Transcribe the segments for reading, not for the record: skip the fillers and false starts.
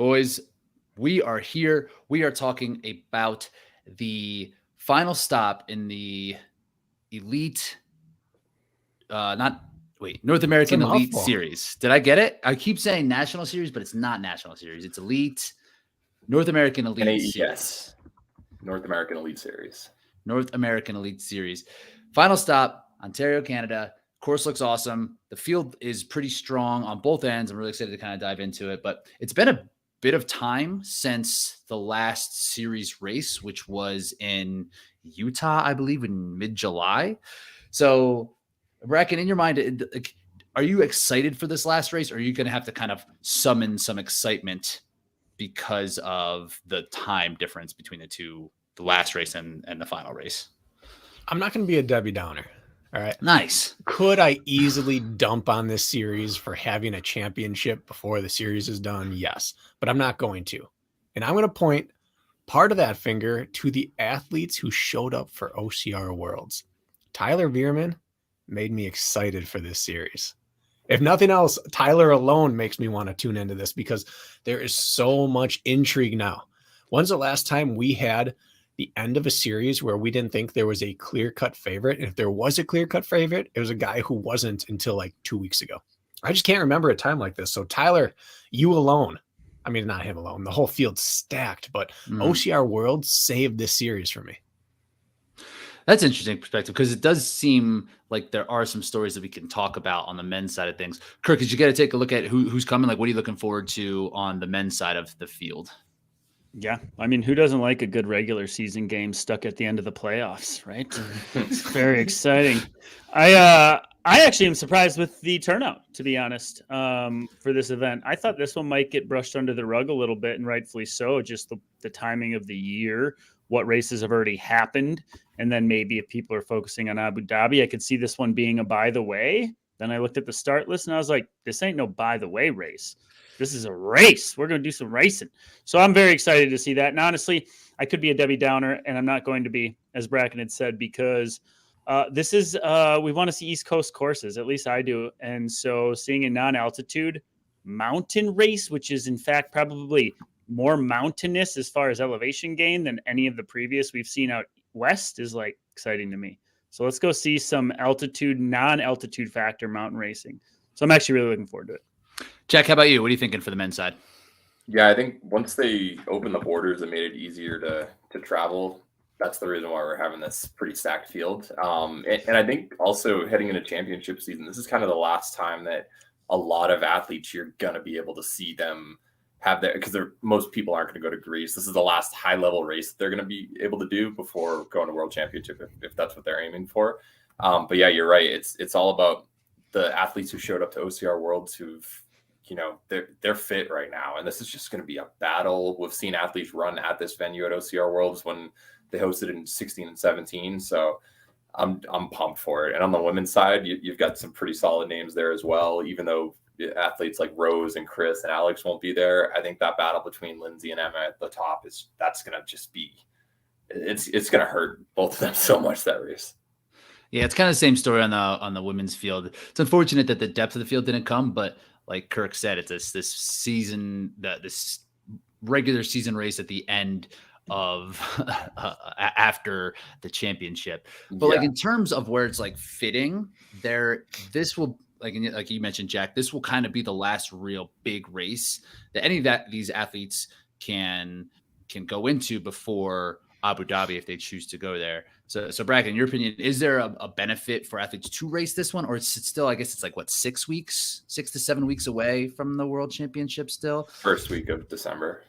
Boys, we are here. We are talking about the final stop in the Elite, North American Elite Series. Did I get it? I keep saying National Series, but it's not National Series. It's Elite, North American Elite Series. North American Elite Series. North American Elite Series. Final stop, Ontario, Canada. Course looks awesome. The field is pretty strong on both ends. I'm really excited to kind of dive into it, but it's been a bit of time since the last series race, which was in Utah, I believe, in mid-July. So, Bracken, in your mind, are you excited for this last race, or are you going to have to kind of summon some excitement because of the time difference between the last race and the final race? I'm not going to be a Debbie Downer. All right. Nice. Could I easily dump on this series for having a championship before the series is done? Yes, but I'm not going to. And I'm going to point part of that finger to the athletes who showed up for OCR Worlds. Tyler Veerman made me excited for this series. If nothing else, Tyler alone makes me want to tune into this because there is so much intrigue now. When's the last time we had the end of a series where we didn't think there was a clear-cut favorite? And if there was a clear-cut favorite, it was a guy who wasn't until like 2 weeks ago. I just can't remember a time like this. So Tyler, you alone, I mean, not him alone, the whole field's stacked, but OCR World saved this series for me. That's interesting perspective because it does seem like there are some stories that we can talk about on the men's side of things. Kirk, did you get to take a look at who's coming? Like, what are you looking forward to on the men's side of the field? Yeah. I mean, who doesn't like a good regular season game stuck at the end of the playoffs, right? It's very exciting. I actually am surprised with the turnout, to be honest, for this event. I thought this one might get brushed under the rug a little bit, and rightfully so, just the timing of the year, what races have already happened, and then maybe if people are focusing on Abu Dhabi, I could see this one being a by the way. Then I looked at the start list, and I was like, this ain't no by the way race. This is a race. We're going to do some racing. So I'm very excited to see that. And honestly, I could be a Debbie Downer, and I'm not going to be, as Bracken had said, because this is, we want to see East Coast courses. At least I do. And so seeing a non-altitude mountain race, which is in fact probably more mountainous as far as elevation gain than any of the previous we've seen out west, is like exciting to me. So let's go see some altitude, non-altitude factor mountain racing. So I'm actually really looking forward to it. Jack, how about you? What are you thinking for the men's side? Yeah, I think once they opened the borders and made it easier to travel, that's the reason why we're having this pretty stacked field. And I think also heading into championship season, this is kind of the last time that a lot of athletes, you're going to be able to see them have that, because most people aren't going to go to Greece. This is the last high level race that they're going to be able to do before going to World Championship, if that's what they're aiming for. But yeah, you're right. It's all about the athletes who showed up to OCR Worlds who've, they're fit right now. And this is just going to be a battle. We've seen athletes run at this venue at OCR Worlds when they hosted in 16 and 17. So I'm pumped for it. And on the women's side, you've got some pretty solid names there as well. Even though athletes like Rose and Chris and Alex won't be there, I think that battle between Lindsay and Emma at the top that's going to just be, it's going to hurt both of them so much, that race. Yeah, it's kind of the same story on the women's field. It's unfortunate that the depth of the field didn't come, but like Kirk said, it's this season, this regular season race at the end of after the championship. But like in terms of where it's like fitting there, this will, like you mentioned, Jack, this will kind of be the last real big race that these athletes can go into before Abu Dhabi if they choose to go there. So Bracken, in your opinion, is there a benefit for athletes to race this one, or is it still, I guess it's like 6 to 7 weeks away from the World Championship still? First week of December.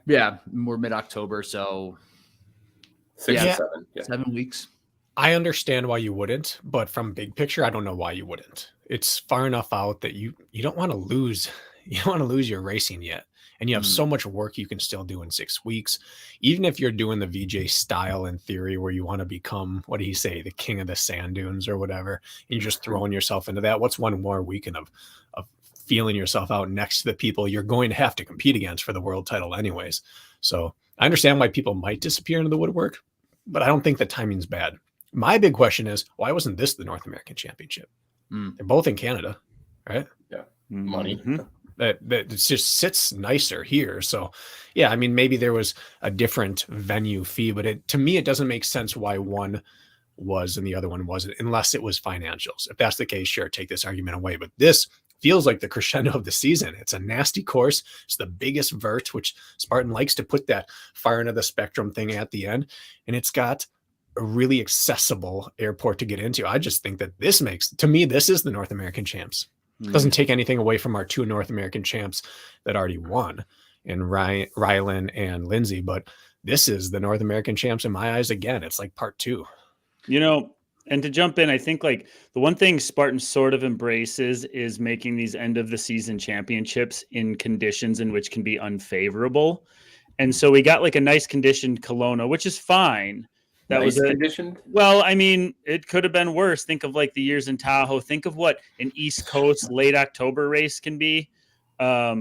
Yeah, we're mid-October, so 6 to 7. Yeah. 7 weeks. I understand why you wouldn't, but from big picture, I don't know why you wouldn't. It's far enough out that you don't want to lose. You don't want to lose your racing yet. And you have so much work you can still do in 6 weeks. Even if you're doing the VJ style in theory, where you want to become, what do you say, the king of the sand dunes or whatever, and you're just throwing yourself into that. What's one more weekend of feeling yourself out next to the people you're going to have to compete against for the world title anyways? So I understand why people might disappear into the woodwork, but I don't think the timing's bad. My big question is, why wasn't this the North American Championship? They're both in Canada, right? Yeah. Money. It just sits nicer here. So yeah, I mean, maybe there was a different venue fee, but to me, it doesn't make sense why one was and the other one wasn't, unless it was financials. If that's the case, sure, take this argument away. But this feels like the crescendo of the season. It's a nasty course. It's the biggest vert, which Spartan likes to put that far into the spectrum thing at the end. And it's got a really accessible airport to get into. I just think that this is the North American champs. Doesn't take anything away from our two North American champs that already won, in Rylan and Lindsay, but this is the North American champs in my eyes. Again, it's like part two. And to jump in, I think like the one thing Spartan sort of embraces is making these end of the season championships in conditions in which can be unfavorable. And so we got like a nice conditioned Kelowna, which is fine. That Nice was conditioned. Well, I mean, it could have been worse. Think of like the years in Tahoe. Think of what an East Coast late October race can be. I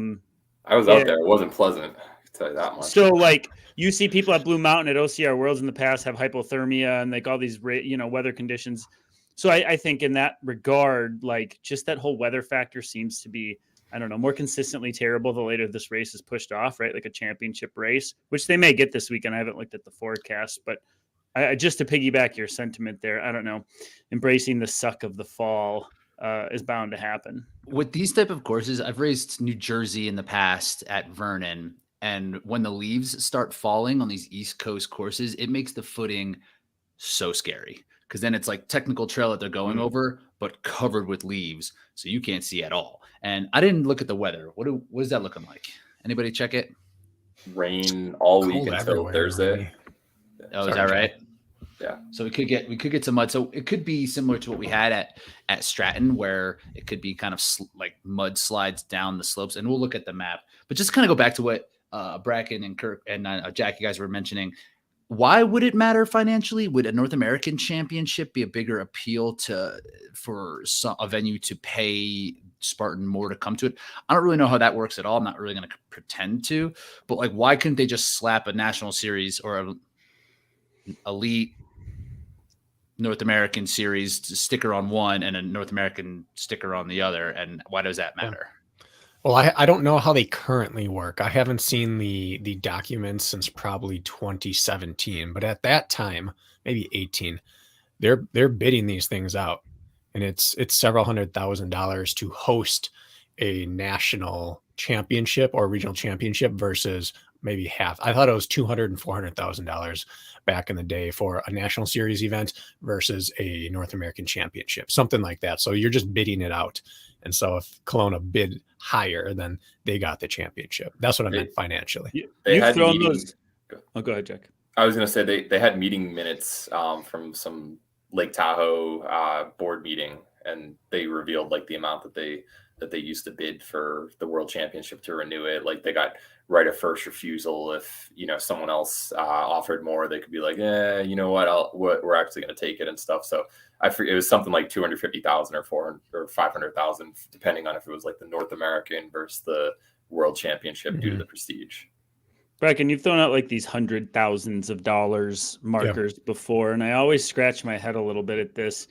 was out there. It wasn't pleasant. I can tell you that much. So like you see people at Blue Mountain at OCR Worlds in the past have hypothermia and like all these, weather conditions. So I think in that regard, like just that whole weather factor seems to be, I don't know, more consistently terrible the later this race is pushed off, right? Like a championship race, which they may get this weekend. I haven't looked at the forecast, but just to piggyback your sentiment there, I don't know, embracing the suck of the fall is bound to happen. With these type of courses, I've raced New Jersey in the past at Vernon, and when the leaves start falling on these East Coast courses, it makes the footing so scary because then it's like technical trail that they're going over, but covered with leaves, so you can't see at all. And I didn't look at the weather. What is that looking like? Anybody check it? Rain all Cold week until everywhere, Thursday. really. Oh, is that right? Yeah. So we could get some mud. So it could be similar to what we had at Stratton, where it could be kind of like mud slides down the slopes. And we'll look at the map. But just kind of go back to what Bracken and Kirk and Jack, you guys were mentioning. Why would it matter financially? Would a North American championship be a bigger appeal for a venue to pay Spartan more to come to it? I don't really know how that works at all. I'm not really going to pretend to. But like, why couldn't they just slap a national series or a elite North American series sticker on one and a North American sticker on the other? And why does that matter? Well, I don't know how they currently work. I haven't seen the documents since probably 2017, but at that time, maybe 18, they're bidding these things out, and it's several $100,000 to host a national championship or regional championship versus maybe half. I thought it was $200,000 and $400,000 back in the day for a national series event versus a North American championship, something like that. So you're just bidding it out. And so if Kelowna bid higher, then they got the championship. That's what I meant financially. You've thrown those. Oh, go ahead, Jack. I was going to say they had meeting minutes from some Lake Tahoe board meeting, and they revealed like the amount that they used to bid for the World Championship to renew it. Like they got right of first refusal. If someone else offered more, they could be like, you know what, we're actually going to take it and stuff. So it was something like 250,000 or 400 or 500,000, depending on if it was like the North American versus the World Championship due to the prestige. Bracken, you've thrown out like these $100,000s of dollars markers before, and I always scratch my head a little bit at this,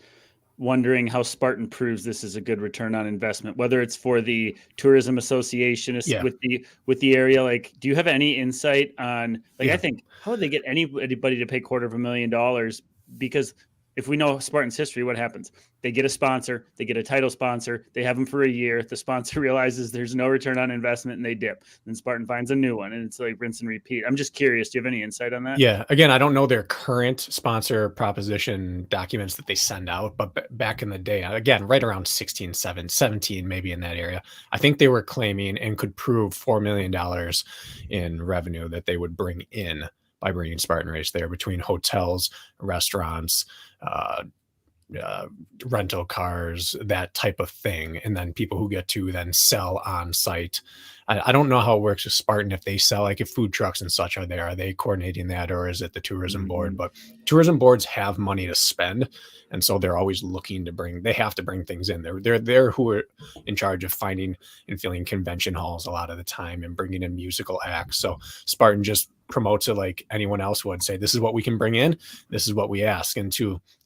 wondering how Spartan proves this is a good return on investment, whether it's for the tourism association with the area. Like, do you have any insight on I think how would they get anybody to pay $250,000? Because if we know Spartan's history, what happens? They get a sponsor, they get a title sponsor, they have them for a year. The sponsor realizes there's no return on investment and they dip. Then Spartan finds a new one and it's like rinse and repeat. I'm just curious. Do you have any insight on that? Yeah. Again, I don't know their current sponsor proposition documents that they send out, but back in the day, again, right around 17, maybe in that area, I think they were claiming and could prove $4 million in revenue that they would bring in by bringing Spartan Race there between hotels, restaurants, rental cars, that type of thing. And then people who get to then sell on site. I don't know how it works with Spartan. If they sell, like if food trucks and such are there, are they coordinating that, or is it the tourism board? But tourism boards have money to spend. And so they're always looking to they have to bring things in. They're who are in charge of finding and filling convention halls a lot of the time and bringing in musical acts. So Spartan just promotes it like anyone else would, say, this is what we can bring in. This is what we ask. And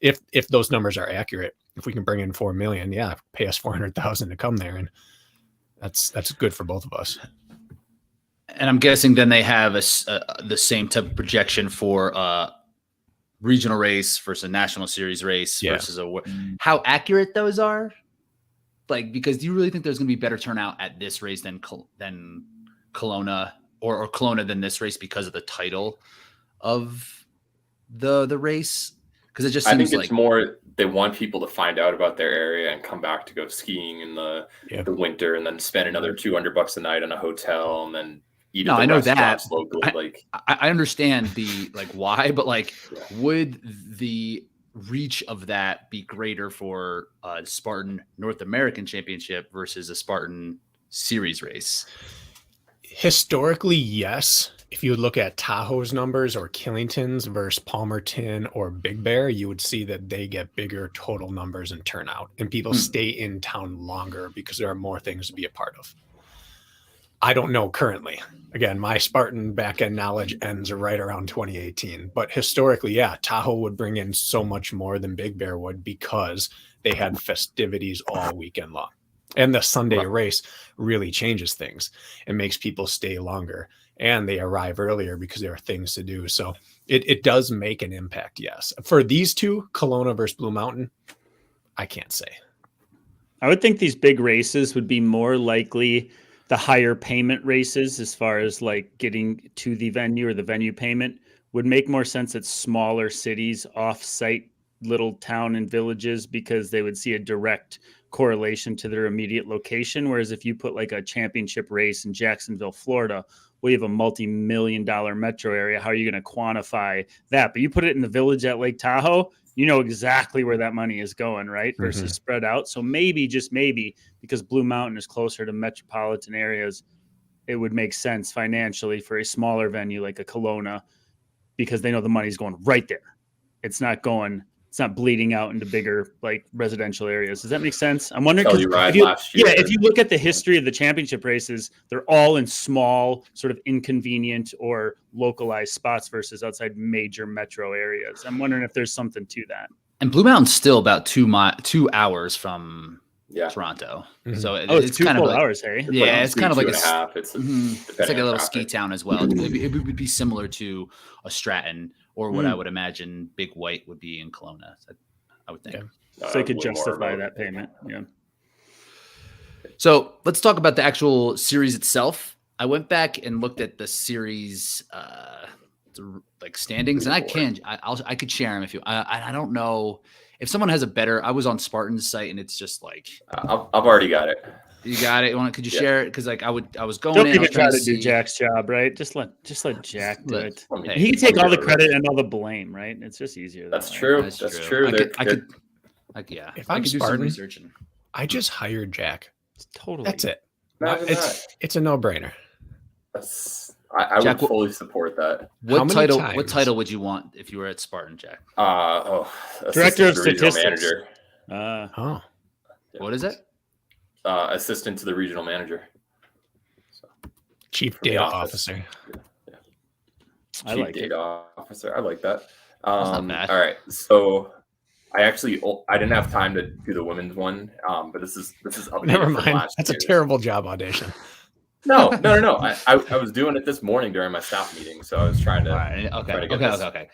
if those numbers are accurate, if we can bring in 4 million, pay us 400,000 to come there. And That's good for both of us. And I'm guessing then they have the same type of projection for regional race versus a national series race versus how accurate those are. Like, because do you really think there's going to be better turnout at this race than Kelowna or Kelowna than this race because of the title of the race? Because it just seems I think it's more they want people to find out about their area and come back to go skiing in the winter, and then spend another $200 a night in a hotel, and then eat at the restaurants locally. I understand the why, but would the reach of that be greater for a Spartan North American Championship versus a Spartan Series race? Historically, yes. If you would look at Tahoe's numbers or Killington's versus Palmerton or Big Bear, you would see that they get bigger total numbers and turnout, and people stay in town longer because there are more things to be a part of. I don't know currently. Again, my Spartan back-end knowledge ends right around 2018. But historically, Tahoe would bring in so much more than Big Bear would because they had festivities all weekend long. And the Sunday race really changes things. It makes people stay longer, and they arrive earlier because there are things to do. So it does make an impact, yes. For these two, Kelowna versus Blue Mountain, I can't say. I would think these big races would be more likely the higher payment races as far as getting to the venue or the venue payment would make more sense at smaller cities, off-site little town and villages, because they would see a direct correlation to their immediate location. Whereas if you put a championship race in Jacksonville, Florida, we have a multi-million-dollar metro area. How are you going to quantify that? But you put it in the village at Lake Tahoe, you know exactly where that money is going, right? Versus spread out. So maybe, just maybe, because Blue Mountain is closer to metropolitan areas, it would make sense financially for a smaller venue like a Kelowna, because they know the money's going right there. It's not bleeding out into bigger residential areas. Does that make sense? I'm wondering, if you look at the history of the championship races, they're all in small, sort of inconvenient or localized spots versus outside major metro areas. I'm wondering if there's something to that. And Blue Mountain's still about 2 hours from Toronto. So it's kind of hours, hey? Yeah, it's kind of like a half. It's like a little ski town as well. It would be similar to a Stratton, or what I would imagine Big White would be in Kelowna. I would think. So they could justify that payment. Yeah. So let's talk about the actual series itself. I went back and looked at the series standings, and I could share them if you. I don't know if someone has a better. I was on Spartan's site, and it's just I've already got it. You got it. Could you share it? Because I was going. Don't even try to do Jack's job, right? Just let Jack do it. He can take all the credit and all the blame, right? It's just easier. That's true. That's true. If I'm Spartan, I just hired Jack. Totally. That's it. It's a no-brainer. I would fully support that. What title would you want if you were at Spartan, Jack? Director of Statistics. Manager. What is it? Assistant to the regional manager. Chief data officer. Chief data officer. I like that. That's not bad. All right. So I didn't have time to do the women's one, but this is never mind. That's a terrible job audition. No. I was doing it this morning during my staff meeting, so I was trying to. Okay.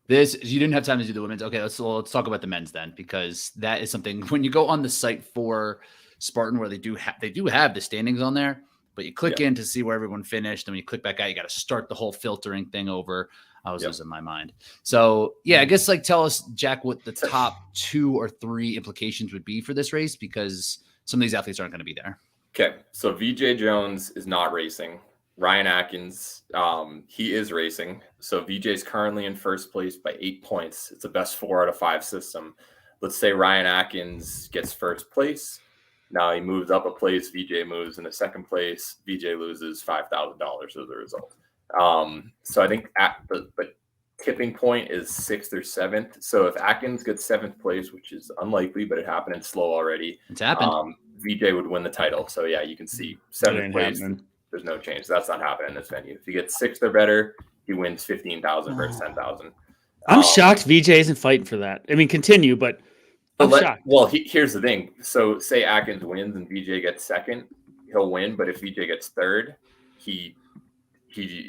This you didn't have time to do the women's. Okay, let's talk about the men's then, because that is something when you go on the site for Spartan, where they do have the standings on there, but you click in to see where everyone finished, and when you click back out, you got to start the whole filtering thing over. I was losing my mind. So I guess tell us, Jack, what the top 2 or 3 implications would be for this race, because some of these athletes aren't going to be there. Okay, so VJ Jones is not racing. Ryan Atkins, he is racing. So VJ is currently in first place by 8 points. It's a best 4 out of 5 system. Let's say Ryan Atkins gets first place. Now he moves up a place. VJ moves into second place. VJ loses $5,000 as a result. So I think the tipping point is 6th or 7th. So if Atkins gets 7th place, which is unlikely, but it happened in slow already. It's happened. VJ would win the title. So you can see 7th place. There's no change. That's not happening in this venue. If he gets 6th or better, he wins $15,000 versus $10,000. I'm shocked VJ isn't fighting for that. I mean, continue, but I'm shocked. Well, here's the thing. So say Atkins wins and VJ gets second. he'll win. But if VJ gets third, he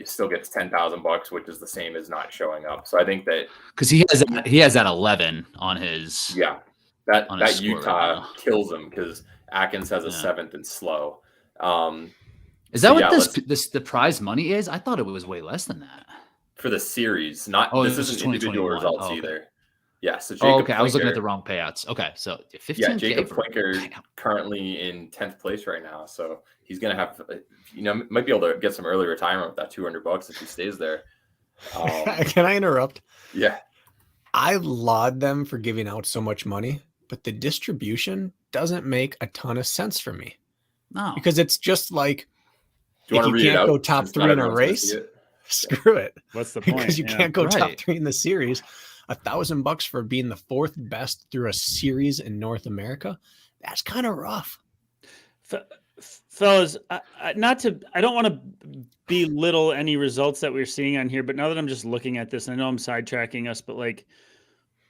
still gets $10,000, which is the same as not showing up. So I think that because he has that 11 on his that Utah right kills him because Atkins has a 7th and slow. Is that what the prize money is? I thought it was way less than that for the series. Not this isn't individual results either. Yeah, so Jacob I was looking at the wrong payouts. Okay, so 15K. Yeah, Jacob Plinker currently in 10th place right now, so he's gonna have, might be able to get some early retirement with that $200 if he stays there. Can I interrupt? Yeah, I laud them for giving out so much money, but the distribution doesn't make a ton of sense for me. No, because it's just like if you can't go top 3 in a race, screw it. What's the point? Because you can't go top 3 in the series. $1,000 for being the 4th best through a series in North America. That's kind of rough. Fellas, I don't want to belittle any results that we're seeing on here, but now that I'm just looking at this, I know I'm sidetracking us, but like,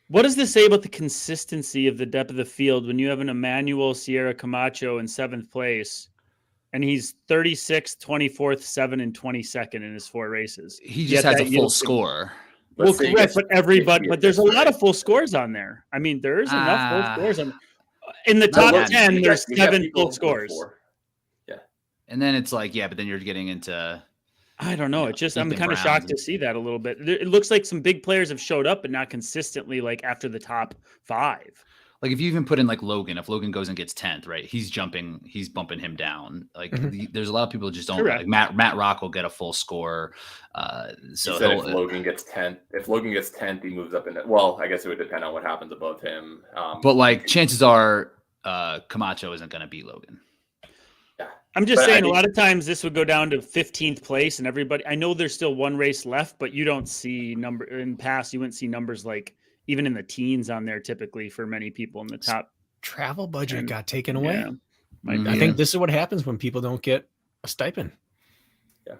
what does this say about the consistency of the depth of the field when you have an Emmanuel Sierra Camacho in 7th place and he's 36th, 24th, 7th, and 22nd in his 4 races? He just has a full score. Well, correct, but there's a lot of full scores on there. I mean, there's enough full scores on. In the top 10, there's 7 full scores. Yeah, and then it's like, but then you're getting into. I don't know. I'm kind of shocked to see that a little bit. It looks like some big players have showed up, but not consistently. Like after the top 5. Like if you even put in like Logan, if Logan goes and gets 10th, right? He's bumping him down. Like there's a lot of people who just don't. Correct. Like Matt Rock will get a full score. So if Logan gets 10th, he moves up in it. Well, I guess it would depend on what happens above him. But like chances are, Camacho isn't going to beat Logan. Yeah, I'm just saying a lot of times this would go down to 15th place, and everybody. I know there's still 1 race left, but you don't see in the past. You wouldn't see numbers like. Even in the teens on there, typically for many people in the top. Travel budget got taken away. I think this is what happens when people don't get a stipend. Yeah,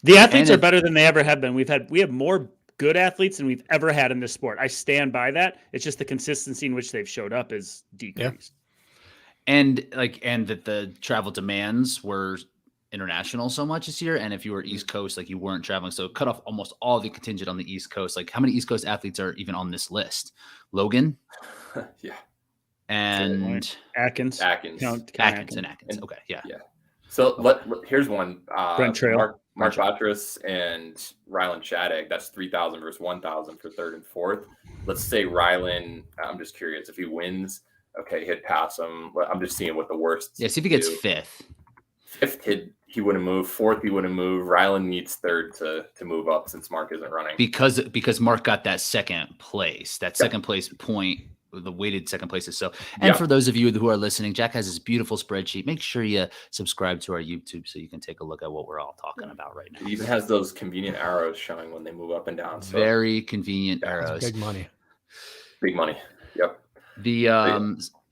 the athletes are better than they ever have been. We have more good athletes than we've ever had in this sport. I stand by that. It's just the consistency in which they've showed up is decreased. Yeah. And that the travel demands were international so much this year, and if you were East Coast, like you weren't traveling, so it cut off almost all the contingent on the East Coast. Like how many East Coast athletes are even on this list? Logan, and Atkins. Atkins. Okay, yeah. So here's one. Brent Trail, Mark Batres and Rylan Shattuck. That's 3,000 versus 1,000 for 3rd and 4th. Let's say Rylan. I'm just curious if he wins. Okay, he'd pass him. I'm just seeing what the worst. Yeah, see if he gets 5th. 5th, he wouldn't move. 4th, he wouldn't move. Rylan needs 3rd to move up since Mark isn't running. Because Mark got that 2nd place, second place point, the weighted 2nd places. So, and for those of you who are listening, Jack has this beautiful spreadsheet. Make sure you subscribe to our YouTube so you can take a look at what we're all talking about right now. He even has those convenient arrows showing when they move up and down. So. Very convenient arrows. Big money. Big money. Yep.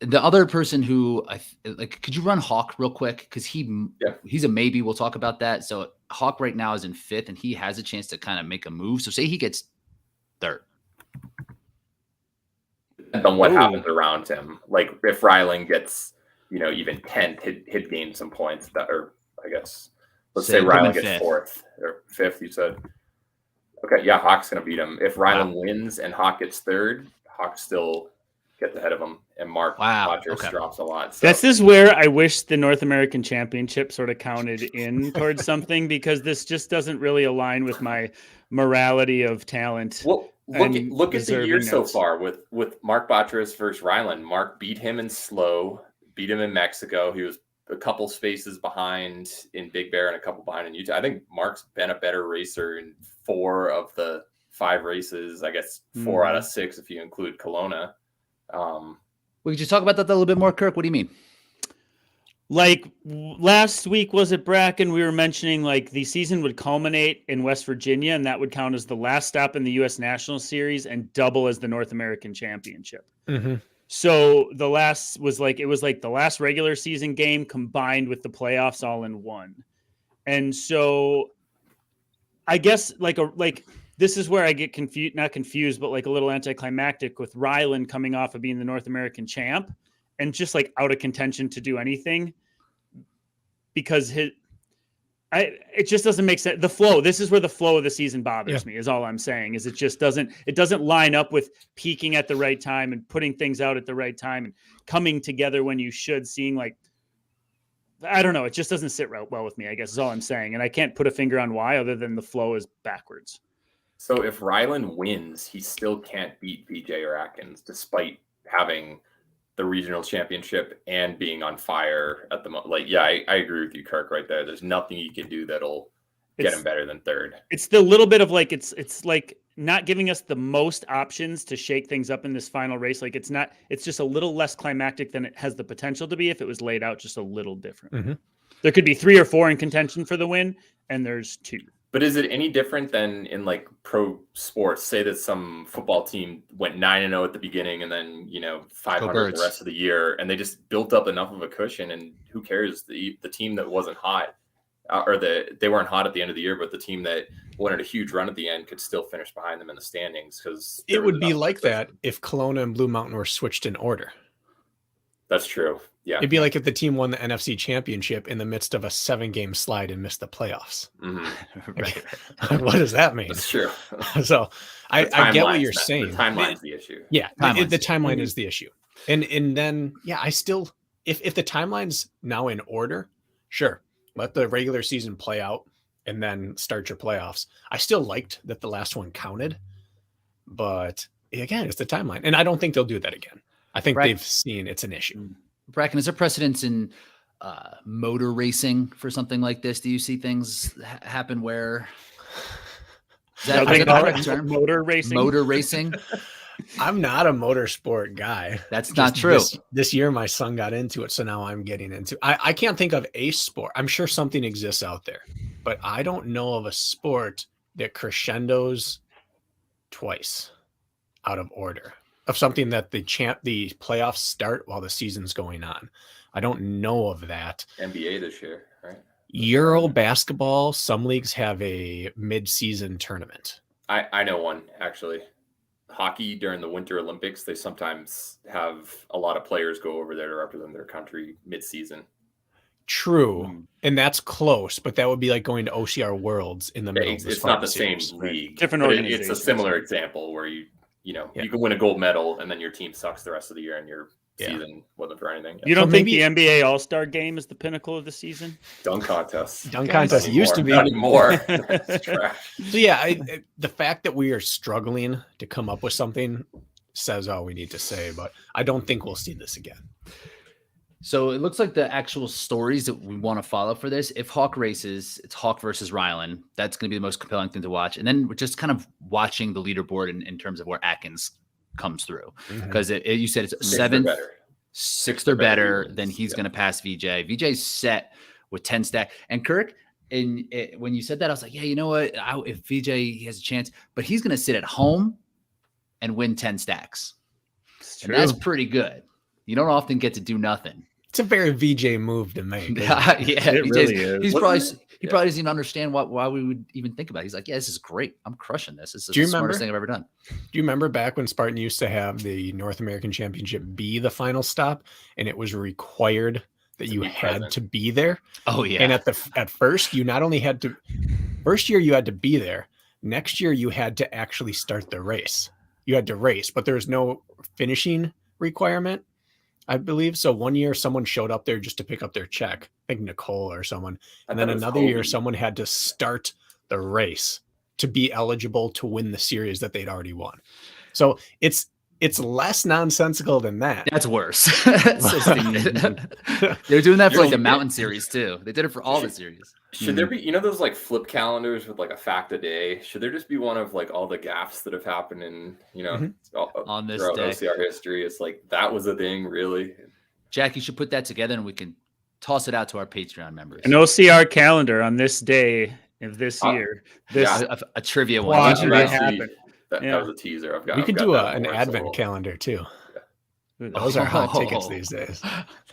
The other person who could you run Hawk real quick? Because he's a maybe. We'll talk about that. So Hawk right now is in 5th, and he has a chance to kind of make a move. So say he gets 3rd. Depends on what happens around him. Like if Rylan gets, even 10th, he'd gain some points. Or I guess let's say Rylan gets 4th or 5th. You said, okay, yeah, Hawk's gonna beat him. If Rylan wins and Hawk gets 3rd, Hawk still gets ahead of him, and Mark drops a lot. So. This is where I wish the North American Championship sort of counted in towards something, because this just doesn't really align with my morality of talent. Well, look at the year so far with Mark Batres versus Rylan. Mark beat him in slow, beat him in Mexico. He was a couple spaces behind in Big Bear and a couple behind in Utah. I think Mark's been a better racer in 4 of the 5 races. I guess 4 out of 6 if you include Kelowna. We could just talk about that a little bit more, Kirk. What do you mean? Like last week, was it Bracken? We were mentioning like the season would culminate in West Virginia, and that would count as the last stop in the U.S. National Series and double as the North American Championship. Mm-hmm. So the last was like, it was like the last regular season game combined with the playoffs all in one. And so I guess this is where I get confused, not confused, but like a little anticlimactic with Rylan coming off of being the North American champ and just like out of contention to do anything. because it just doesn't make sense. The flow, this is where the flow of the season bothers me, is all I'm saying. Is it just doesn't line up with peaking at the right time and putting things out at the right time and coming together when you should, seeing like, I don't know. It just doesn't sit well with me, I guess is all I'm saying. And I can't put a finger on why, other than the flow is backwards. So if Ryland wins, he still can't beat VJ or Atkins, despite having the regional championship and being on fire at the moment. Like, yeah, I agree with you, Kirk, right there. There's nothing you can do that'll get him better than third. It's the little bit of like, it's like not giving us the most options to shake things up in this final race. Like it's just a little less climactic than it has the potential to be if it was laid out just a little different. Mm-hmm. There could be 3 or 4 in contention for the win, and there's 2. But is it any different than in like pro sports? Say that some football team went 9-0 at the beginning and then, 500 the rest of the year, and they just built up enough of a cushion, and who cares? The team that wasn't hot they weren't hot at the end of the year, but the team that wanted a huge run at the end could still finish behind them in the standings, because it would be like that if Kelowna and Blue Mountain were switched in order. That's true. Yeah. It'd be like if the team won the NFC championship in the midst of a 7-game slide and missed the playoffs. Mm-hmm. Right. What does that mean? That's true. So I get what you're saying. The timeline's the issue. Yeah. The timeline is the issue. And then, I still, if the timeline's now in order, sure, let the regular season play out and then start your playoffs. I still liked that the last one counted, but again, it's the timeline. And I don't think they'll do that again. I think they've seen it's an issue. Bracken, is there precedence in motor racing for something like this? Do you see things happen where is that the correct term? Motor racing? Motor racing? I'm not a motorsport guy. That's not true. This year, my son got into it, so now I'm getting into. I can't think of a sport. I'm sure something exists out there, but I don't know of a sport that crescendos twice out of order, of something that the playoffs start while the season's going on. I don't know of that. NBA this year, right? Euro basketball, some leagues have a mid-season tournament. I know one, actually. Hockey during the Winter Olympics, they sometimes have a lot of players go over there to represent their country mid-season. True. And that's close, but that would be like going to OCR Worlds in the middle. It's not the same league. Different organization. It's a similar example where you can win a gold medal and then your team sucks the rest of the year and your season wasn't for anything. You don't think the NBA All-Star Game is the pinnacle of the season? Dunk contest. Dunk contest used to be. Not anymore. It's trash. So the fact that we are struggling to come up with something says all we need to say, but I don't think we'll see this again. So it looks like the actual stories that we want to follow for this, if Hawk races, it's Hawk versus Ryland. That's going to be the most compelling thing to watch. And then we're just kind of watching the leaderboard in terms of where Atkins comes through. Because you said it's 7th, 6th or better, then he's going to pass VJ. VJ's set with 10 stack. And Kirk, when you said that, I was like, yeah, you know what? If VJ he has a chance, but he's going to sit at home and win 10 stacks. And that's pretty good. You don't often get to do nothing. It's a very VJ move to make. Yeah, it really is. He probably doesn't even understand why we would even think about it. He's like, yeah, this is great. I'm crushing this. This is the smartest thing I've ever done. Do you remember back when Spartan used to have the North American Championship be the final stop, and it was required that you had to be there? Oh yeah. And at first, you not only had to. First year you had to be there. Next year you had to actually start the race. You had to race, but there was no finishing requirement, I believe. So one year someone showed up there just to pick up their check, I think Nicole or someone. And then another year someone had to start the race to be eligible to win the series that they'd already won. So it's less nonsensical than that. That's worse. They're doing that for like the Mountain Series too. They did it for all the series. Should there be, those like flip calendars with like a fact a day? Should there just be one of like all the gaffes that have happened in, on this throughout day OCR history? It's like, that was a thing, really. Jack, you should put that together and we can toss it out to our Patreon members. An OCR calendar on this day of this year. A trivia one. Watch it happen. That was a teaser. We could do an advent calendar too. Those are hot tickets these days.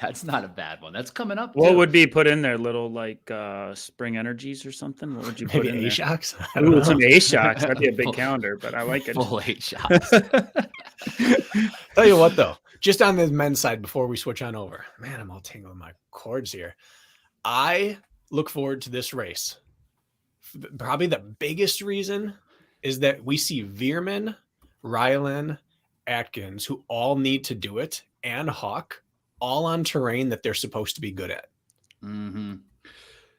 That's not a bad one. That's coming up. What would be put in there? Little like spring energies or something? What would you put in there? A-Shocks? Ooh, some A-Shocks. That'd be a big calendar, but I like it. Full A-Shocks. Tell you what though, just on the men's side before we switch on over, man, I'm all tingling my cords here. I look forward to this race. Probably the biggest reason is that we see Veerman, Rylan, Atkins, who all need to do it, and Hawk, all on terrain that they're supposed to be good at. Mm-hmm.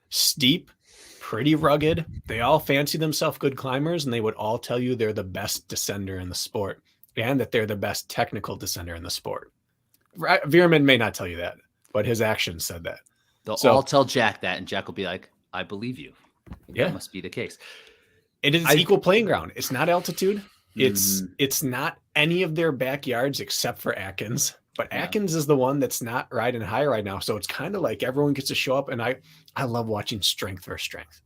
Steep, pretty rugged. They all fancy themselves good climbers, and they would all tell you they're the best descender in the sport and that they're the best technical descender in the sport. Veerman may not tell you that, but his actions said that. They'll all tell Jack that, and Jack will be like, I believe you. Yeah. That must be the case. It is equal playing ground. It's not altitude. It's not any of their backyards except for Atkins. But Atkins is the one that's not riding high right now. So it's kind of like everyone gets to show up. And I love watching strength versus strength.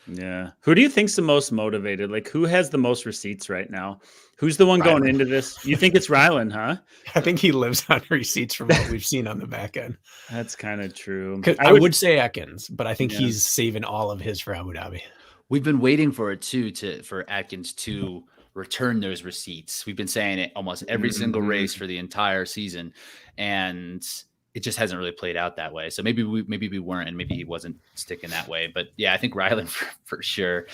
Yeah. Who do you think's the most motivated? Like, who has the most receipts right now? Who's the one going into this? You think it's Rylan, huh? I think he lives on receipts from what we've seen on the back end. That's kind of true. I would say Atkins, but I think he's saving all of his for Abu Dhabi. We've been waiting for it too, for Atkins to return those receipts. We've been saying it almost every single race for the entire season, and it just hasn't really played out that way. So maybe we weren't, and maybe he wasn't sticking that way. But yeah, I think Rylan for sure.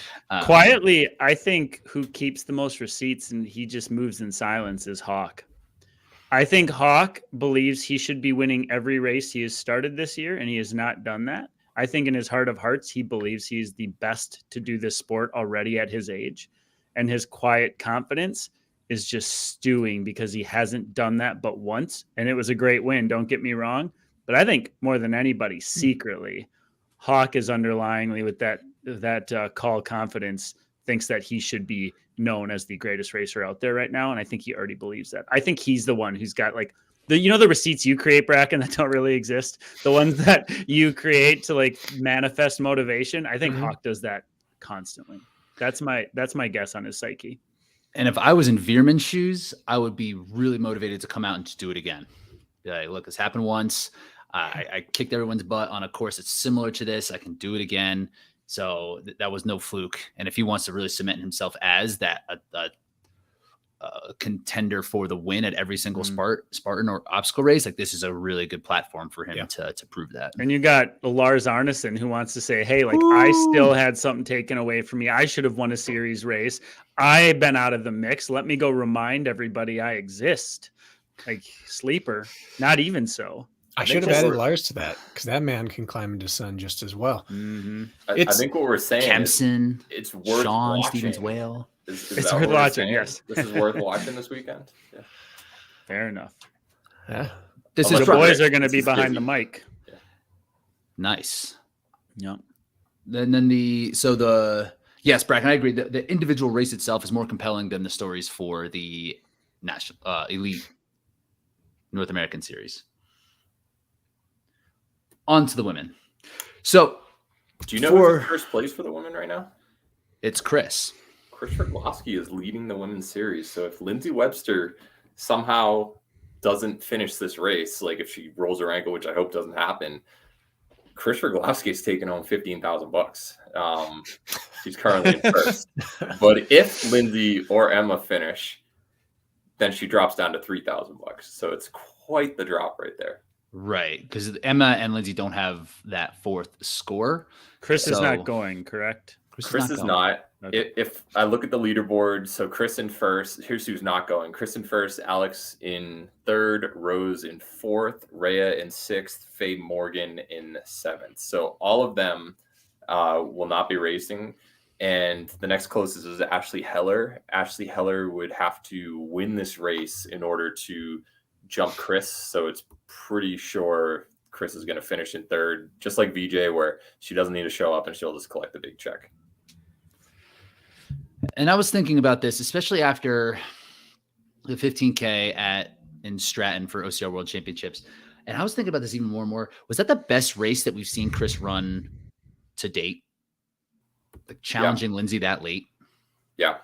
Quietly, I think who keeps the most receipts and he just moves in silence is Hawk. I think Hawk believes he should be winning every race he has started this year, and he has not done that. I think in his heart of hearts, he believes he's the best to do this sport already at his age. And his quiet confidence is just stewing because he hasn't done that but once. And it was a great win, don't get me wrong. But I think more than anybody, secretly, Hawk is underlyingly with that call confidence, thinks that he should be known as the greatest racer out there right now. And I think he already believes that. I think he's the one who's got like, the receipts you create, Bracken, that don't really exist, the ones that you create to like manifest motivation. I think Hawk does that constantly. That's my guess on his psyche. And if I was in Veerman's shoes, I would be really motivated to come out and just do it again. Be like, look, this happened once. I kicked everyone's butt on a course that's similar to this. I can do it again. So that was no fluke. And if he wants to really cement himself as that contender for the win at every single Spartan or obstacle race, like this is a really good platform for him to prove that. And you got Lars Arneson who wants to say, hey, like I still had something taken away from me. I should have won a series race. I've been out of the mix. Let me go remind everybody I exist. Like sleeper, not even so. I should have added Lars to that because that man can climb into sun just as well. I think what we're saying Kempson, it's worth Sean watching. Stevens Whale. It's worth watching. Yes, this is worth watching this weekend. Yeah. Fair enough. Yeah, This the is boys are going to be behind the mic. Yeah. Nice. Yeah. Yes, Bracken, I agree. The individual race itself is more compelling than the stories for the national elite North American series. On to the women. So, do you know who's in first place for the women right now? It's Chris Rogowski is leading the women's series. So if Lindsay Webster somehow doesn't finish this race, like if she rolls her ankle, which I hope doesn't happen, Chris Rogowski is taking home $15,000. She's currently in first. But if Lindsay or Emma finish, then she drops down to $3,000. So it's quite the drop right there. Right, because Emma and Lindsay don't have that fourth score. Chris is not going, correct? Chris is not. Okay. If I look at the leaderboard, so Chris in first. Here's who's not going. Chris in first, Alex in third, Rose in fourth, Rhea in sixth, Faye Morgan in seventh. So all of them will not be racing. And the next closest is Ashley Heller. Ashley Heller would have to win this race in order to jump Chris. So it's pretty sure Chris is going to finish in third, just like VJ, where she doesn't need to show up and she'll just collect the big check. And I was thinking about this, especially after the 15K in Stratton for OCR World Championships. And I was thinking about this even more and more. Was that the best race that we've seen Chris run to date? Like challenging Lindsay that late? Yeah.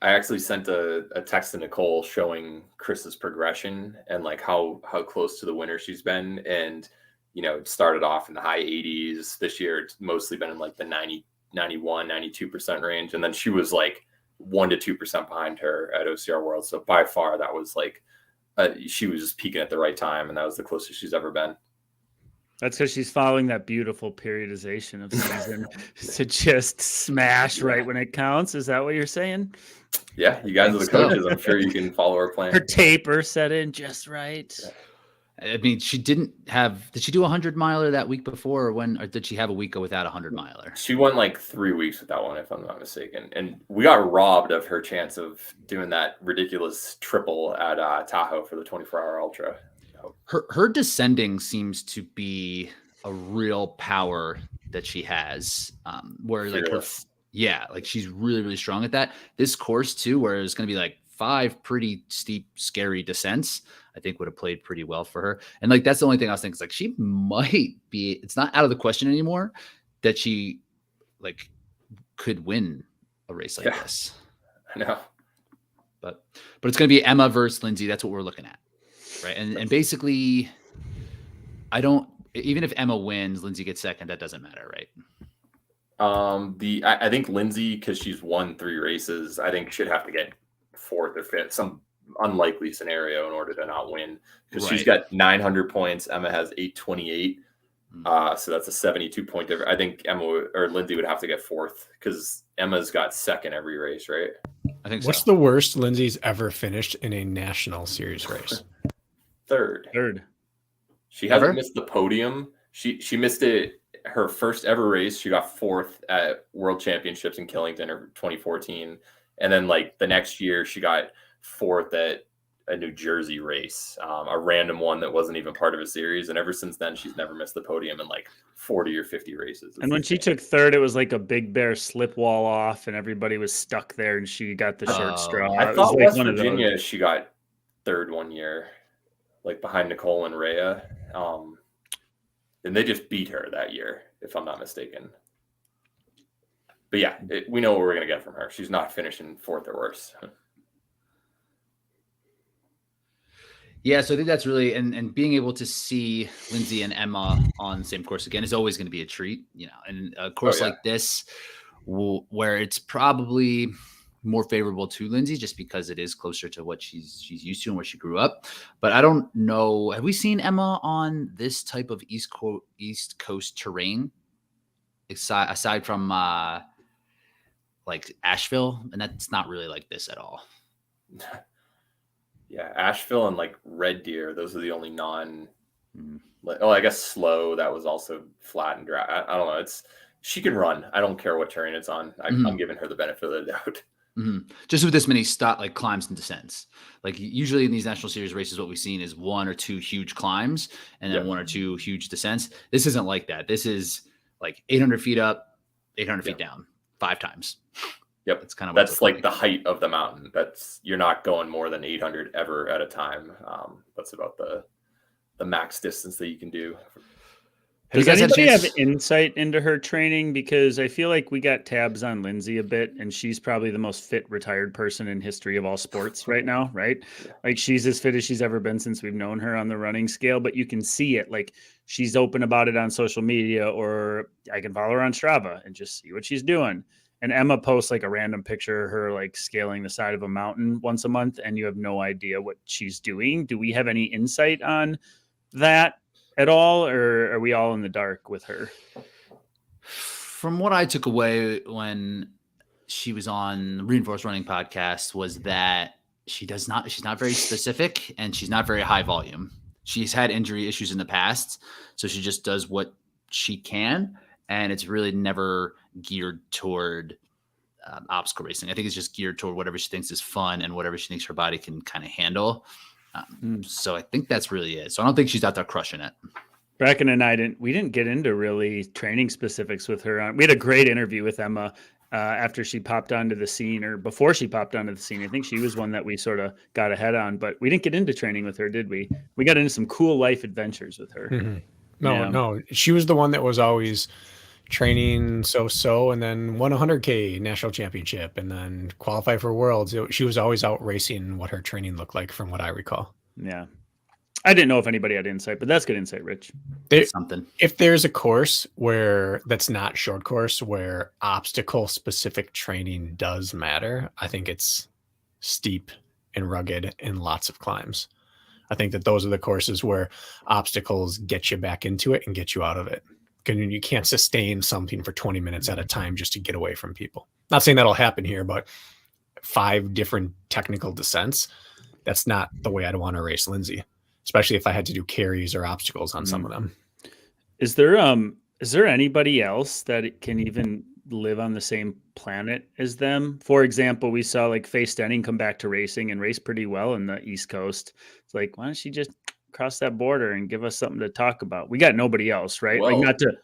I actually sent a text to Nicole showing Chris's progression and like how close to the winner she's been. And, it started off in the high 80s. This year, it's mostly been in like the 90, 91, 92% range. And then she was like 1 to 2% behind her at OCR World. So by far that was like, she was just peaking at the right time. And that was the closest she's ever been. That's because she's following that beautiful periodization of season to just smash right when it counts. Is that what you're saying? Yeah, you guys are the so. coaches. I'm sure you can follow our plan. Her taper set in just right. I mean, she didn't have. Did she do a 100-miler that week before, or did she have a week without a 100-miler? She won like 3 weeks with that one, if I'm not mistaken. And we got robbed of her chance of doing that ridiculous triple at Tahoe for the 24-hour ultra. Her descending seems to be a real power that she has. Where like like she's really, really strong at that. This course too, where it's going to be like 5 pretty steep, scary descents, I think would have played pretty well for her. And like, that's the only thing I was thinking is like, she might be, it's not out of the question anymore that she like could win a race like this. I know. But it's going to be Emma versus Lindsay. That's what we're looking at. Right. And basically even if Emma wins, Lindsay gets second, that doesn't matter. Right. I think Lindsay, cause she's won 3 races, I think should have to get 4th or 5th, some unlikely scenario in order to not win, because she's got 900 points. Emma has 828. So that's a 72 point difference. I think Lindsay would have to get 4th because Emma's got 2nd every race, right? I think What's the worst Lindsay's ever finished in a national series race? 3rd. She hasn't missed the podium. She missed it her first ever race. She got 4th at World Championships in Killington in 2014. And then like the next year she got 4th at a New Jersey race, a random one that wasn't even part of a series. And ever since then, she's never missed the podium in like 40 or 50 races. And when she took 3rd, it was like a Big Bear slip wall off and everybody was stuck there and she got the short straw. I thought West Virginia, she got 3rd one year, like behind Nicole and Rhea. And they just beat her that year, if I'm not mistaken. But yeah, we know what we're going to get from her. She's not finishing 4th or worse. Yeah, so I think that's really, and being able to see Lindsay and Emma on the same course again is always going to be a treat, and a course like this where it's probably more favorable to Lindsay just because it is closer to what she's used to and where she grew up. But I don't know, have we seen Emma on this type of East Coast terrain aside from like Asheville? And that's not really like this at all. Yeah, Asheville and like Red Deer, those are the only I guess Slow, that was also flat and dry. I don't know. She can run. I don't care what terrain it's on. I'm giving her the benefit of the doubt. Just with this many climbs and descents. Like usually in these national series races, what we've seen is 1 or 2 huge climbs and then 1 or 2 huge descents. This isn't like that. This is like 800 feet up, 800 feet down, 5 times. Yep. That's kind of that's like the height of the mountain. You're not going more than 800 ever at a time. That's about the max distance that you can do. Does anybody have insight into her training? Because I feel like we got tabs on Lindsay a bit, and she's probably the most fit retired person in history of all sports right now, right? Yeah. Like she's as fit as she's ever been since we've known her on the running scale, but you can see it. Like she's open about it on social media, or I can follow her on Strava and just see what she's doing. And Emma posts like a random picture of her like scaling the side of a mountain once a month, and you have no idea what she's doing. Do we have any insight on that at all, or are we all in the dark with her? From what I took away when she was on the Reinforced Running podcast was that she's not very specific and she's not very high volume. She's had injury issues in the past, so she just does what she can, and it's really never geared toward obstacle racing. I think it's just geared toward whatever she thinks is fun and whatever she thinks her body can kind of handle. So I think that's really it. So I don't think she's out there crushing it. Bracken and I didn't get into really training specifics with her. We had a great interview with Emma after she popped onto the scene, or before she popped onto the scene. I think she was one that we sort of got ahead on, but we didn't get into training with her, did we? We got into some cool life adventures with her. Mm-hmm. No, she was the one that was always training and then won a 100K national championship and then qualified for worlds. She was always out racing what her training looked like from what I recall. Yeah. I didn't know if anybody had insight, but that's good insight, Rich. Something. If there's a course that's not short course where obstacle specific training does matter, I think it's steep and rugged and lots of climbs. I think that those are the courses where obstacles get you back into it and get you out of it. You can't sustain something for 20 minutes at a time just to get away from people. Not saying that'll happen here, but 5 different technical descents, that's not the way I'd want to race Lindsay, especially if I had to do carries or obstacles on some of them. Is there anybody else that can even live on the same planet as them? For example, we saw like Faye Stenning come back to racing and race pretty well in the East Coast. It's like, why don't she just cross that border and give us something to talk about? We got nobody else, right? Well, like not to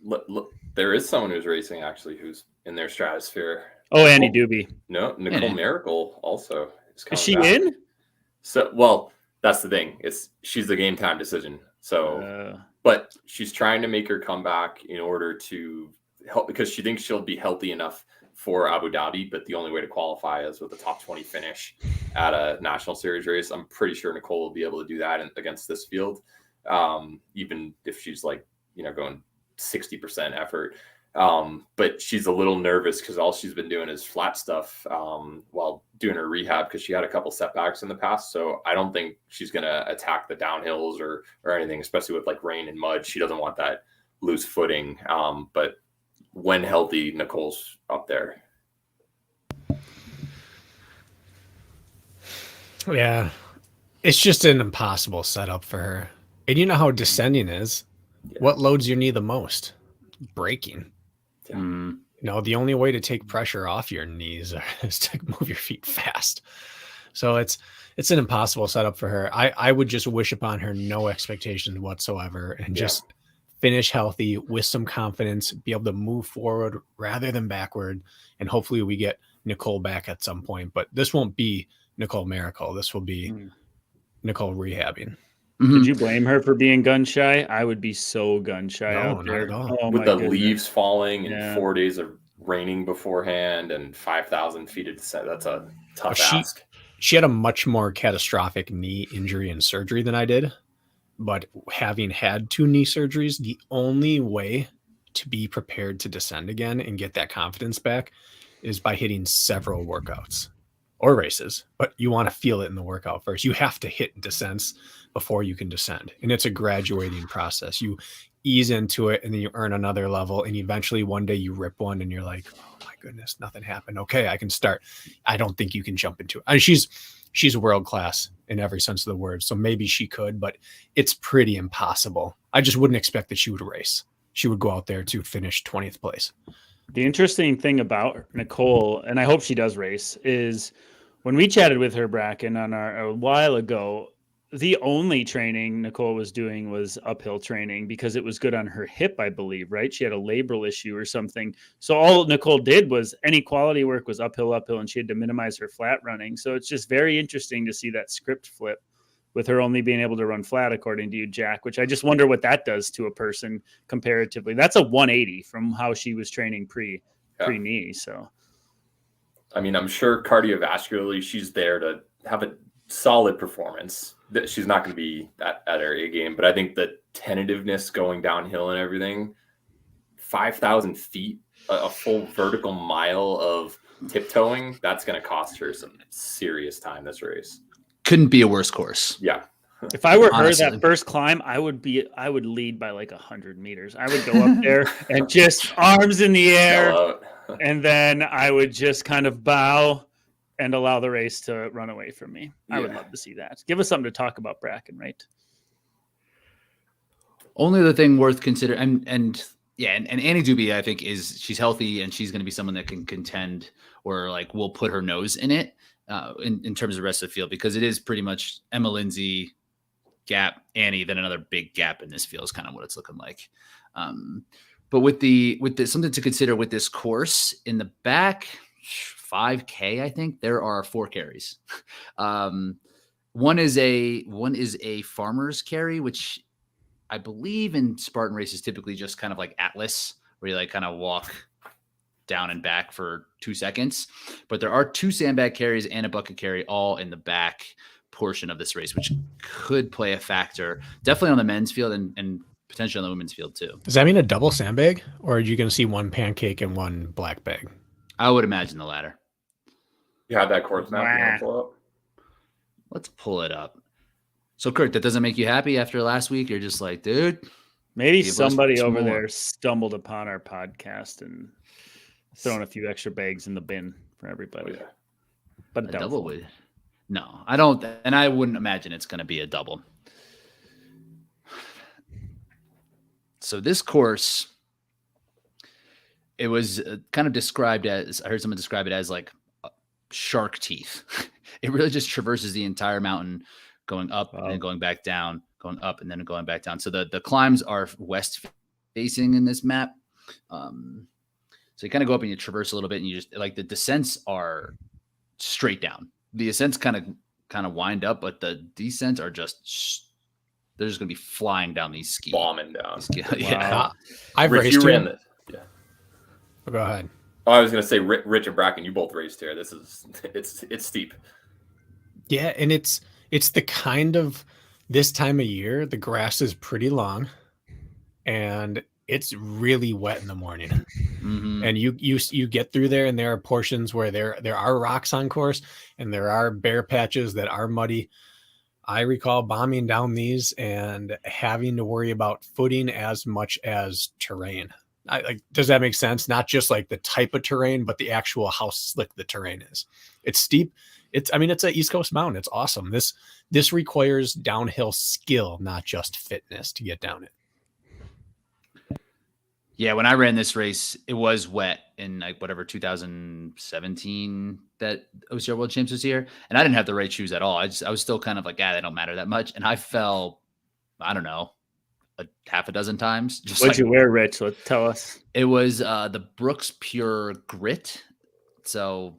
look, there is someone who's racing actually who's in their stratosphere. Oh, Annie Doobie. No, Nicole Miracle also is she back in? So, well, that's the thing. She's the game time decision. So, but she's trying to make her comeback in order to help because she thinks she'll be healthy enough for Abu Dhabi. But the only way to qualify is with a top 20 finish at a national series race. I'm pretty sure Nicole will be able to do that against this field, even if she's like going 60% effort. But she's a little nervous because all she's been doing is flat stuff while doing her rehab because she had a couple setbacks in the past. So I don't think she's going to attack the downhills or anything, especially with like rain and mud. She doesn't want that loose footing. But when healthy, Nicole's up there. Yeah, it's just an impossible setup for her. And you know how descending is. Yeah. What loads your knee the most? Braking. Yeah. The only way to take pressure off your knees is to move your feet fast. So it's an impossible setup for her. I would just wish upon her no expectations whatsoever and just finish healthy with some confidence, be able to move forward rather than backward. And hopefully we get Nicole back at some point. But this won't be Nicole Miracle. This will be Nicole rehabbing. Could you blame her for being gun shy? I would be so gun shy out there. Not at all. With the leaves falling and 4 days of raining beforehand and 5,000 feet of descent, that's a tough ask. She had a much more catastrophic knee injury and surgery than I did. But having had 2 knee surgeries, the only way to be prepared to descend again and get that confidence back is by hitting several workouts or races. But you want to feel it in the workout first. You have to hit descents before you can descend. And it's a graduating process. You ease into it and then you earn another level. And eventually one day you rip one and you're like, oh my goodness, nothing happened. Okay, I can start. I don't think you can jump into it. I mean, she's world-class in every sense of the word. So maybe she could, but it's pretty impossible. I just wouldn't expect that she would race. She would go out there to finish 20th place. The interesting thing about Nicole, and I hope she does race, is when we chatted with her, Bracken, on a while ago, the only training Nicole was doing was uphill training because it was good on her hip, I believe, right? She had a labral issue or something. So all Nicole did was any quality work was uphill, and she had to minimize her flat running. So it's just very interesting to see that script flip with her only being able to run flat, according to you, Jack, which I just wonder what that does to a person comparatively. That's a 180 from how she was training pre-knee. So, I mean, I'm sure cardiovascularly, she's there to have a solid performance. That she's not going to be at her A game, but I think the tentativeness going downhill and everything, 5,000 feet, a full vertical mile of tiptoeing, that's going to cost her some serious time this race. Couldn't be a worse course. Yeah. If I were honestly, her that first climb, I would lead by like 100 meters. I would go up there and just arms in the air, and then I would just kind of bow and allow the race to run away from me. I would love to see that. Give us something to talk about, Bracken, right? Only other thing worth considering, and Annie Doobie, I think, she's healthy and she's going to be someone that can contend or like will put her nose in it in terms of the rest of the field, because it is pretty much Emma Lindsay, gap, Annie, then another big gap in this field is kind of what it's looking like. But with the something to consider with this course in the back 5K, I think there are 4 carries. One is a farmer's carry, which I believe in Spartan races typically just kind of like Atlas, where you like kind of walk down and back for 2 seconds. But there are 2 sandbag carries and a bucket carry all in the back portion of this race, which could play a factor definitely on the men's field and potentially on the women's field too. Does that mean a double sandbag, or are you going to see 1 pancake and 1 black bag? I would imagine the latter. You have that course map? You want to pull up? Let's pull it up. So, Kurt, that doesn't make you happy after last week? You're just like, dude. Maybe give us somebody some over more. there stumbled upon our podcast and thrown a few extra bags in the bin for everybody. Oh, yeah. But A doubtful. double would. No, I don't. And I wouldn't imagine it's going to be a double. So this course, it was kind of described as, I heard someone describe it as like shark teeth. It really just traverses the entire mountain, going up and then going back down, going up and then going back down. So the climbs are west facing in this map. So you kind of go up and you traverse a little bit, and you just like the descents are straight down. The ascents kind of wind up, but the descents are just they're just going to be flying down these skis. Bombing down. Yeah. I've Rich, raced you here. ran this. Yeah. Go ahead. Oh, I was going to say, Rich and Bracken, you both raced here. This is it's steep. Yeah, and it's the kind of this time of year, the grass is pretty long, and it's really wet in the morning. Mm-hmm. And you get through there, and there are portions where there are rocks on course, and there are bare patches that are muddy. I recall bombing down these and having to worry about footing as much as terrain. Does that make sense? Not just like the type of terrain, but the actual how slick the terrain is. It's steep. It's an East Coast mountain. It's awesome. This requires downhill skill, not just fitness to get down it. Yeah, when I ran this race, it was wet in like whatever 2017 that OCR World Champs was here, and I didn't have the right shoes at all. I was still kind of like, they don't matter that much, and I fell, I don't know, a half a dozen times. What'd you wear, Rich? Tell us. It was the Brooks Pure Grit, so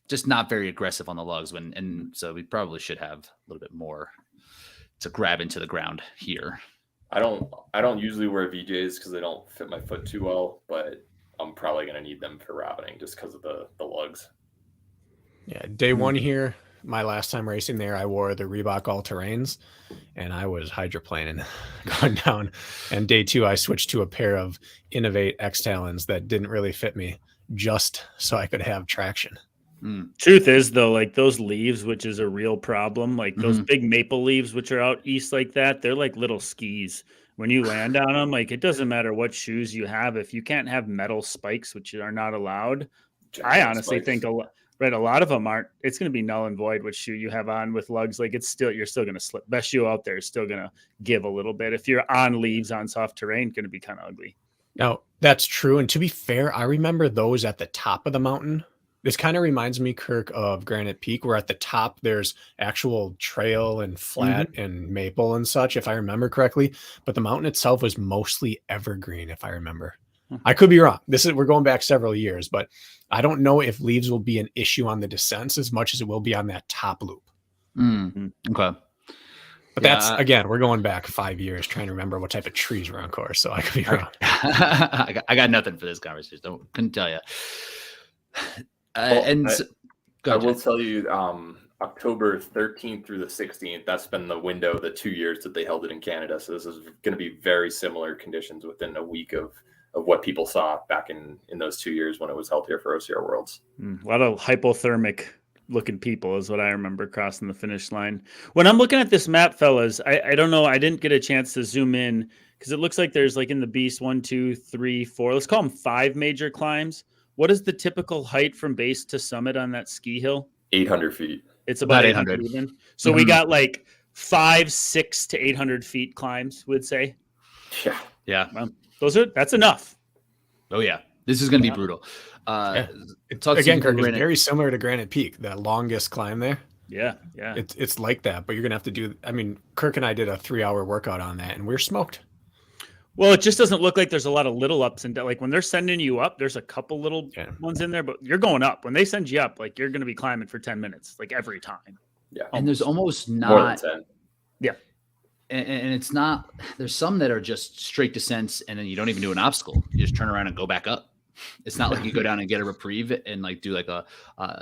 just not very aggressive on the lugs. And so we probably should have a little bit more to grab into the ground here. I don't usually wear VJs because they don't fit my foot too well, but I'm probably going to need them for routing just because of the lugs. Yeah, day one here, my last time racing there, I wore the Reebok All-Terrains, and I was hydroplaning going down. And day two, I switched to a pair of Innovate X-Talons that didn't really fit me, just so I could have traction. Truth is, though, like those leaves, which is a real problem, like those big maple leaves, which are out east like that, they're like little skis. When you land on them, like it doesn't matter what shoes you have. If you can't have metal spikes, which are not allowed, I honestly think a lot of them aren't. It's going to be null and void which shoe you have on with lugs. Like you're still going to slip. Best shoe out there is still going to give a little bit. If you're on leaves on soft terrain, going to be kind of ugly. Now, that's true. And to be fair, I remember those at the top of the mountain. This kind of reminds me, Kirk, of Granite Peak, where at the top there's actual trail and flat and maple and such, if I remember correctly. But the mountain itself was mostly evergreen, if I remember. I could be wrong. We're going back several years, but I don't know if leaves will be an issue on the descents as much as it will be on that top loop. Okay. But that's, again, we're going back 5 years trying to remember what type of trees were on course. So I could be wrong. I got nothing for this conversation. Couldn't tell you. I will tell you, October 13th through the 16th, that's been the window, the 2 years that they held it in Canada. So this is going to be very similar conditions within a week of what people saw back in those 2 years when it was held here for OCR Worlds. A lot of hypothermic looking people is what I remember crossing the finish line. When I'm looking at this map, fellas, I don't know. I didn't get a chance to zoom in because it looks like there's like in the Beast 1, 2, 3, 4. Let's call them 5 major climbs. What is the typical height from base to summit on that ski hill? 800 feet. It's about 800 even. So we got like 600 to 800 feet climbs, would say. Yeah. That's enough. Oh yeah. This is going to be brutal. Again, Kirk, it's very similar to Granite Peak, that longest climb there. Yeah. It's like that, but you're going to have to do, Kirk and I did a 3-hour workout on that and we're smoked. Well, it just doesn't look like there's a lot of little ups and downs. Like when they're sending you up, there's a couple little ones in there, but you're going up. When they send you up, like you're going to be climbing for 10 minutes, like every time. Yeah. And there's almost not. More than 10. Yeah. And it's not, there's some that are just straight descents and then you don't even do an obstacle. You just turn around and go back up. It's not like you go down and get a reprieve and like do like a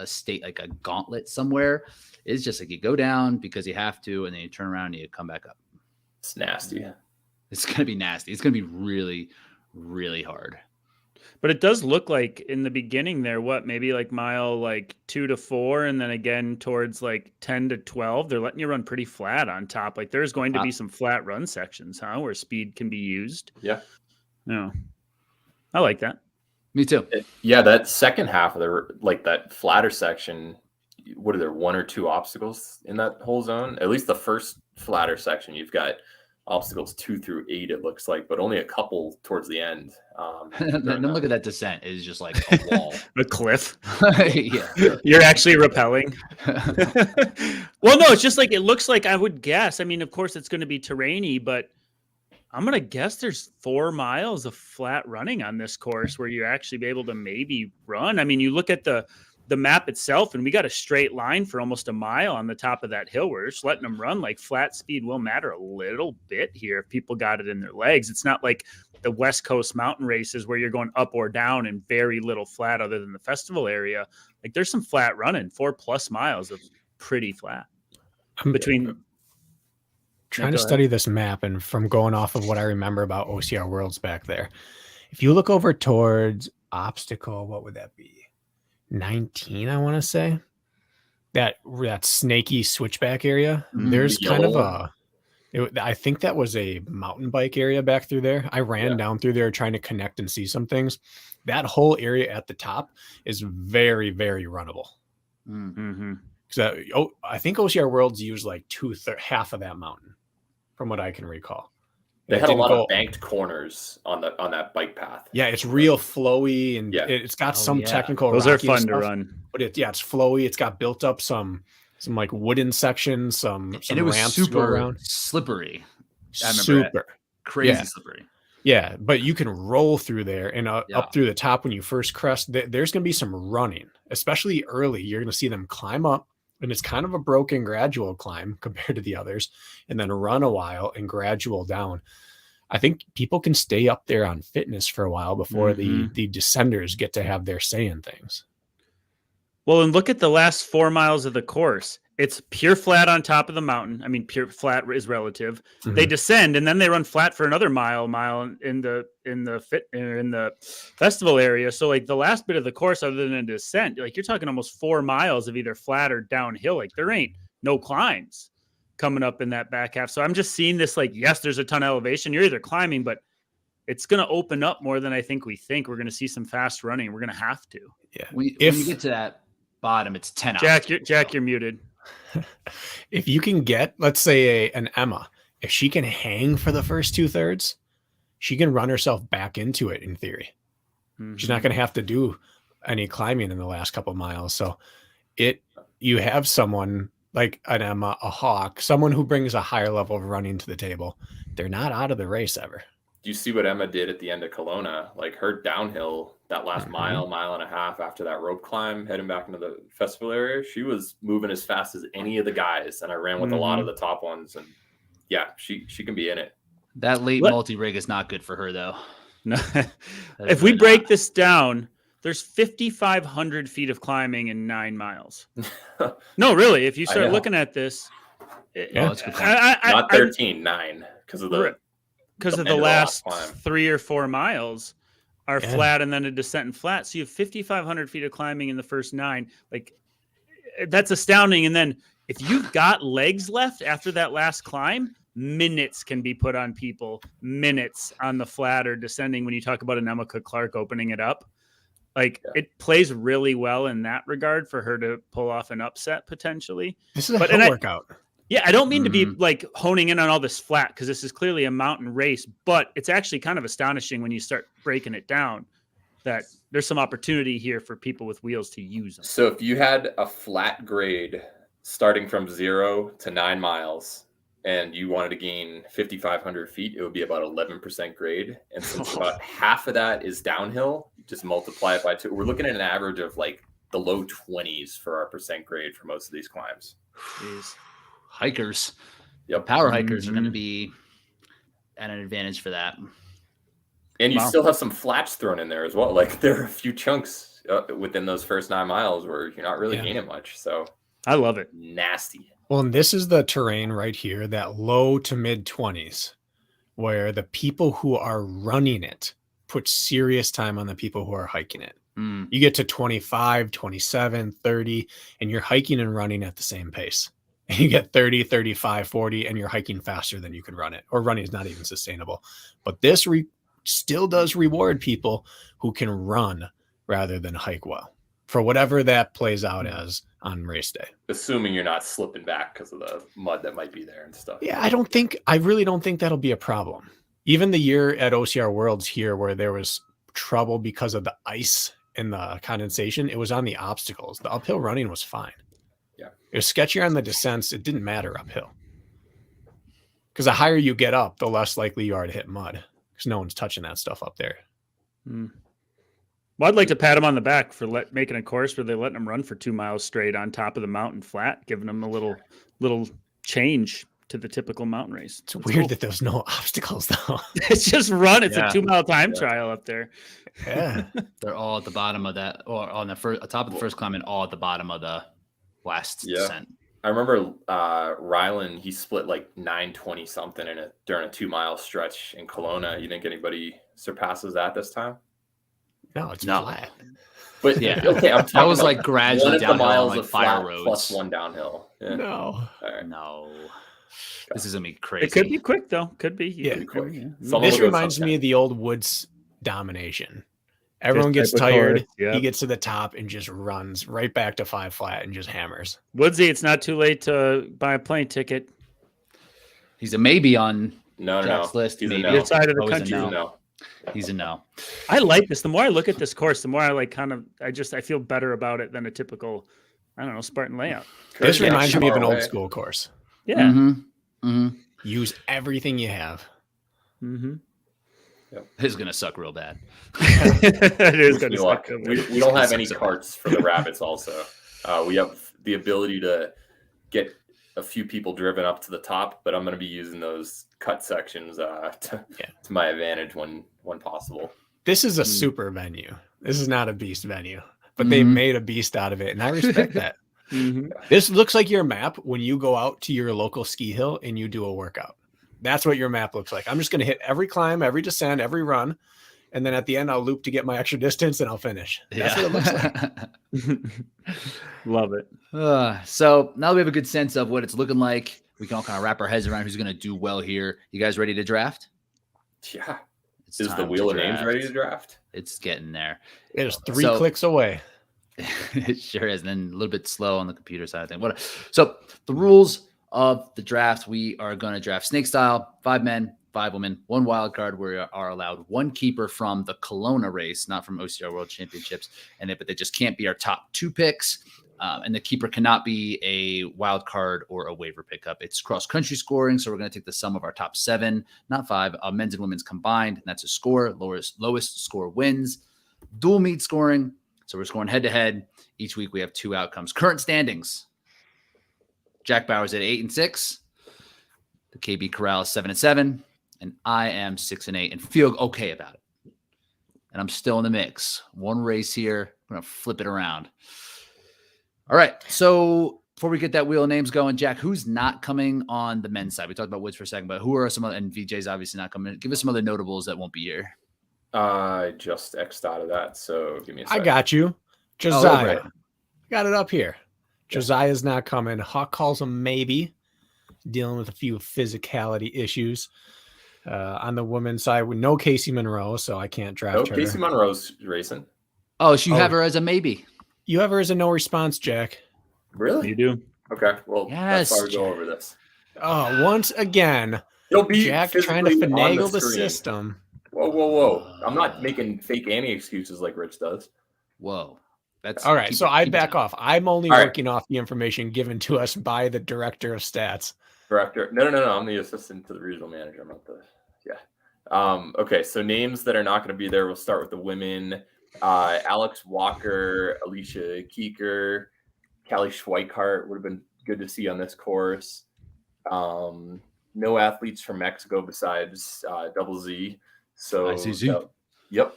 state, like a gauntlet somewhere. It's just like you go down because you have to, and then you turn around and you come back up. It's nasty. It's going to be nasty. It's going to be really, really hard. But it does look like in the beginning there, maybe like mile like 2 to 4, and then again towards like 10 to 12, they're letting you run pretty flat on top. Like there's going to be some flat run sections, where speed can be used. Yeah. No, I like that. Me too. Yeah, that second half of that flatter section, what are there, 1 or 2 obstacles in that whole zone? At least the first flatter section, you've got obstacles 2 through 8, it looks like, but only a couple towards the end. Then look at that descent. It's just like a wall. A cliff. Yeah. You're actually rappelling. Well, no, it's just like, it looks like, I would guess. I mean, of course it's going to be terrainy, but I'm going to guess there's 4 miles of flat running on this course where you actually be able to maybe run. I mean, you look at the map itself, and we got a straight line for almost a mile on the top of that hill. We're just letting them run. Like flat speed will matter a little bit here if people got it in their legs. It's not like the West Coast mountain races where you're going up or down and very little flat other than the festival area. Like there's some flat running, 4+ miles of pretty flat between. Trying to study this map, and from going off of what I remember about OCR Worlds back there, if you look over towards obstacle, what would that be? 19, I want to say. That snaky switchback area. There's kind of I think that was a mountain bike area back through there. I ran down through there trying to connect and see some things. That whole area at the top is very, very runnable. Mm-hmm. So I think OCR Worlds used like half of that mountain, from what I can recall. They had a lot of banked corners on that bike path. Yeah, it's real flowy, and it's got some technical. Those are fun to run, but it's flowy. It's got built up some like wooden sections, some and it was ramps super to go around. Slippery. Super crazy slippery. Yeah, but you can roll through there and up through the top when you first crest. There's going to be some running, especially early. You're going to see them climb up. And it's kind of a broken gradual climb compared to the others, and then run a while and gradual down. I think people can stay up there on fitness for a while before the descenders get to have their say in things. Well, and look at the last 4 miles of the course. It's pure flat on top of the mountain. I mean, pure flat is relative. Mm-hmm. They descend, and then they run flat for another mile in the festival area. So like the last bit of the course, other than a descent, like you're talking almost 4 miles of either flat or downhill. Like there ain't no climbs coming up in that back half. So I'm just seeing this like, yes, there's a ton of elevation. You're either climbing, but it's going to open up more than I think we think. We're going to see some fast running. We're going to have to. Yeah. When you get to that bottom, it's 10 Jack, you're muted. If you can get, let's say, an Emma, if she can hang for the first 2/3, she can run herself back into it in theory. Mm-hmm. She's not going to have to do any climbing in the last couple miles. So you have someone like an Emma, a Hawk, someone who brings a higher level of running to the table. They're not out of the race ever. Do you see what Emma did at the end of Kelowna? Like her downhill, that last mile and a half after that rope climb, heading back into the festival area, she was moving as fast as any of the guys. And I ran with a lot of the top ones. And yeah, she can be in it. That late multi-rig is not good for her, though. No. If we break this down, there's 5,500 feet of climbing in 9 miles. No, really. If you start looking at this, that's a good point. Not 13, 9 because of the last 3 or 4 miles are flat and then a descent and flat. So you have 5,500 feet of climbing in the first 9. Like that's astounding. And then if you've got legs left after that last climb, minutes can be put on people, minutes on the flat or descending. When you talk about an Emma Cook-Clark opening it up, it plays really well in that regard for her to pull off an upset potentially. This is a hill workout. Yeah, I don't mean to be like honing in on all this flat because this is clearly a mountain race, but it's actually kind of astonishing when you start breaking it down that there's some opportunity here for people with wheels to use them. So if you had a flat grade starting from 0 to 9 miles and you wanted to gain 5,500 feet, it would be about 11% grade. And since about half of that is downhill, just multiply it by 2. We're looking at an average of like the low 20s for our percent grade for most of these climbs. Jeez. Hikers, Yep. power hikers are going to be at an advantage for that. And you still have some flats thrown in there as well. Like there are a few chunks within those first 9 miles where you're not really gaining much. So I love it. Nasty. Well, and this is the terrain right here, that low to mid 20s, where the people who are running it put serious time on the people who are hiking it. Mm. You get to 25, 27, 30, and you're hiking and running at the same pace. And you get 30, 35, 40, and you're hiking faster than you can run it. Or running is not even sustainable. But this still does reward people who can run rather than hike well, for whatever that plays out as on race day. Assuming you're not slipping back because of the mud that might be there and stuff. Yeah, I really don't think that'll be a problem. Even the year at OCR Worlds here where there was trouble because of the ice and the condensation, it was on the obstacles. The uphill running was fine. Yeah. It was sketchier on the descents. It didn't matter uphill. Because the higher you get up, the less likely you are to hit mud. Because no one's touching that stuff up there. Well, I'd like to pat him on the back for making a course where they're letting him run for 2 miles straight on top of the mountain flat, giving him a little change to the typical mountain race. It's weird that there's no obstacles though. It's just run. It's Yeah. a 2 mile time trial up there. Yeah. They're all at the bottom of that, or on the top of the first climb, and all at the bottom of the last descent. I remember Rylan, he split like 9:20 something during a 2 mile stretch in Kelowna. You think anybody surpasses that this time? No, it's No. flat. But Yeah. okay, I'm That talking was about like gradually one of the downhill on miles like of fire flat roads. plus one downhill. Yeah. No. All right. No, this is gonna be crazy. It could be quick though. Could be. Yeah. Could be Quick. yeah. Someone This will go reminds me sometime. of the old Woods domination. Everyone This gets type of tired. course, yeah. He gets to the top and just runs right back to 5 flat and just hammers. Woodsy, it's not too late to buy a plane ticket. He's a maybe on No. Jack's list. He's a Maybe no. Your side of the Oh, he's a country. no. No. He's a no. I like this. The more I look at this course, the more I like I feel better about it than a typical, I don't know, Spartan layout. This Yeah, reminds me of an far old away. school course. Yeah. Mm-hmm. Mm-hmm. Use everything you have. Mm-hmm. This is gonna suck real bad. It is Wish going me to luck. suck. We don't have any Sucks. carts for the rabbits also. We have the ability to get a few people driven up to the top, but I'm going to be using those cut sections to my advantage when possible. This is a super venue. This is not a beast venue, but they made a beast out of it. And I respect that. Mm-hmm. This looks like your map when you go out to your local ski hill and you do a workout. That's what your map looks like. I'm just going to hit every climb, every descent, every run. And then at the end, I'll loop to get my extra distance and I'll finish. That's what it looks like. Love it. So now that we have a good sense of what it's looking like, we can all kind of wrap our heads around who's going to do well here. You guys ready to draft? Yeah. It's Is the time wheel to of names draft. ready to draft? It's getting there. It is 3 So- clicks away. It sure is. And then a little bit slow on the computer side of things. So the rules of the draft, we are going to draft snake style, 5 men, 5 women, 1 wild card. We are allowed 1 keeper from the Kelowna race, not from OCR World Championships. But they just can't be our top 2 picks. And the keeper cannot be a wild card or a waiver pickup. It's cross country scoring. So we're going to take the sum of our top 7, not 5, men's and women's combined. And that's a score. Lowest score wins. Dual meet scoring. So we're scoring head to head. Each week we have 2 outcomes. Current standings. Jack Bauer's at 8-6. The KB Corral is 7-7. And I am 6-8 and feel okay about it. And I'm still in the mix. 1 race here. I'm going to flip it around. All right. So before we get that wheel of names going, Jack, who's not coming on the men's side? We talked about Woods for a second, but who are some other, and VJ's obviously not coming. Give us some other notables that won't be here. I just X'd out of that, so give me a I second. got you. Josiah. right. Got it up here. Josiah's not coming. Hawk calls him maybe. Dealing with a few physicality issues. On the women's side, with no Casey Monroe, so I can't draft No, her. Casey Monroe's racing. Oh, so you have her as a maybe. You have her as a no response, Jack. Really? You do. Okay. Well, Yes, that's why we go Jack. over this. Oh, once again, It'll be Jack trying to physically on finagle the screen. system. Whoa. I'm not making fake Annie excuses like Rich does. Whoa. That's All right, keep so it- I keep it back down. off. I'm only All right. working off the information given to us by the director of stats. Director. No. I'm the assistant to the regional manager. I'm not the. Yeah. Okay. So names that are not going to be there. We'll start with the women. Alex Walker, Alicia Keeker, Callie Schweikart would have been good to see on this course. No athletes from Mexico besides Double Z. So ICZ. Yep.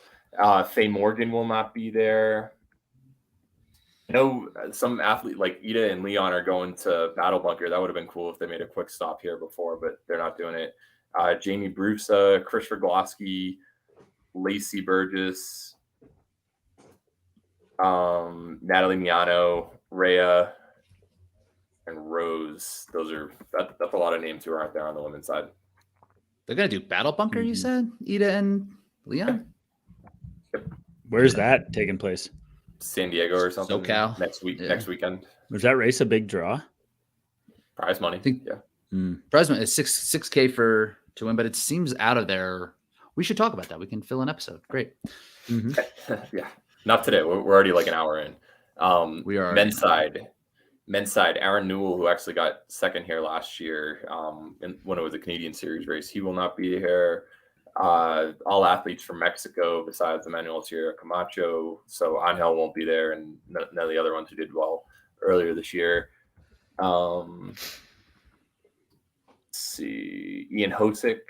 Faye Morgan will not be there. I know some athlete like Ida and Leon are going to Battle Bunker. That would have been cool if they made a quick stop here before, but they're not doing it. Jamie Brusa, Chris Rogloski, Lacey Burgess, Natalie Miano, Rhea, and Rose. That's a lot of names who aren't there on the women's side. They're gonna do Battle Bunker, you said? Ida and Leon? Where's that taking place? San Diego or something. SoCal. Next weekend. Was that race a big draw? Prize money. Yeah. Prize money is 6K to win, but it seems out of there. We should talk about that. We can fill an episode. Great. Yeah. Not today. We're already like an hour in. We are men's side. Aaron Newell, who actually got second here last year, when it was a Canadian Series race, he will not be here. All athletes from Mexico, besides Emmanuel Sierra Camacho. So Angel won't be there, and none of the other ones who did well earlier this year. Let's see, Ian Hosick,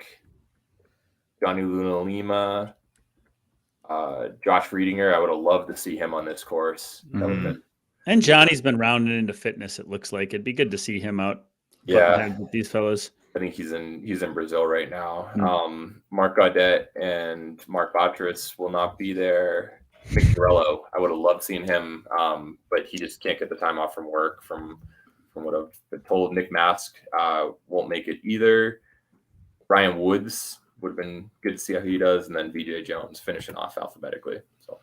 Johnny Luna Lima, Josh Riedinger. I would have loved to see him on this course. That would have been. And Johnny's been rounded into fitness. It looks like it'd be good to see him out. With these fellows. I think he's in Brazil right now. Mark Gaudet and Mark Batras will not be there. Mick Dorello, I would have loved seeing him, but he just can't get the time off from work. From what I've been told, Nick Mask won't make it either. Ryan Woods would have been good to see how he does, and then VJ Jones finishing off alphabetically. So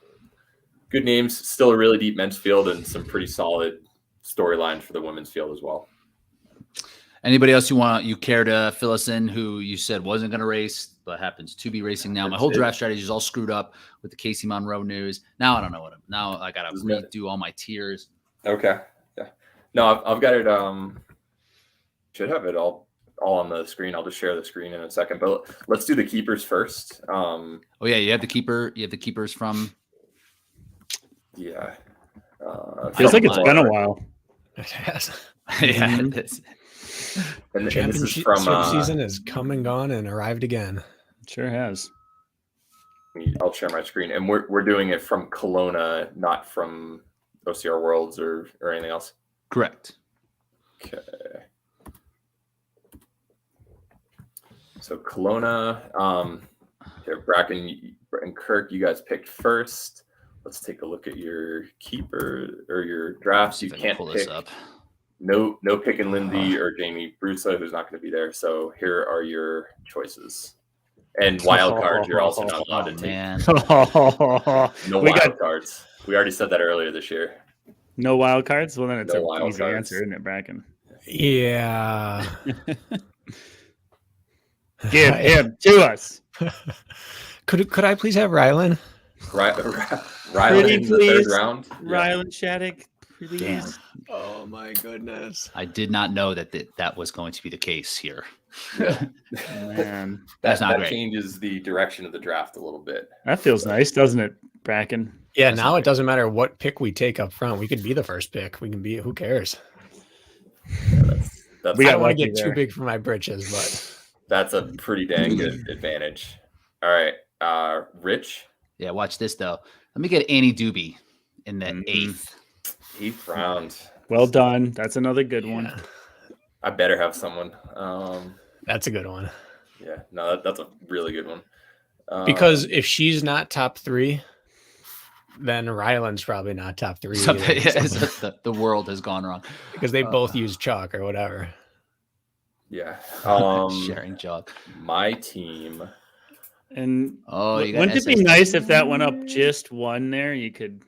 good names. Still a really deep men's field and some pretty solid storylines for the women's field as well. Anybody else you care to fill us in who you said wasn't going to race but happens to be racing now? My whole draft strategy is all screwed up with the Casey Monroe news. Now I don't know now I got to redo all my tiers. Okay. Yeah. No, I've got it. Should have it all on the screen. I'll just share the screen in a second, but let's do the keepers first. Oh yeah. You have the keepers from. Yeah. Feels like it's been a while. It has. Yeah. It is. And this is from season has come and gone and arrived again. Sure has. I'll share my screen, and we're doing it from Kelowna, not from OCR Worlds or anything else. Correct. Okay. So Kelowna, Bracken and Kirk, you guys picked first. Let's take a look at your keeper or your drafts. You can't pull pick. This up. No picking Lindsay or Jamie Brusa, who's not going to be there. So here are your choices. And wild cards, you're also not allowed to take. Man. No wild cards. We already said that earlier this year. No wild cards? Well, then it's No an wild easy cards. answer, isn't it, Bracken? Yeah. Give him to us. Could I please have Rylan? Rylan in the third round. Rylan Shattuck, please. Damn. Oh my goodness. I did not know that was going to be the case here. Man, That's not that great. changes the direction of the draft a little bit. that feels nice, doesn't it, Bracken? Yeah, now it doesn't matter what pick we take up front. We could be the first pick. We can be. Who cares? Yeah, that's We I got don't want to lucky get too there. big for my britches, but that's a pretty dang good advantage. All right, Rich. Yeah, watch this though. Let me get Annie Doobie in the eighth round. Well done. That's another good one. yeah, I better have someone. that's a good one. Yeah, no, that's a really good one. Because if she's not top 3, then Rylan's probably not top 3 Something, either. the world has gone wrong. Because they both use chalk or whatever. yeah, Sharing job. my team. And Oh, you got wouldn't it be SSW? nice if that went up just one there? You could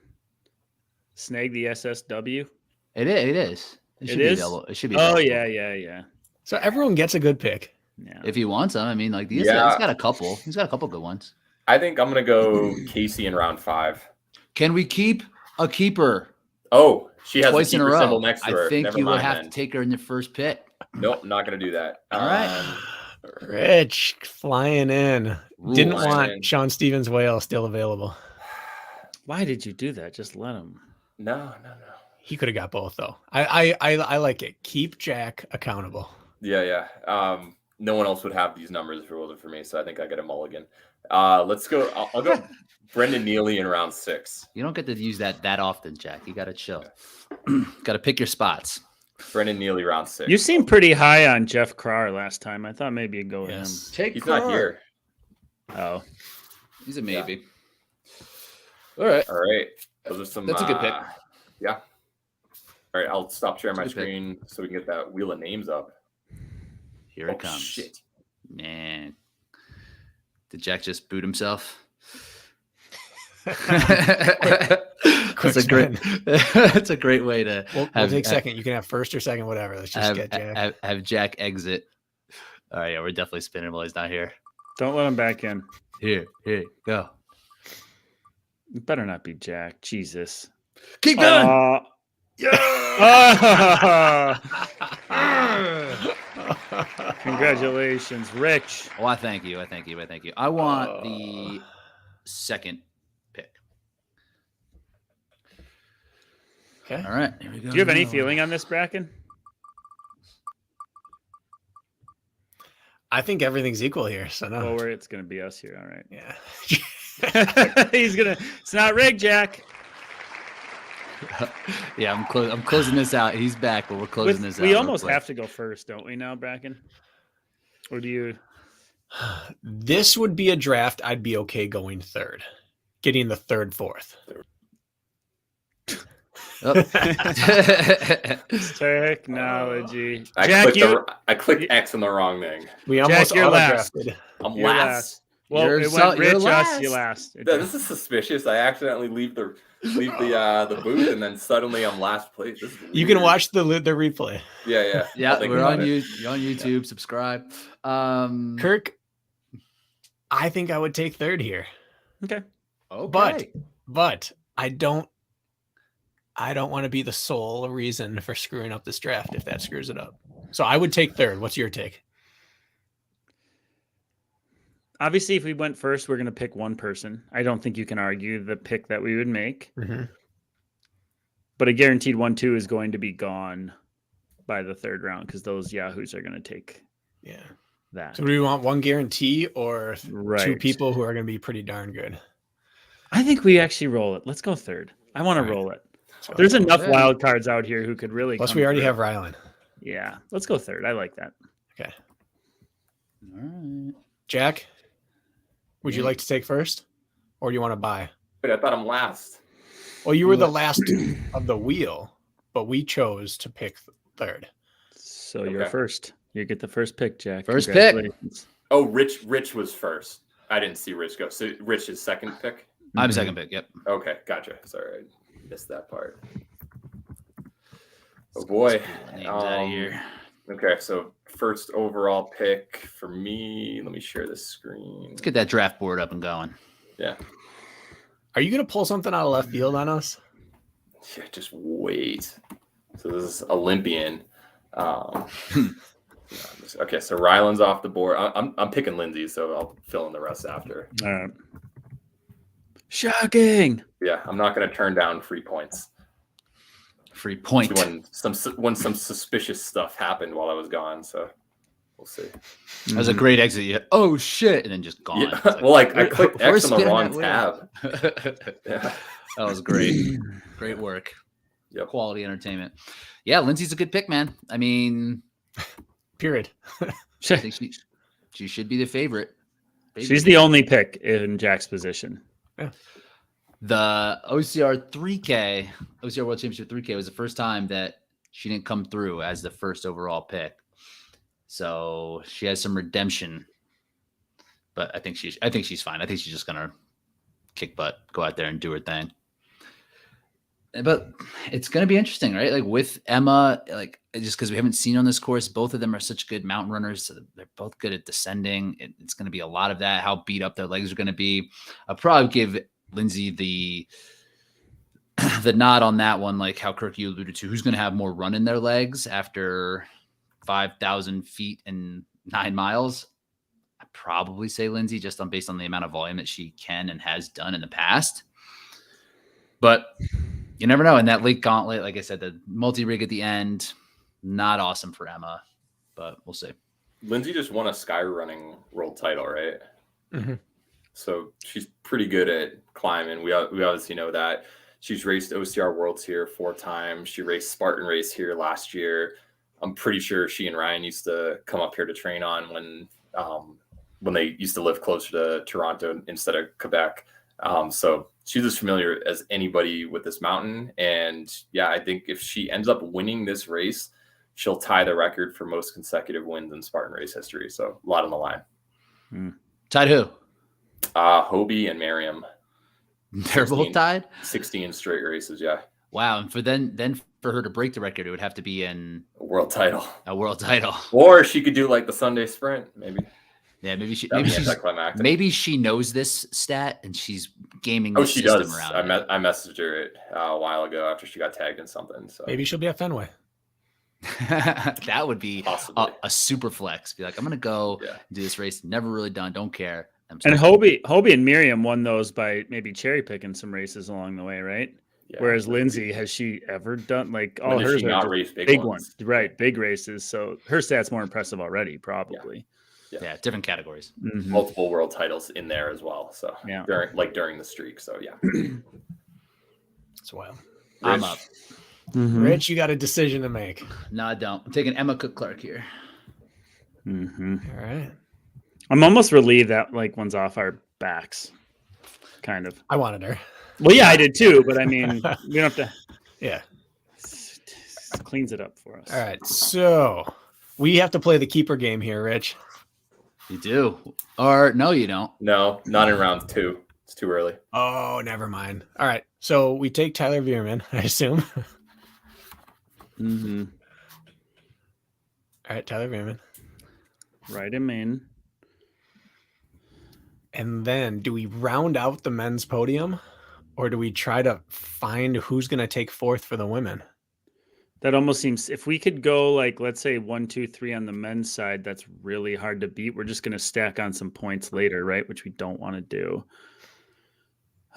snag the SSW. It is. It should It be is? double. It should be. Oh, double. yeah. So everyone gets a good pick. Yeah. If he wants them, I mean, like he's Yeah. got a couple. He's got a couple good ones. I think I'm gonna go Casey in round 5. Can we keep a keeper Oh, she has twice a in a keeper symbol row? next to her. I think Never you would mind have then. to take her in the first pick. Nope, not gonna do that. All right. Rich flying in. Didn't flying want in. Sean Stevens Whale still available. Why did you do that? Just let him. No. He could have got both though. I like it. Keep Jack accountable. Yeah. No one else would have these numbers if it wasn't for me, so I think I get a mulligan. Let's go. I'll go Brendan Neely in round 6. You don't get to use that often, Jack. You got to chill. Got to pick your spots. Brendan Neely round 6. You seemed pretty high on Jeff Carr last time. I thought maybe you'd go with Yes. Take He's not here. him. Oh, He's a maybe. All right. All right. Those are some. That's a good pick. Yeah. All right. I'll stop sharing my That's a good screen so we can get that wheel of names up. Here it comes. Shit. Man. Did Jack just boot himself? That's a great way to We'll take second. You can have first or second, whatever. Let's just get Jack. Have Jack exit. All right, yeah, we're definitely spinning while he's not here. Don't let him back in. Here, go. It better not be Jack. Jesus. Keep going. Congratulations, Rich. Oh, I thank you. I want the second pick. Okay. All right, here we go. Do you have any feeling on this, Bracken? I think everything's equal here. So no. Well, it's going to be us here. All right. Yeah. It's not rigged, Jack. Yeah, I'm closing this out. He's back, but we're closing this out. We almost have to go first, don't we now, Bracken? Or do you? This would be a draft I'd be okay going third. Getting the third, fourth. Technology. I clicked X on the wrong thing. We almost Jack, you're last. auto-drafted. I'm You're last. Well, You're it went Rich, last. us, you last. Yeah, this is suspicious. I accidentally leave the booth and then suddenly I'm last place. This is You can weird. watch the replay. Yeah. Yeah, I'll think we're about on it. You're on YouTube. Subscribe. Kirk, I think I would take third here. Okay. Okay. But I don't want to be the sole reason for screwing up this draft if that screws it up. So I would take third. What's your take? Obviously, if we went first, we're going to pick one person. I don't think you can argue the pick that we would make. Mm-hmm. But a guaranteed 1-2 is going to be gone by the third round because those Yahoos are going to take that. So do we want one guarantee or Right. two people who are going to be pretty darn good? I think we actually roll it. Let's go third. I want to roll it. There's enough wild cards out here who could really. Plus, come we already through. have Rylan. Yeah, let's go third. I like that. Okay. All right. Jack, would you like to take first, or do you want to buy? Wait, I thought I'm last. Well, you were the last of the wheel, but we chose to pick third. So you're first. You get the first pick, Jack. First pick. Congratulations. Oh, Rich was first. I didn't see Rich go. So Rich is second pick? I'm second pick. Yep. Okay, gotcha. Sorry, I missed that part. Oh boy. Names out of here. Okay, so first overall pick for me. Let me share this screen. Let's get that draft board up and going. Yeah. Are you going to pull something out of left field on us? Yeah, just wait. So this is Olympian. Okay, so Ryland's off the board. I'm picking Lindsay, so I'll fill in the rest after. All right. Shocking. Yeah, I'm not going to turn down free points. Free point. When some suspicious stuff happened while I was gone, so we'll see. That was a great exit. Yeah. Oh shit! And then just gone. Yeah. It's like, Well, I clicked we're X on the spinning wrong that tab. Yeah. That was great. Great work. Yep. Quality entertainment. Yeah, Lindsay's a good pick, man. I mean, Period. I think she should be the favorite. She's the only pick in Jack's position. Yeah. The OCR 3K, OCR World Championship 3K was the first time that she didn't come through as the first overall pick. So she has some redemption. But I think she's fine. I think she's just gonna kick butt, go out there and do her thing. But it's gonna be interesting, right? Like with Emma, like just because we haven't seen on this course, both of them are such good mountain runners. So they're both good at descending. It's gonna be a lot of that. How beat up their legs are gonna be. I'll probably give Lindsay the nod on that one, like how Kirk you alluded to. Who's gonna have more run in their legs after 5,000 feet and 9 miles? I'd probably say Lindsay, just based on the amount of volume that she can and has done in the past. But you never know. In that late gauntlet, like I said, the multi-rig at the end, not awesome for Emma, but we'll see. Lindsay just won a sky running world title, right? Mm-hmm. So she's pretty good at climbing. We obviously know that. She's raced OCR Worlds here 4 times. She raced Spartan race here last year. I'm pretty sure she and Ryan used to come up here to train on when when they used to live closer to Toronto instead of Quebec. So she's as familiar as anybody with this mountain. And yeah, I think if she ends up winning this race, she'll tie the record for most consecutive wins in Spartan race history. So a lot on the line. Tied who? Hobie and Miriam. They're both tied? 16 straight races, yeah. Wow. And for then for her to break the record, it would have to be in A world title. a world title. Or she could do like the Sunday sprint, maybe. Yeah, maybe That'd be anticlimactic. maybe she knows this stat and she's gaming Oh, this she system does. around. I messaged her it a while ago after she got tagged in something. So Maybe she'll be at Fenway. That would be possibly. a super flex. Be like, I'm gonna go Yeah. do this race. Never really done. Don't care. And Hobie and Miriam won those by maybe cherry picking some races along the way, right? Yeah. Whereas Lindsay, has she ever done like When all did hers she are not just race big ones? ones, right? Big races. So her stats more impressive already, probably. yeah, different categories. Mhm. Multiple world titles in there as well. So Yeah. during the streak. So yeah. That's wild. I'm Rich, up. Mhm. Rich, you got a decision to make. No, I don't. I'm taking Emma Cook Clark here. Mhm. All right. I'm almost relieved that like one's off our backs, kind of. I wanted her. Well, yeah, I did too, but I mean, we don't have to. Yeah. Cleans it up for us. All right. So we have to play the keeper game here, Rich. You do. Or no, you don't. No, not in round 2. It's too early. Oh, never mind. All right. So we take Tyler Veerman, I assume. Mm-hmm. All right, Tyler Veerman. Write him in. And then do we round out the men's podium or do we try to find who's going to take fourth for the women? That almost seems, if we could go like, let's say 1, 2, 3 on the men's side, that's really hard to beat. We're just going to stack on some points later, right? Which we don't want to do.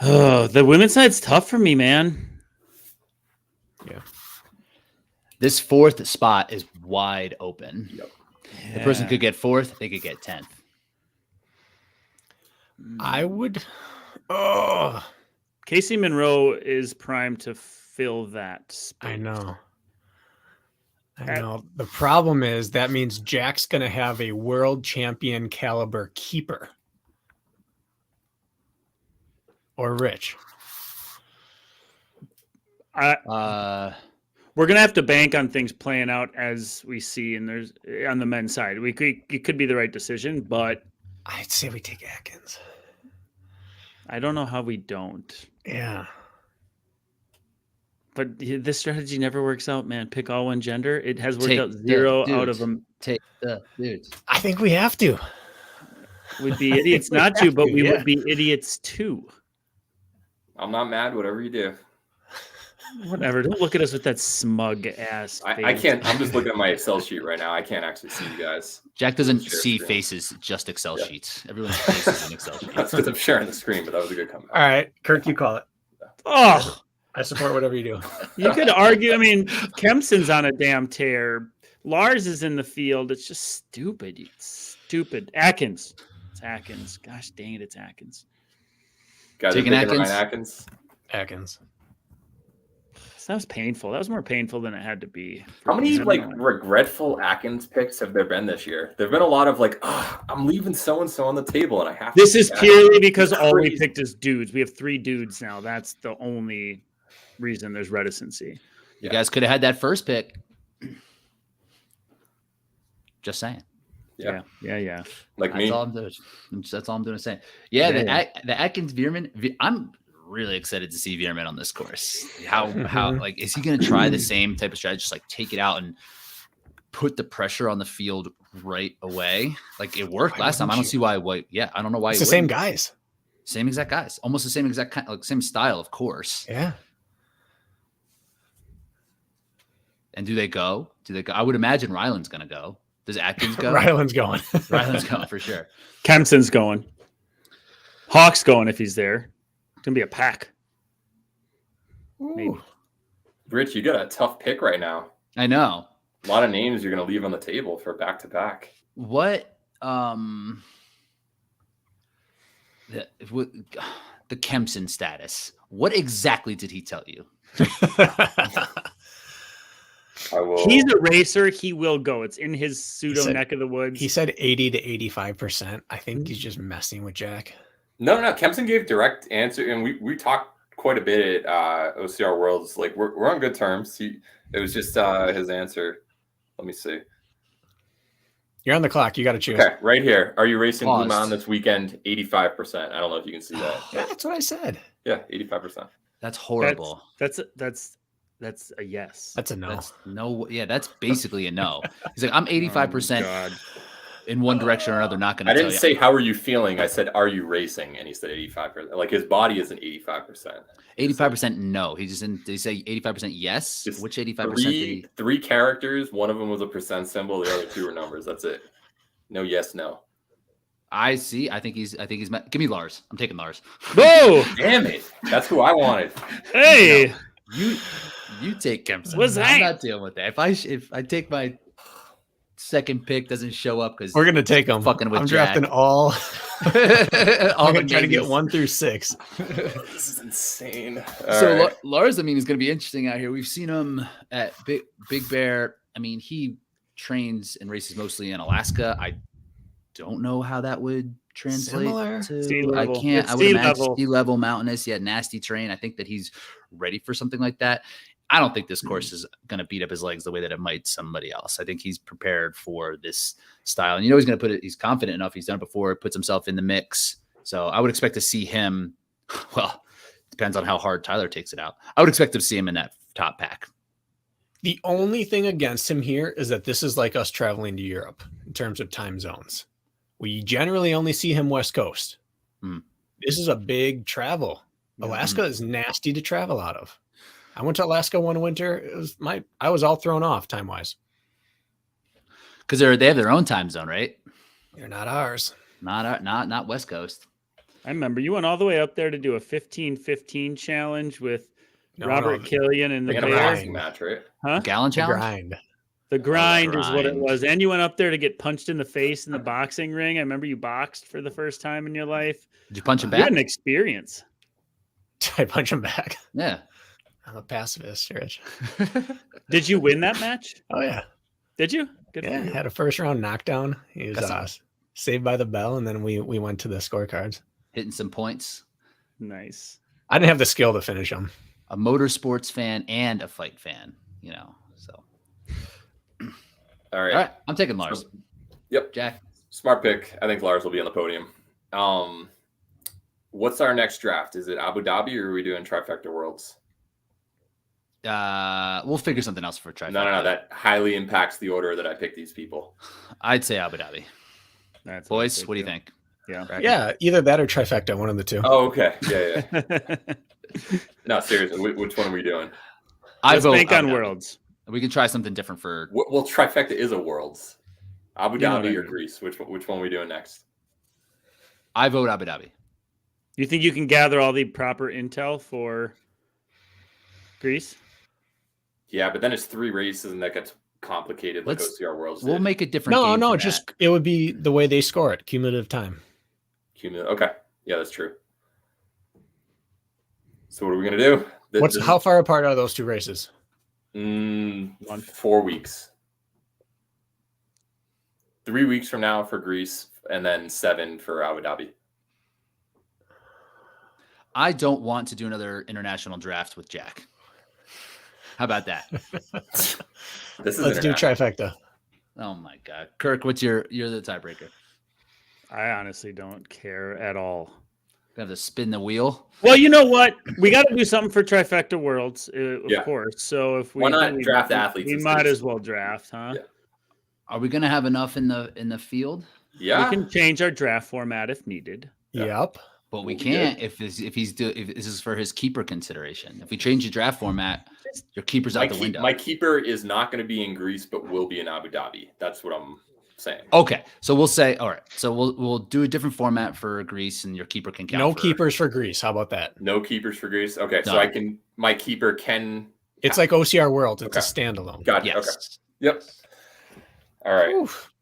Oh, the women's side's tough for me, man. Yeah. This fourth spot is wide open. Yep. The person could get fourth, they could get 10th. I would. Oh, Casey Monroe is primed to fill that space. I know. I know. The problem is that means Jack's going to have a world champion caliber keeper. Or Rich. We're gonna have to bank on things playing out as we see, and there's on the men's side. It could be the right decision, but I'd say we take Atkins. I don't know how we don't. Yeah. But this strategy never works out, man. Pick all one gender. It has worked Take out the 0 out dudes. of them. Take the dudes. I think we have to. We'd be idiots not to, but we Yeah. would be idiots too. I'm not mad, whatever you do. Whatever. Don't look at us with that smug ass. I face. can't. I'm just looking at my Excel sheet right now. I can't actually see you guys. Jack doesn't Share see screen. faces, just Excel Yeah. sheets. Everyone's face is an Excel sheet. That's because I'm sharing the screen, but that was a good comeback. All right. Kirk, you call it. Oh, I support whatever you do. you could argue. I mean, Kempson's on a damn tear. Lars is in the field. It's just stupid. It's stupid. Atkins. It's Atkins. Gosh dang it, it's Atkins. Guys, Taking are picking Atkins? Ryan Atkins. Atkins. That was painful. That was more painful than it had to be. How many I don't like know. regretful Atkins picks have there been this year? There've been a lot of like, oh, I'm leaving so and so on the table, and I have. This to is pick purely Atkins." because It's all we crazy. picked is dudes. We have 3 dudes now. That's the only reason there's reticency. You guys could have had that first pick. Just saying. Yeah. Yeah. Like That's me. all I'm doing. That's all I'm doing. Saying, yeah, Yeah, the Atkins Veerman. I'm really excited to see Veerman on this course. How like is he going to try the same type of strategy? Just like take it out and put the pressure on the field right away. Like it worked Why last time. I wouldn't don't you? see why. Yeah, I don't know why. It's he the same wouldn't. guys. Same exact guys. Almost the same exact kind, like same style, of course. Yeah. And do they go? I would imagine Ryland's going to go. Does Atkins go? Ryland's going. Ryland's going for sure. Kempson's going. Hawk's going if he's there. It's going to be a pack. Maybe. Ooh. Rich, you got a tough pick right now. I know. A lot of names you're going to leave on the table for back to back. What the Kempson status? What exactly did he tell you? I will. He's a racer. He will go. It's in his pseudo said- neck of the woods. He said 80 to 85%. I think he's just messing with Jack. No. Kempson gave direct answer, and we talked quite a bit at OCR Worlds. Like we're on good terms. It was just his answer. Let me see. You're on the clock. You got to choose. Okay, right here. Are you racing Blue Paused. Mountain this weekend? 85%. I don't know if you can see that. Yeah, that's what I said. Yeah, 85%. That's horrible. That's a yes. That's a no. That's no. Yeah, that's basically a no. He's like, I'm 85% God. in one direction or another. Not going to. I didn't say how are you feeling. I said are you racing, and he said 85%. Like his body isn't 85%. 85% no. He just didn't. Did he say 85% yes? Just Which 85%? Three characters. One of them was a percent symbol. The other two were numbers. That's it. No, yes, no. I see. I think he's. Give me Lars. I'm taking Lars. Whoa! Damn it. That's who I wanted. Hey! You take Kempson. What's that? I'm not dealing with that. If I take my second pick doesn't show up because We're gonna take him. Fucking with I'm Jack. drafting all. all I'm the gonna try to get names. 1 through 6. This is insane. So All right. Lars, I mean, is going to be interesting out here. We've seen him at Big Bear. I mean, he trains and races mostly in Alaska. I don't know how that would translate Similar. to. Sea level. I can't. It's I would sea imagine level. sea level mountainous. Yeah, nasty terrain. I think that he's ready for something like that. I don't think this course is going to beat up his legs the way that it might somebody else. I think he's prepared for this style, and he's going to put it. He's confident enough. He's done it before. Puts himself in the mix. So I would expect to see him. Well, depends on how hard Tyler takes it out. I would expect to see him in that top pack. The only thing against him here is that this is like us traveling to Europe in terms of time zones. We generally only see him West Coast. Hmm. This is a big travel. Alaska is nasty to travel out of. I went to Alaska one winter. I was all thrown off time wise. Because they have their own time zone, right? They're not ours. Not West Coast. I remember you went all the way up there to do a 15-15 challenge with Robert No, Killian and the They had a Bears. boxing match, right? Huh? Gallon the challenge. grind. The grind is what it grind. was. And you went up there to get punched in the face in the boxing ring. I remember you boxed for the first time in your life. Did you punch him You had back? an experience. I punch him back. Yeah. I'm a pacifist, Rich. Did you win that match? Oh yeah, Did you? Good yeah. for you. Had a first round knockdown. He was That's saved by the bell, and then we went to the scorecards. Hitting some points. Nice. I didn't have the skill to finish him. A motorsports fan and a fight fan. So All right. all right. I'm taking Lars. Yep. Jack. Smart pick. I think Lars will be on the podium. What's our next draft? Is it Abu Dhabi or are we doing Trifecta Worlds? We'll figure something else for trifecta. No. That highly impacts the order that I pick these people. I'd say Abu Dhabi. That's Boys, what do you think? Yeah. Reckon? Yeah, either that or trifecta, one of the two. Oh, okay. Yeah. No, seriously. Which one are we doing? I Let's vote bank on Abu Dhabi. Worlds. We can try something different for. Well, Trifecta is a Worlds. Abu You know what Dhabi I or mean. Greece? Which one are we doing next? I vote Abu Dhabi. You think you can gather all the proper intel for Greece? Yeah, but then it's 3 races and that gets complicated like Let's- OCR Worlds We'll did. make a different. No, game no, for just that. it would be the way they score it, cumulative time. Okay. Yeah, that's true. So what are we going to do? How far apart are those two races? 4 weeks. 3 weeks from now for Greece, and then 7 for Abu Dhabi. I don't want to do another international draft with Jack. How about that? This is Let's do international. trifecta. Oh my God, Kirk, you're the tiebreaker. I honestly don't care at all. Gonna have to spin the wheel. Well, you know what? We got to do something for Trifecta Worlds, of Yeah. course. So if we Why not we- draft athletes we instead might of- as well draft, huh? Yeah. Are we gonna have enough in the field? Yeah. We can change our draft format if needed. Yeah. Yep. But we Well, can't if this is for his keeper consideration. If we change the draft format, your keeper's out the window. My keeper is not going to be in Greece, but will be in Abu Dhabi. That's what I'm saying. Okay, so we'll say all right. So we'll do a different format for Greece, and your keeper can count. No for, keepers for Greece. How about that? No keepers for Greece. Okay, so Done. my keeper can. It's like OCR World. It's Okay. a standalone. Gotcha. Okay. Yes. Yep. All right. Oof.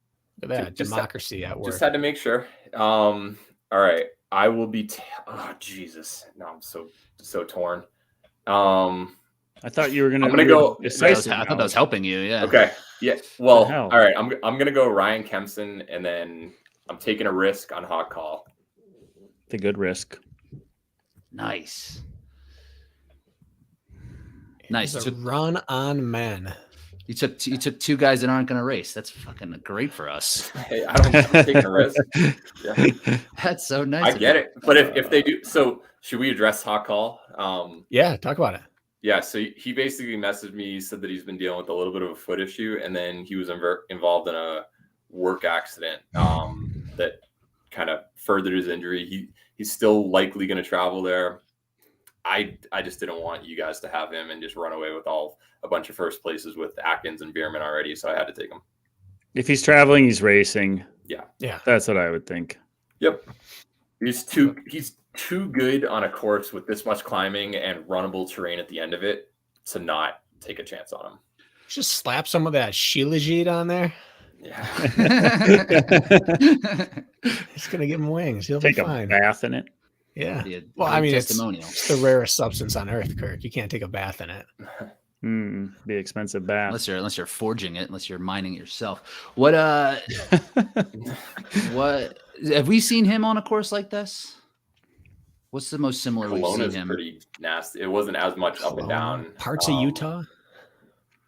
Look at that. Just- Democracy at work. Just had to make sure. All right. I will be. Oh Jesus! No, I'm so torn. I thought you were going to. I'm gonna go- I decisive. thought that was helping you. Yeah. Okay. Yeah. Well, The hell? all right. I'm gonna go Ryan Kempson, and then I'm taking a risk on Hot Call. The good risk. Nice. Nice. It's a run on men. You took two guys that aren't going to race. That's fucking great for us. Hey, I'm taking a risk. Yeah. That's so nice. I get it. But if they do, so should we address Hot Call? Yeah, talk about it. Yeah. So he basically messaged me. He said that he's been dealing with a little bit of a foot issue, and then he was involved in a work accident that kind of furthered his injury. He's still likely going to travel there. I just didn't want you guys to have him and just run away with a bunch of first places with Atkins and Bierman already, so I had to take him. If he's traveling, he's racing. Yeah. That's what I would think. Yep. He's too good on a course with this much climbing and runnable terrain at the end of it to not take a chance on him. Just slap some of that Shilajit on there. Yeah. It's gonna give him wings. He'll Take be a fine. bath in it. Yeah. Be a Well, I great mean, it's testimonial. the rarest substance on Earth, Kirk. You can't take a bath in it. Be expensive bath. Unless you're forging it, unless you're mining it yourself. What what have we seen him on a course like this? What's the most similar we've seen Kelowna's him? pretty nasty. It wasn't as much up and down. Parts of Utah.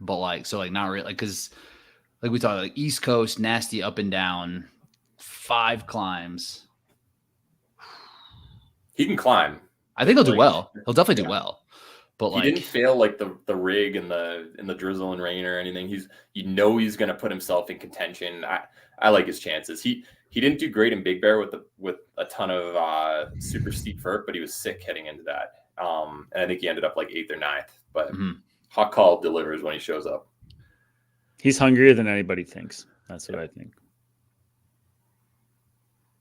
But like not really, because like we talked, like East Coast, nasty up and down, 5 climbs. He can climb. I think he'll do Like, well. He'll definitely do yeah. well. But He like didn't fail like the rig and the drizzle and rain or anything. He's going to put himself in contention. I like his chances. He didn't do great in Big Bear with a ton of super steep vert, but he was sick heading into that. And I think he ended up like 8th or 9th. But Hot Call delivers when he shows up. He's hungrier than anybody thinks. That's what I think.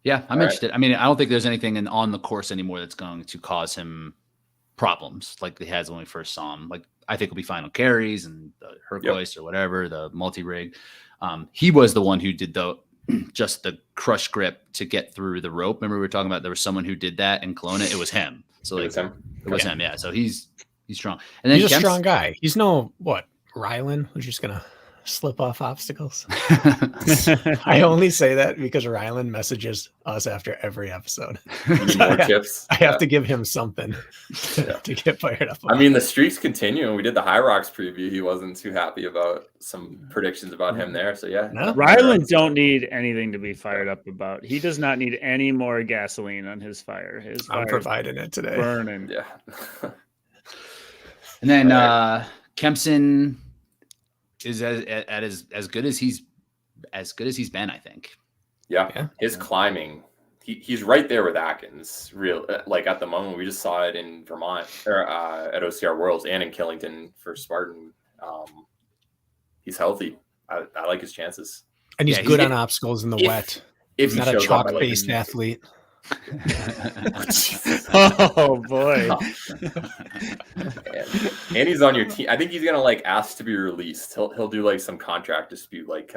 yeah, I'm All right. interested. I mean, I don't think there's anything on the course anymore that's going to cause him problems like he has when we first saw him. Like I think he'll be fine on carries and the Hercules or whatever, the multi-rig. He was the one who did just the crush grip to get through the rope. Remember we were talking about there was someone who did that in Kelowna. It was him. So It like was him? it was him. Yeah. So he's strong. And then He's a Kemp's- strong guy. He's no Rylan, who's just gonna slip off obstacles. I only say that because Rylan messages us after every episode. You need more tips. I have to give him something Yeah. to get fired up. I mean, the streaks continue. We did the High Rocks preview. He wasn't too happy about some predictions about him there. So yeah. No. Ryland don't need anything to be fired up about. He does not need any more gasoline on his fire. His I'm fire providing it today. burning. Yeah. And then All Kempson is as good as he's been, I think. Yeah. His climbing, he's right there with Atkins. Like at the moment, we just saw it in Vermont or at OCR Worlds and in Killington for Spartan. He's healthy. I like his chances. And he's Yeah, good he's- on obstants in the if- wet. If He's he not a shows up, I like chalk-faced him. athlete. Oh boy. And he's on your team. I think he's gonna like ask to be released. He'll do like some contract dispute, like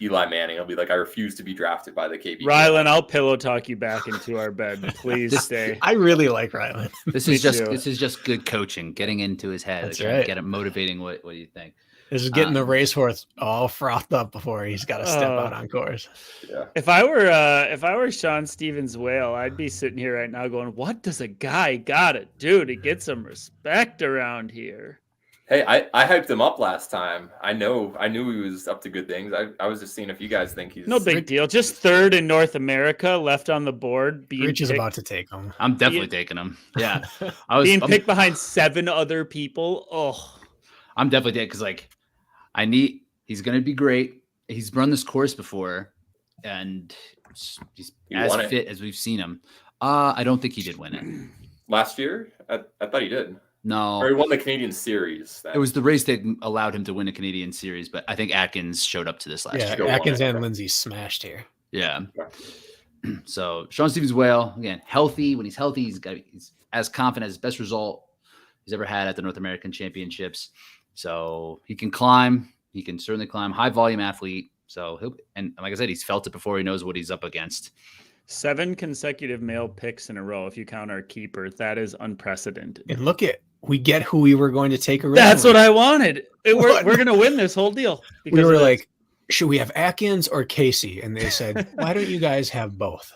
Eli Manning. He'll be like, I refuse to be drafted by the KB. Rylan, I'll pillow talk you back into our bed. Please stay. I really like Rylan. This Me is just too. this is just good coaching, getting into his head, That's trying to right. get him motivating. What do you think? This is getting the racehorse all frothed up before he's got to step Oh. out on course. Yeah. If I were Sean Stevens Whale, I'd be sitting here right now going, "What does a guy gotta do to get some respect around here?" Hey, I hyped him up last time. I knew he was up to good things. I was just seeing if you guys think he's No big deal. Just third in North America, left on the board. Being Rich is picked, about to take him. I'm definitely taking him. Yeah, I'm picked behind 7 other people. Oh, I'm definitely taking because like he's gonna be great. He's run this course before, and he's He as won it. fit as we've seen him. I don't think he did win it. last year. I thought he did. No, Or he won the Canadian Series. Then. it was the race that allowed him to win a Canadian Series, but I think Atkins showed up to this last Yeah, year. Atkins Okay. and Lindsay smashed here. Yeah. So Sean Stevens Whale, again, healthy. When he's healthy, he's as confident as his best result he's ever had at the North American Championships. So he can climb. He can certainly climb. High volume athlete. So and like I said, he's felt it before. He knows what he's up against. 7 consecutive male picks in a row. If you count our keeper, that is unprecedented. And we get who we were going to take originally. That's what I wanted. We're going to win this whole deal. We were like, should we have Atkins or Casey? And they said, why don't you guys have both?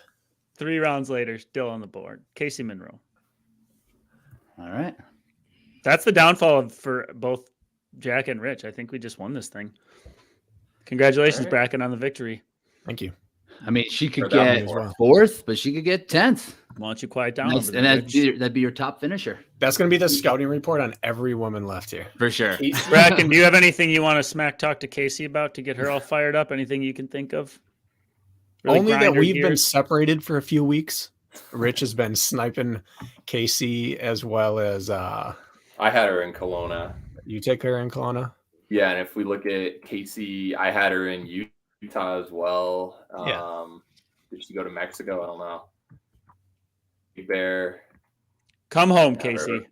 3 rounds later, still on the board. Casey Monroe. All right. That's the downfall for both Jack and Rich. I think we just won this thing. Congratulations, right. Bracken, on the victory. Thank you. I mean, she could For that get one as well. 4th, but she could get 10th. Why don't you quiet down? Nice. Over And there, that'd be your top finisher. That's going to be the scouting report on every woman left here. For sure. Bracken, do you have anything you want to smack talk to Casey about to get her all fired up? Anything you can think of? Really Only grind that her we've been gears? separated for a few weeks. Rich has been sniping Casey as well as I had her in Kelowna. you take her in Kelowna. Yeah, and if we look at Casey, I had her in Utah as well. Yeah. Did she go to Mexico? I don't know. Big Bear. Come home, Yeah, Casey.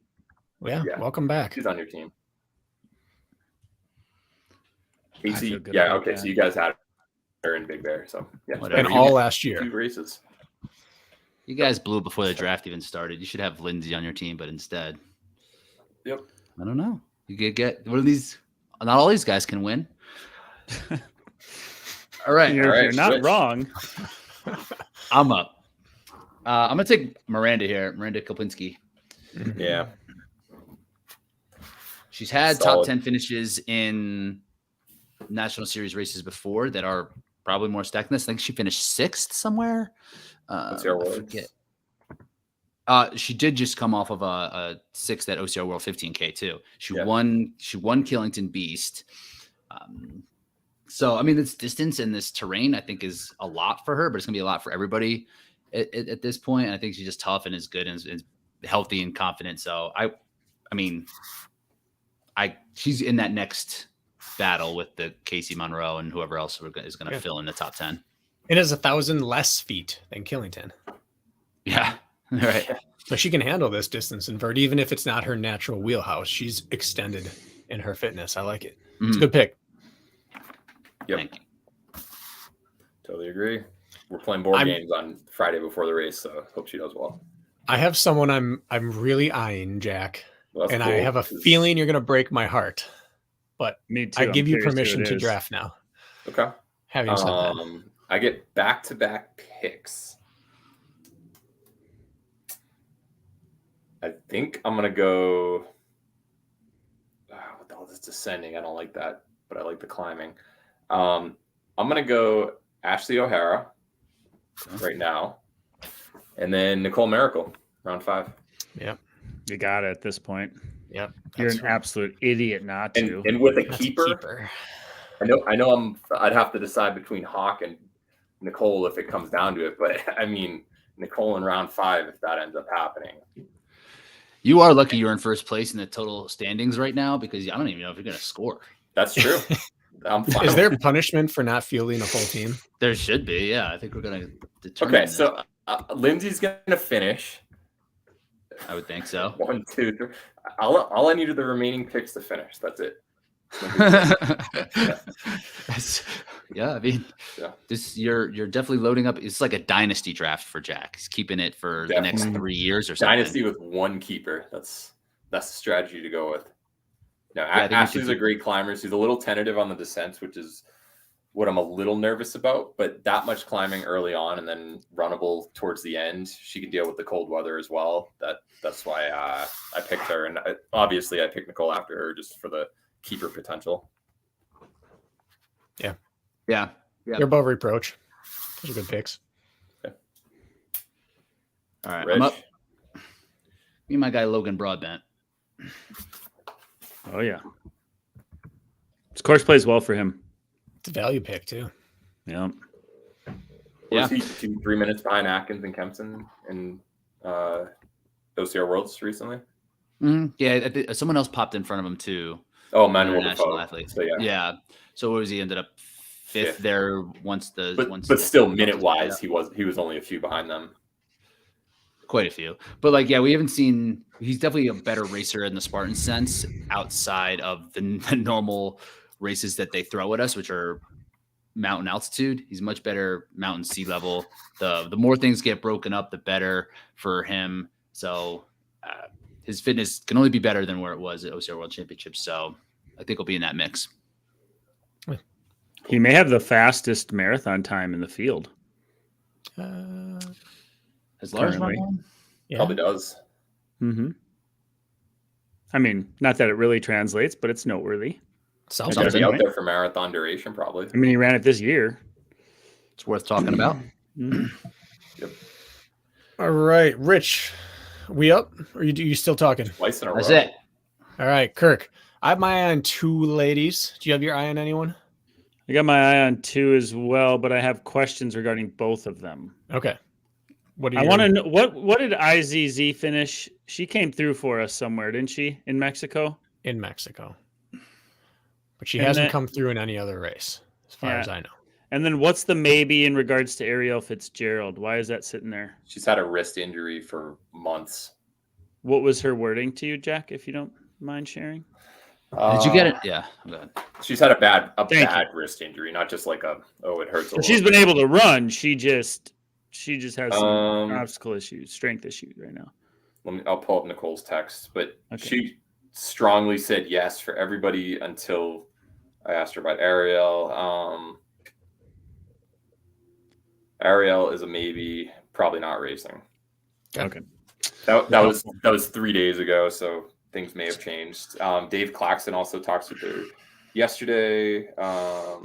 Yeah, Yeah. welcome back. She's on your team. feel Casey, good yeah, about okay. that. So you guys had her in Big Bear. So yeah, Whatever. And You all get- last year. 2 races. You guys blew before the draft even started. You should have Lindsay on your team, but instead, Yep. I don't know. You could get one of these. Not all these guys can win. All right. You're not switch. wrong. I'm up. I'm going to take Miranda here. Miranda Koplinski. Yeah. She's had top Solid. 10 finishes in National Series races before that are probably more stacked than this. I think she finished 6th somewhere. OCR I Worlds. forget. She did just come off of a 6th at OCR World 15K too. She Yeah. won Killington Beast. So I mean, this distance and this terrain, I think, is a lot for her, but it's gonna be a lot for everybody at this point. And I think she's just tough and is good and is healthy and confident. So I mean, she's in that next battle with the Casey Monroe and whoever else is going to fill in the top 10. It has 1,000 less feet than Killington. Yeah. Right. But she can handle this distance invert, even if it's not her natural wheelhouse. She's extended in her fitness. I like it. It's a Mhm. good pick. Yep. Thank you. Totally agree. We're playing board I'm- games on Friday before the race, so hope she does well. I have someone I'm really eyeing, Jack, Well, that's and I cool, have a 'cause- feeling you're going to break my heart. But Me too. I I'm give you curious who permission it to is. draft now. Okay. Having said that, I get back-to-back picks. I think I'm gonna go. What the hell is descending? I don't like that, but I like the climbing. I'm gonna go Ashley O'Hara right now, and then Nicole Miracle, round 5. You got it at this point. yep, You're that's an absolute idiot not to. And with a that's keeper, I know I'd have to decide between Hawk and Nicole if it comes down to it, but I mean Nicole in round 5 if that ends up happening. You are lucky you're in first place in the total standings right now because I don't even know if you're going to score. That's true. I'm fine. Is there punishment for not fielding a full team? There should be. Yeah. I think we're going to determine. Okay, this. so Lindsay's gonna finish. I would think so. 1, 2, 3. All I need are the remaining picks to finish. That's it. Yeah, I mean, Yeah. you're definitely loading up. It's like a dynasty draft for Jack. He's keeping it for the next Definitely. 3 years or something. Dynasty with 1 keeper. That's the strategy to go with. No, I think you Ashley's should a great climber. She's a little tentative on the descents, which is what I'm a little nervous about. But that much climbing early on and then runnable towards the end, she can deal with the cold weather as well. That's why I picked her, and obviously I picked Nicole after her just for the keeper potential. Yeah. You're above reproach. Those are good picks. All right. Rich? I'm up. Me and my guy Logan Broadbent. Oh yeah. This course plays well for him. It's a value pick too. Yeah. Was he 2-3 minutes behind Atkins and Kempson in OCR Worlds recently? Mhm. Yeah, I think someone else popped in front of him too. Oh, Manuel International Defoe. athlete. So yeah. So what was he ended up fifth Fifth. there once But still, minute wise, he was only a few behind them. quite a few. But like, yeah, we haven't seen. He's definitely a better racer in the Spartan sense outside of the normal races that they throw at us, which are mountain altitude. He's much better mountain sea level. The more things get broken up, the better for him. So his fitness can only be better than where it was at OCR World Championships. So I think he'll be in that mix. He may have the fastest marathon time in the field. Has Lars run Currently. one? Yeah. Probably does. Mm-hmm. I mean, not that it really translates, but it's noteworthy. Sounds He's going to good. be out right? there for marathon duration, probably. I mean, he ran it this year. It's worth talking about. Mhm. All right, Rich, we up? Or you still talking? Twice in a That's row. it. All right, Kirk. I have my eye on 2 ladies. Do you have your eye on anyone? I got my eye on 2 as well, but I have questions regarding both of them. Okay. What do I you want to know what did IZZ finish? She came through for us somewhere, didn't she? In Mexico? in Mexico? But she And hasn't then- come through in any other race, as far Yeah. as I know. And then what's the maybe in regards to Ariel Fitzgerald? Why is that sitting there? She's had a wrist injury for months. What was her wording to you, Jack, if you don't mind sharing? Did you get it? Yeah. Go ahead. She's had a bad Thank you. wrist injury, not just like it hurts. So she's been able to run. She just has some obstacle issues, strength issues right now. I'll pull up Nicole's text, but Okay. she strongly said yes for everybody until I asked her about Ariel. Ariel is a maybe, probably not racing. Okay. That was 3 days ago, so things may have changed. Dave Claxton also talks with her yesterday. Let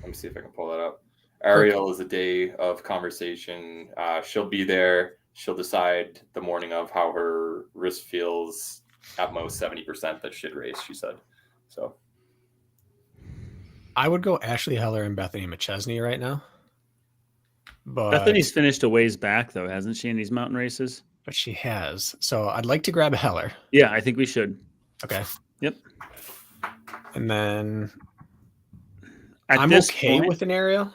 me see if I can pull that up. Ariel is a day of conversation. She'll be there. She'll decide the morning of how her wrist feels. At most 70% that should race, she said. So I would go Ashley Heller and Bethany McChesney right now. But Bethany's finished a ways back, though, hasn't she, in these mountain races? but she has. So I'd like to grab Heller. Yeah, I think we should. Okay. Yep. And then At I'm this okay point, with an Ariel.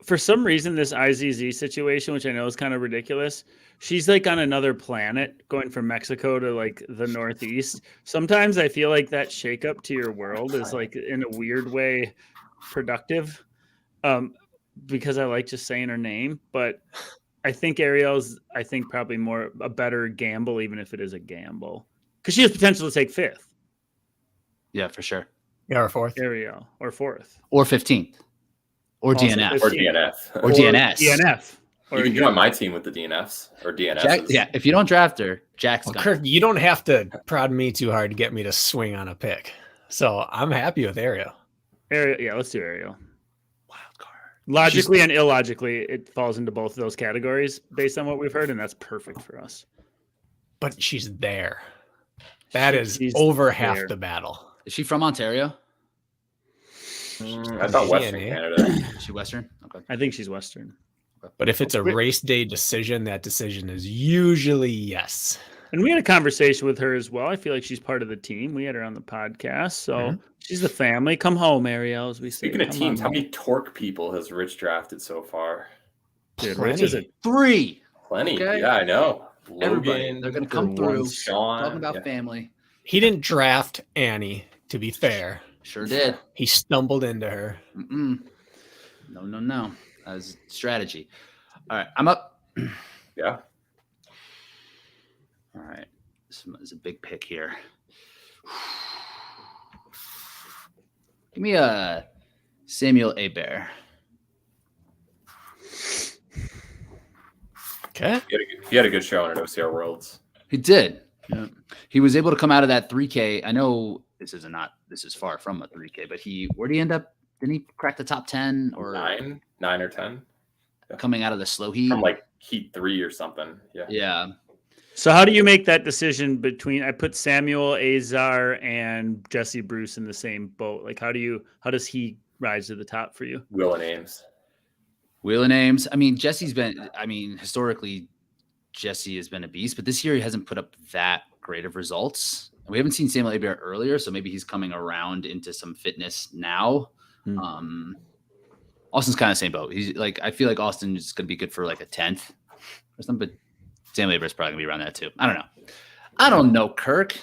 for some reason, this IZZ situation, which I know is kind of ridiculous, she's like on another planet going from Mexico to like the Northeast. Sometimes I feel like that shakeup to your world is like in a weird way productive, because I like just saying her name. But I think Ariel's, probably more a better gamble, even if it is a gamble, because she has potential to take 5th. Yeah, for sure. Yeah, or 4th. Ariel or 4th Or 15th. Or Also DNF. or 15th. DNF. Or DNS. DNF. You can join my team with the DNFs or DNS. Jack, yeah, if you don't draft her, Jack's Well, gonna. Kirk, you don't have to prod me too hard to get me to swing on a pick. So I'm happy with Ariel. Ariel, yeah, let's do Ariel. Wild card. Logically and illogically, it falls into both of those categories based on what we've heard, and that's perfect for us. But she's there. That is She's over half there. the battle. Is she from Ontario? I thought Western DNA. Canada. Is she Western? Okay. I think she's Western. But if it's a Wait. race day decision, that decision is usually yes. And we had a conversation with her as well. I feel like she's part of the team. We had her on the podcast. So Mhm. she's the family. Come home, Ariel, as we say. Speaking of Come teams, on how home. many Torque people has Rich drafted so far? Dude, Rich is a Plenty. 3. Plenty. Okay. Yeah, I know. Everybody. Logan, They're gonna for come through. once, Sean. Talking about yeah. family. He didn't draft Annie, to be fair. Sure did. He stumbled into her. Mm-mm. No. That was strategy. All right, I'm up. Yeah. All right. This is a big pick here. Give me a Samuel Hebert. Okay. He had a good showing at OCR Worlds. He did. Yeah. He was able to come out of that 3K. I know this is far from a 3K, but where'd he end up? Didn't he crack the top 10 or 9 or 10 coming out of the slow heat? from like heat 3 or something. Yeah. Yeah. So how do you make that decision between? I put Samuel Azar and Jesse Bruce in the same boat. Like, how does he rise to the top for you? Will and Ames. Wheel and Ames. I mean, historically, Jesse has been a beast, but this year he hasn't put up that great of results. And we haven't seen Samuel Hebert earlier, so maybe he's coming around into some fitness now. Austin's kind of the same boat. He's like, I feel like Austin is going to be good for like a 10th or something, but Samuel Hebert's probably going to be around that too. I don't know. Kirk.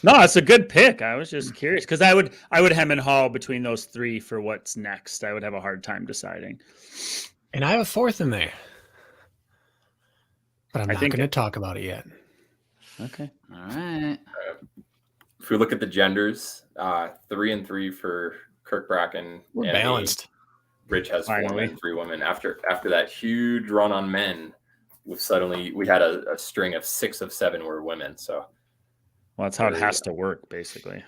No, it's a good pick. I was just curious because I would hem and haw between those three for what's next. I would have a hard time deciding. And I have a fourth in there. But I'm I not think going to talk about it yet. Okay. All right. If we look at the genders, 3 and 3 for Kirk Bracken. We're and balanced. Rich has 4 Finally. men, 3 women. After that huge run on men, we had a string of 6 of 7 were women. So Well, that's how it has to work, basically.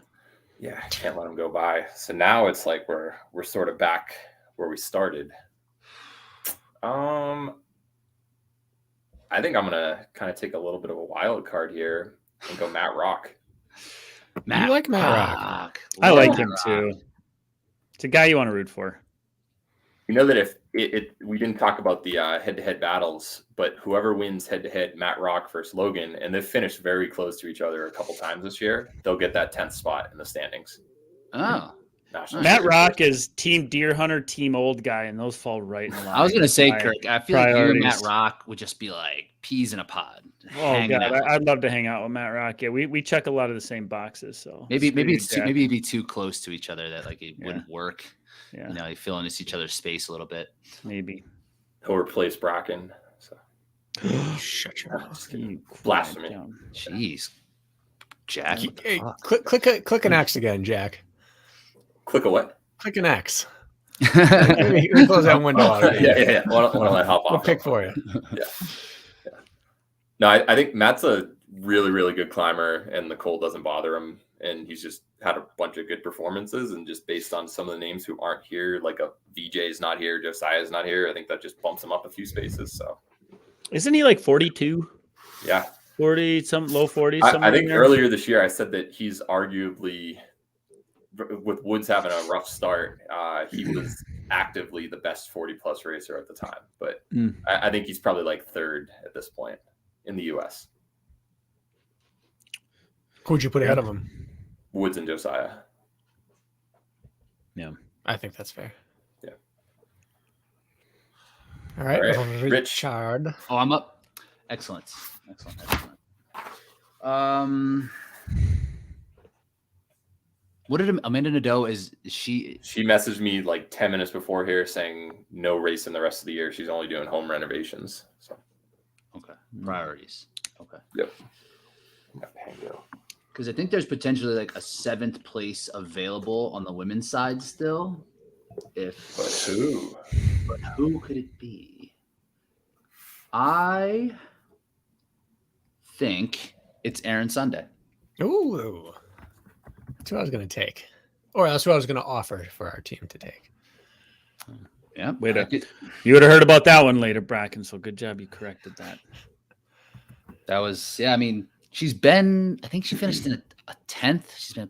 yeah, can't let them go by. So now it's like we're sort of back where we started. I think I'm gonna kind of take a little bit of a wild card here and go Matt Rock. You like Matt Rock? I Love like Matt him Rock. too. It's a guy you want to root for. You know that if we didn't talk about the head-to-head battles, but whoever wins head-to-head, Matt Rock versus Logan, and they've finished very close to each other a couple times this year, they'll get that 10th spot in the standings. Oh, National Matt Series. Rock is team deer hunter, team old guy, and those fall right in line. I was gonna say, By Kirk. I feel like you and Matt priorities. Rock would just be like peas in a pod. Oh hanging god, out. I'd love to hang out with Matt Rock. Yeah, we check a lot of the same boxes. So Maybe screw you, it's too, Jack. maybe it'd be too close to each other that like it Yeah. wouldn't work. Yeah, You know, you fill into each other's space a little bit. maybe. He'll replace Bracken. So Shut your mouth. just kidding. You quiet Blasphemy. down. Jeez, Jack. what the Hey, fuck? click an X again, Jack. Click a what? Click an X. Let me close that window out. yeah. Why don't I hop We'll off? pick for you. No, I think Matt's a really, really good climber, and the cold doesn't bother him. And he's just had a bunch of good performances. And just based on some of the names who aren't here, like a VJ's not here, Josiah's not here, I think that just bumps him up a few spaces. So, Isn't he like 42? yeah. 40, some low 40s? I think earlier this year I said that he's arguably, with Woods having a rough start, he was actively the best 40-plus racer at the time. But I think he's probably like third at this point in the U.S. Who'd you put ahead of him? Woods and Josiah. Yeah. I think that's fair. Yeah. All right. All right, Rich. Richard. Oh, I'm up. Excellent. What did Amanda Nadeau is she? She messaged me like 10 minutes before here saying no race in the rest of the year. She's only doing home renovations. So Okay, priorities. Okay. yep. Because I think there's potentially like a 7th place available on the women's side still. But who could it be? I think it's Aaron Sunday. Ooh. That's who I was going to take. Or that's who I was going to offer for our team to take. Yeah. You would have heard about that one later, Bracken. So good job. You corrected that. That was, yeah. I mean, she's been, I think she finished in a 10th. She's been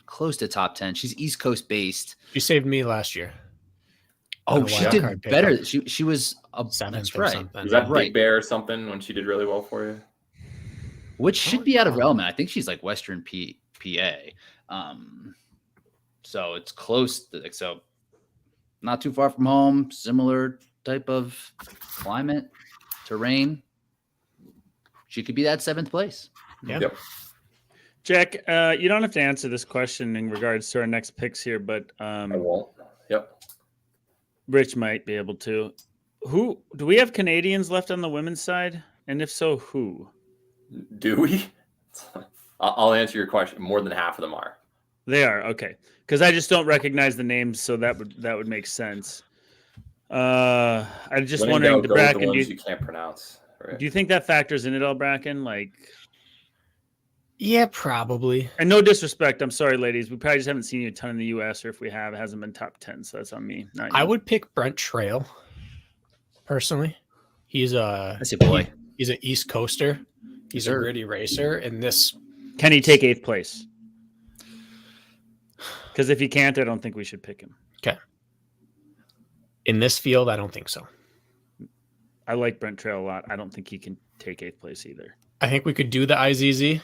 close to top 10. She's East Coast based. She saved me last year. Oh, a she wild did card pickup. better. She was a 7th that's or right. something. Was that Right. Big Bear or something when she did really well for you? Which should be out of relevant. I think she's like Western PA. So it's close to, so not too far from home, similar type of climate, terrain. She could be that 7th place. Yeah. Yep. Jack, you don't have to answer this question in regards to our next picks here, but I won't. Yep. Rich might be able to. Who do we have Canadians left on the women's side? And if so, who? Do we? I'll answer your question. More than half of them are. They are okay, because I just don't recognize the names, so that would make sense. I'm just When in wondering, doubt, go with the Bracken, ones you can't pronounce. Right. do you think that factors in at all, Bracken? Like, Yeah, probably. and no disrespect, I'm sorry, ladies, we probably just haven't seen you a ton in the U.S., or if we have, it hasn't been top 10, so that's on me. Not you. I would pick Brent Trail, personally. He's a That's your boy. He's an East Coaster. He's a gritty racer, and this Can he take 8th place? Because if he can't, I don't think we should pick him. in this field, I don't think so. I like Brent Trail a lot. I don't think he can take 8th place either. I think we could do the IZZ.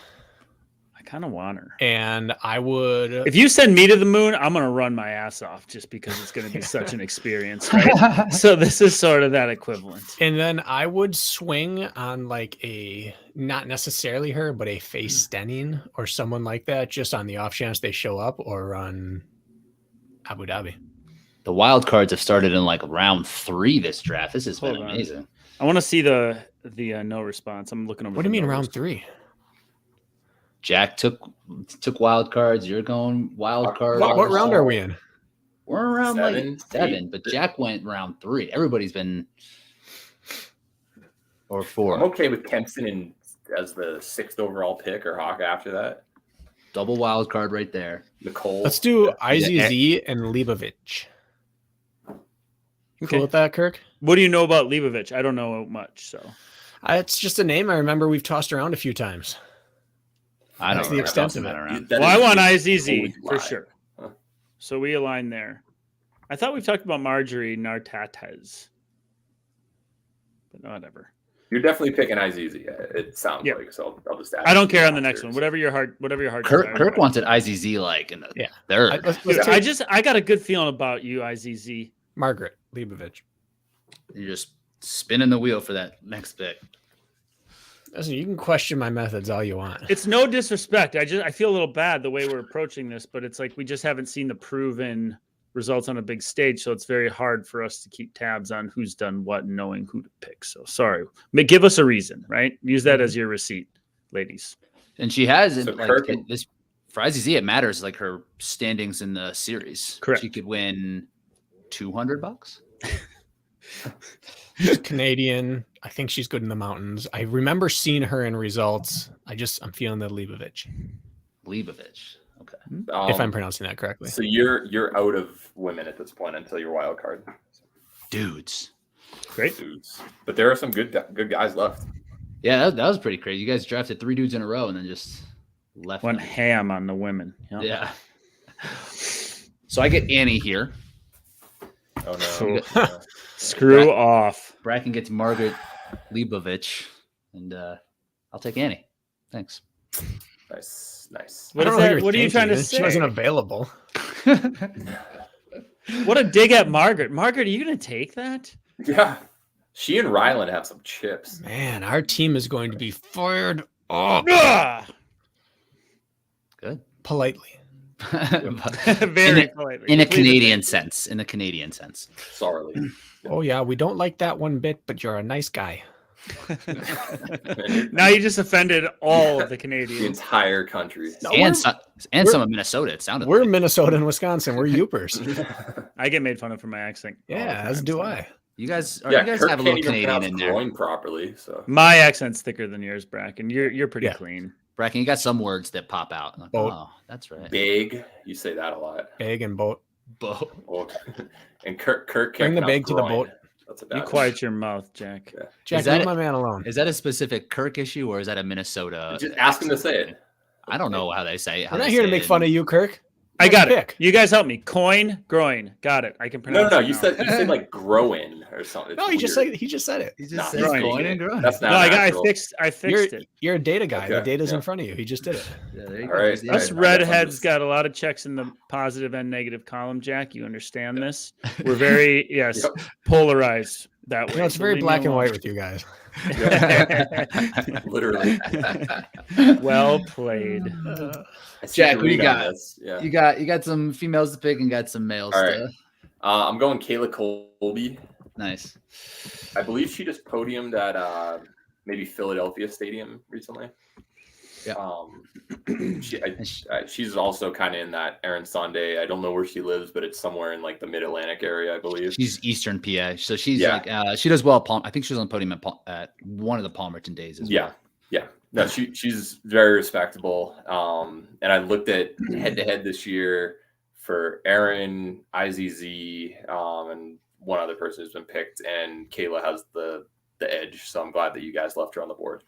kind of want her. And I would. If you send me to the moon, I'm going to run my ass off just because it's going to be such an experience, right? So this is sort of that equivalent. And then I would swing on like a, not necessarily her, but a Faye Stenning or someone like that, just on the off chance they show up, or run Abu Dhabi. The wild cards have started in like round 3 this draft. This has been Hold on. amazing. I want to see the no response. I'm looking over. What do you the mean no round response. 3? Jack took wild cards. You're going wild cards. What round are we in? We're around 7, like 7, 8. but Jack went round 3. Everybody's been or I'm 4. okay with Kempson as the 6th overall pick, or Hawk after that. Double wild card right there. Nicole. Let's do IZZ and Leibovich. Okay. Cool with that, Kirk? What do you know about Leibovich? I don't know much, so It's just a name I remember we've tossed around a few times. I That's don't the know. extent of it. Around. That well, I is want a IZZ holy for lie. sure. Huh. So we align there. I thought we've talked about Marjorie Nartates, but whatever. You're definitely picking IZZ. It sounds Yeah. like, so I'll just add I don't it care on the after. next one. Whatever your heart Kirk desires. wanted IZZ like in the Yeah. 3rd. I got a good feeling about you, IZZ. Margaret Leibovich. You're just spinning the wheel for that next pick. Listen, you can question my methods all you want. It's no disrespect. I feel a little bad the way we're approaching this, but it's like we just haven't seen the proven results on a big stage, so it's very hard for us to keep tabs on who's done what and knowing who to pick. So sorry, but give us a reason, right? Use that as your receipt, ladies. And she has So like Kirk- this for IZZ. It matters like her standings in the series. Correct. She could win $200. She's Canadian. I think she's good in the mountains. I remember seeing her in results. I'm feeling the Leibovich, Leibovich. Okay. if I'm pronouncing that correctly. So you're out of women at this point until your wild card. Dudes. Great. Dudes. But there are some good guys left. Yeah, that was pretty crazy. You guys drafted 3 dudes in a row and then just left Went them. ham on the women. Yeah. So I get Annie here. Oh no. Cool. Screw off. Bracken gets Margaret Leibovich, and I'll take Annie. Thanks. Nice. What I is don't know that? What are you trying to She wasn't say? available. What a dig at Margaret. Margaret, are you going to take that? Yeah. She and Ryland have some chips. Man, our team is going to be fired up Ah! Good. politely. Very politely. In a Please. Canadian sense. In a Canadian sense. Sorry. Oh yeah, we don't like that one bit, but you're a nice guy. Now you just offended all of the The Canadians. entire country. No, And we're some of Minnesota. It sounded we're like. Minnesota and Wisconsin. We're Yoopers. I get made fun of for my accent. all the Yeah, time, as do so. I. You guys Yeah, you guys Kirk have a can't little even Canadian pronounce in there. groin properly. So My accent's thicker than yours, Bracken. You're pretty Yeah. clean. Bracken, you got some words that pop out. I'm like, Boat. oh, that's right. big, you say that a lot. Egg and boat. Boat. Well, and Kirk can't Bring the pronounce bag to the groin. boat. That's a You bad quiet your mouth, Jack. Yeah. Jack, that leave it? my man alone. Is that a specific Kirk issue or is that a Minnesota? Just ask him to say it. I don't know how they say it. We're not here to make fun of you, Kirk. I got Pick. it. You guys help me. Coin, groin. Got it. I can pronounce No, it you now. said like growing or something. It's No, he just weird. said it. He just Nah, said he's groin. going making and it. growing. That's not No, I natural. fixed it. You're a data guy. The Okay, data's yeah. in front of you. He just did it. Yeah, there you All right. go. Us Yeah, redheads just- got a lot of checks in the positive and negative column, Jack. You understand this? We're very Yep. polarized that way. You know, it's so very leave me black and alone. white with you guys. Literally. Well played. I see Jack, the who you read on got? this. Yeah. You got some females to pick and got some males All to. right. I'm going Kayla Colby. Nice. I believe she just podiumed at maybe Philadelphia Stadium recently. Yeah. She's also kind of in that Aaron Sunday. I don't know where she lives, but it's somewhere in like the Mid-Atlantic area, I believe. She's Eastern PA, so she's Yeah. like she does well. I think she was on the podium at one of the Palmerton days as well. Yeah. No, she's very respectable. And I looked at head-to-head this year for Aaron, IZZ, and one other person who's been picked, and Kayla has the edge. So I'm glad that you guys left her on the board.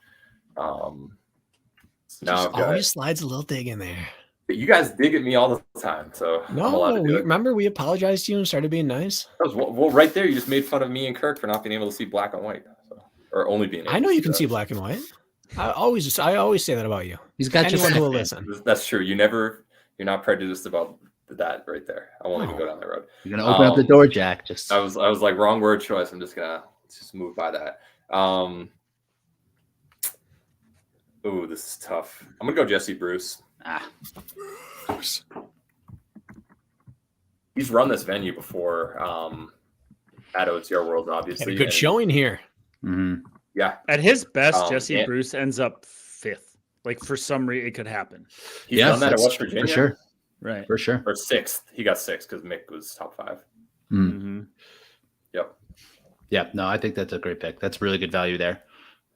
Now Just I've got, always slides a little dig in there. you guys dig at me all the time, so I'm allowed to do it. Remember we apologized to you and started being nice. That was, well, right there, you just made fun of me and Kirk for not being able to see black and white, or only being. I know you can see black and white. I always say that about you. He's got your Anyone who will back. listen. That's true. You're not prejudiced about that right there. I won't even go down that road. You're gonna open up the door, Jack. Just I was like, wrong word choice. I'm just gonna move by that. Ooh, this is tough. I'm gonna go Jesse Bruce. He's run this venue before at OTR Worlds, obviously. Had a good showing here. Mhm. Yeah. At his best, Jesse and- Bruce ends up 5th. Like for some reason, it could happen. He's Yes, done that at that's West Virginia. for sure. Right. For sure. Or 6th. He got 6th because Mick was top 5. Mm-hmm. Yep. Yeah, no, I think that's a great pick. That's really good value there.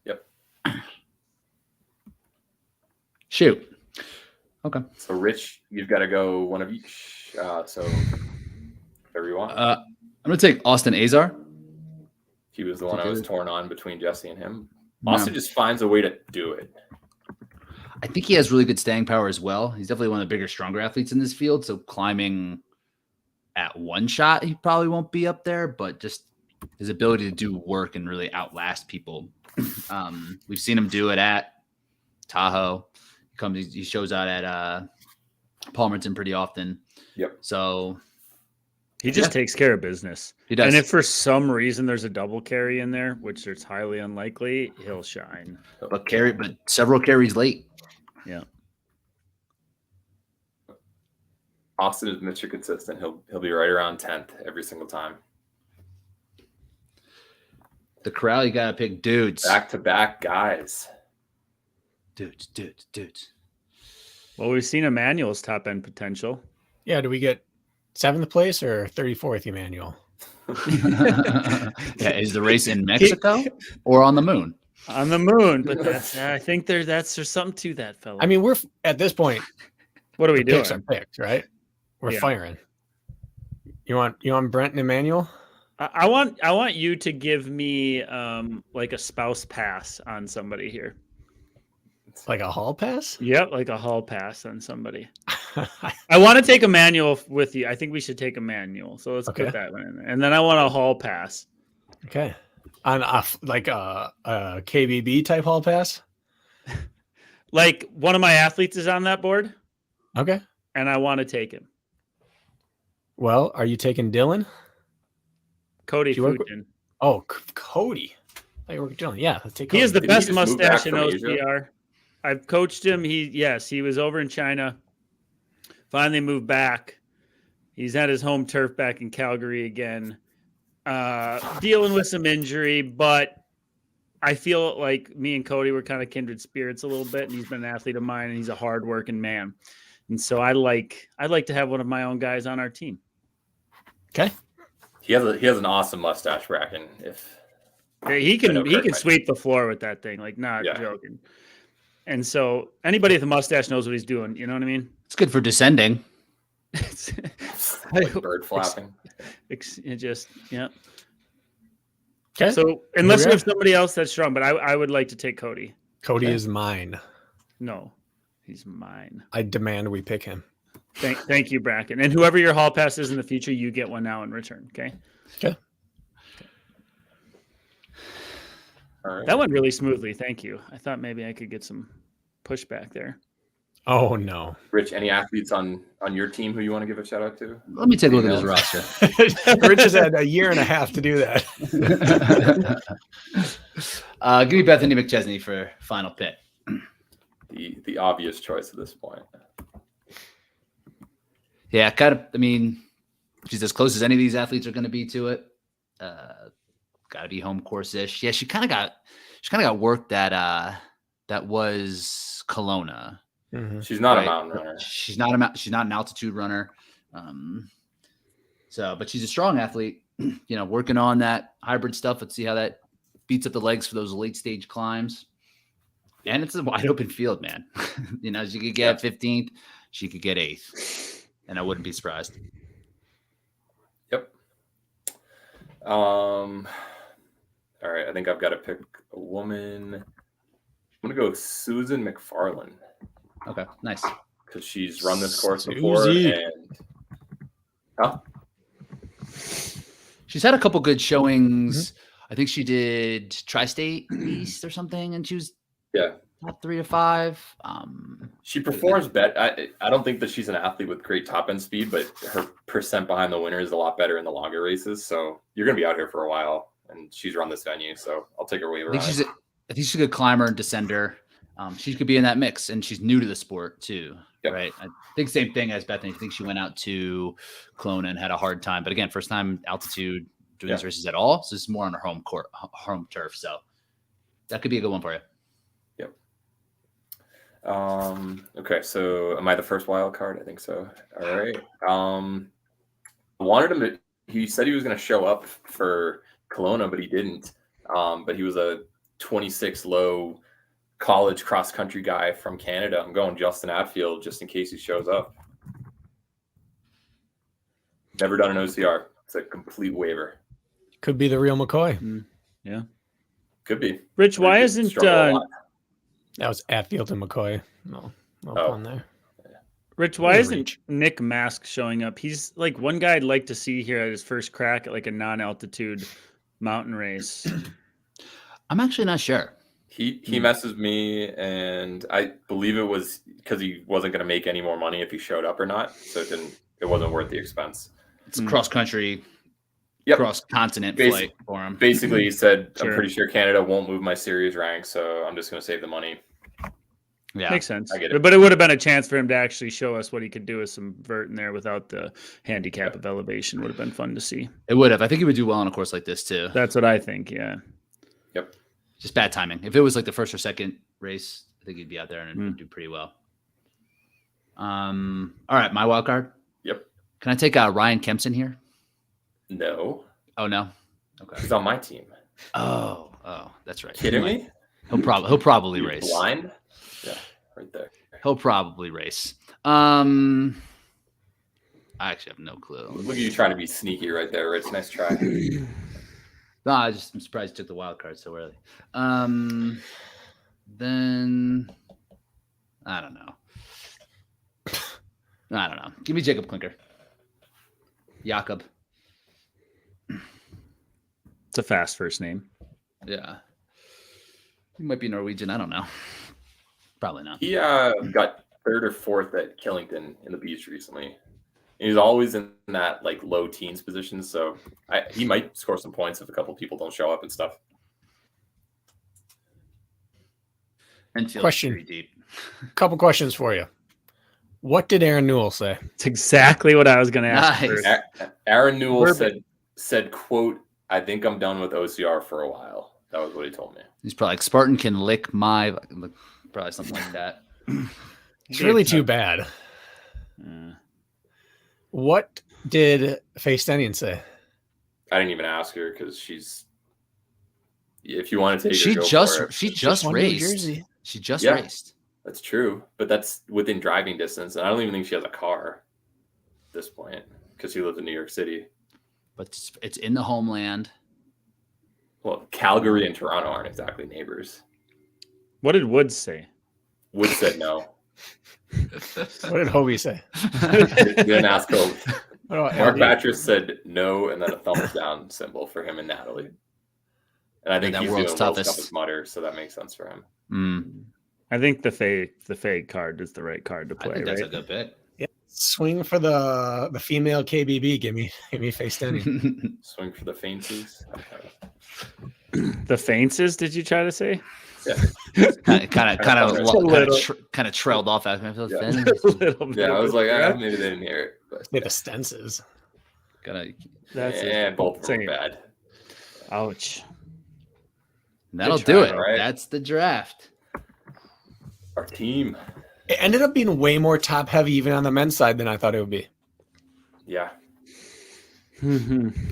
Yep. Shoot. Okay. So, Rich, you've got to go one of each. So, whatever you want. I'm gonna take Austin Azar. He was the one I was torn on between Jesse and him. No. Austin just finds a way to do it. I think he has really good staying power as well. He's definitely one of the bigger, stronger athletes in this field. So climbing at one shot, he probably won't be up there, but just his ability to do work and really outlast people. We've seen him do it at Tahoe. He shows out at Palmerton pretty often. Yep. So He just takes care of business. he does. And if for some reason there's a double carry in there, which it's highly unlikely, he'll shine. but several carries late. Yeah. Austin is Mr. Consistent. He'll be right around 10th every single time. The corral, you gotta pick dudes. Back-to-back guys. Dudes. Well, we've seen Emmanuel's top end potential. Yeah, do we get 7th place or 34th, Emmanuel? Yeah, is the race in Mexico or on the moon? On the moon, but I think there's something to that, fella. I mean, we're at this point. what are we doing? Picks are picked, right? We're Yeah. firing. You want Brent and Emmanuel? I want you to give me like a spouse pass on somebody here. Like a hall pass? Yep, like a hall pass on somebody. I want to take Emmanuel with you. I think we should take Emmanuel. So let's Okay. put that one in there. And then I want a hall pass. Okay. On like a KBB type hall pass? Like one of my athletes is on that board, Okay. and I want to take him. Well, are you taking Dylan? Cody Do you work with- Fugin. Oh, Cody. I work with Dylan. Yeah, let's take Cody. He has the Didn't he best just move back mustache in from Asia? OCR. I've coached him. He was over in China. Finally moved back. He's at his home turf back in Calgary again. Dealing with some injury, but I feel like me and Cody were kind of kindred spirits a little bit, and he's been an athlete of mine, and he's a hardworking man. And so I'd like to have one of my own guys on our team. Okay. He has an awesome mustache, Bracken. He I can know Kirk might- sweep the floor with that thing, like not Yeah. joking. And so anybody with a mustache knows what he's doing. You know what I mean? It's good for descending. like bird flapping. It just yeah. Okay. So unless we we are. have somebody else that's strong, but I would like to take Cody. Cody Okay. is mine. No, he's mine. I demand we pick him. Thank you, Bracken. And whoever your hall pass is in the future, you get one now in return. Okay. Okay. All right. That went really smoothly. Thank you. I thought maybe I could get some pushback there. Oh no. Rich, any athletes on your team who you want to give a shout out to? Let me take a look at his roster. Rich has had a year and a half to do that. Give me Bethany McChesney for final pick. The obvious choice at this point. Yeah, kind of. I mean, she's as close as any of these athletes are going to be to it. Got to be home course-ish. Yeah, she kind of got work that was Kelowna. Mm-hmm. She's not Right. a mountain runner. She's not an altitude runner. But she's a strong athlete. You know, working on that hybrid stuff. Let's see how that beats up the legs for those late stage climbs. And it's a wide open field, man. You know, she could get 15th, she could get 8th, and I wouldn't be surprised. Yep. All right, I think I've got to pick a woman. I'm gonna go Susan McFarlane Okay, nice. because she's run this course before, Susie. and She's had a couple good showings. I think she did Tri-State East or something, and she was top 3 to 5. She performs better. I don't think that she's an athlete with great top end speed, but her percent behind the winner is a lot better in the longer races. So you're going to be out here for a while, and she's run this venue. So I'll take her waiver. I think she's a good climber and descender. She could be in that mix, and she's new to the sport too, right? I think same thing as Bethany. I think she went out to Kelowna and had a hard time, but again, first time altitude doing these races at all. So this is more on her home turf. So that could be a good one for you. Okay, so am I the first wild card? I think so. All right. I wanted him to. He said he was going to show up for Kelowna, but he didn't. But he was a 26 low college cross country guy from Canada. I'm going Justin Atfield just in case he shows up. Never done an OCR. It's a complete waiver. Could be the real McCoy. Yeah, could be. Rich, why isn't that was Atfield and McCoy? No fun there. Rich, why isn't Nick Mask showing up? He's like one guy I'd like to see here at his first crack at like a non-altitude mountain race. I'm actually not sure. He messes me, and I believe it was because he wasn't going to make any more money if he showed up or not. So it wasn't worth the expense. It's cross country, cross continent flight for him. Basically, he said, "I'm pretty sure Canada won't move my series rank, so I'm just going to save the money." Yeah, makes sense. I get it. But it would have been a chance for him to actually show us what he could do with some vert in there without the handicap of elevation. Would have been fun to see. It would have. I think he would do well on a course like this too. That's what I think. Yeah. Yep. Just bad timing. If it was like the first or second race, I think he'd be out there and do pretty well. All right, my wild card. Yep. Can I take Ryan Kempson here? No. Oh no. Okay. He's on my team. Oh, that's right. Kidding me? He'll probably race. Blind? Yeah, right there. He'll probably race. I actually have no clue. Look at you trying to be sneaky right there, Rich. Nice try. No, I'm surprised you took the wild card so early. Then I don't know. Give me Jacob Klinker. Jakob. It's a fast first name. Yeah. He might be Norwegian. I don't know. Probably not. He got third or fourth at Killington in the beach recently. He's always in that like low teens position, so he might score some points if a couple people don't show up and stuff. Question. Couple questions for you. What did Aaron Newell say? It's exactly what I was going to ask. Nice. Aaron Newell said, quote, "I think I'm done with OCR for a while." That was what he told me. He's probably like, Spartan can lick my, probably something like that. It's really too bad. What did Faye Stenion say? I didn't even ask her because she's. If you want to take her, she go just for it. she just raced. She just raced. That's true, but that's within driving distance, and I don't even think she has a car at this point because she lives in New York City. But it's in the homeland. Well, Calgary and Toronto aren't exactly neighbors. What did Woods say? Woods said no. What did Hobie say? Didn't ask Hobie. Mark Elliot? Batchers said no, and then a thumbs down symbol for him and Natalie. And I think he's world's doing toughest. World's toughest mutter, so that makes sense for him. I think the Faye card is the right card to play. I think that's right? a good pick. Yeah. Swing for the female KBB. Give me Faye Stenion. Swing for the fainties. The feints, did you try to say? Yeah. kind of trailed off after me. Yeah, I was like, maybe they didn't hear it. But the stenses. Both of them were bad. Ouch. That'll do it. Right? That's the draft. Our team. It ended up being way more top heavy even on the men's side than I thought it would be. Yeah.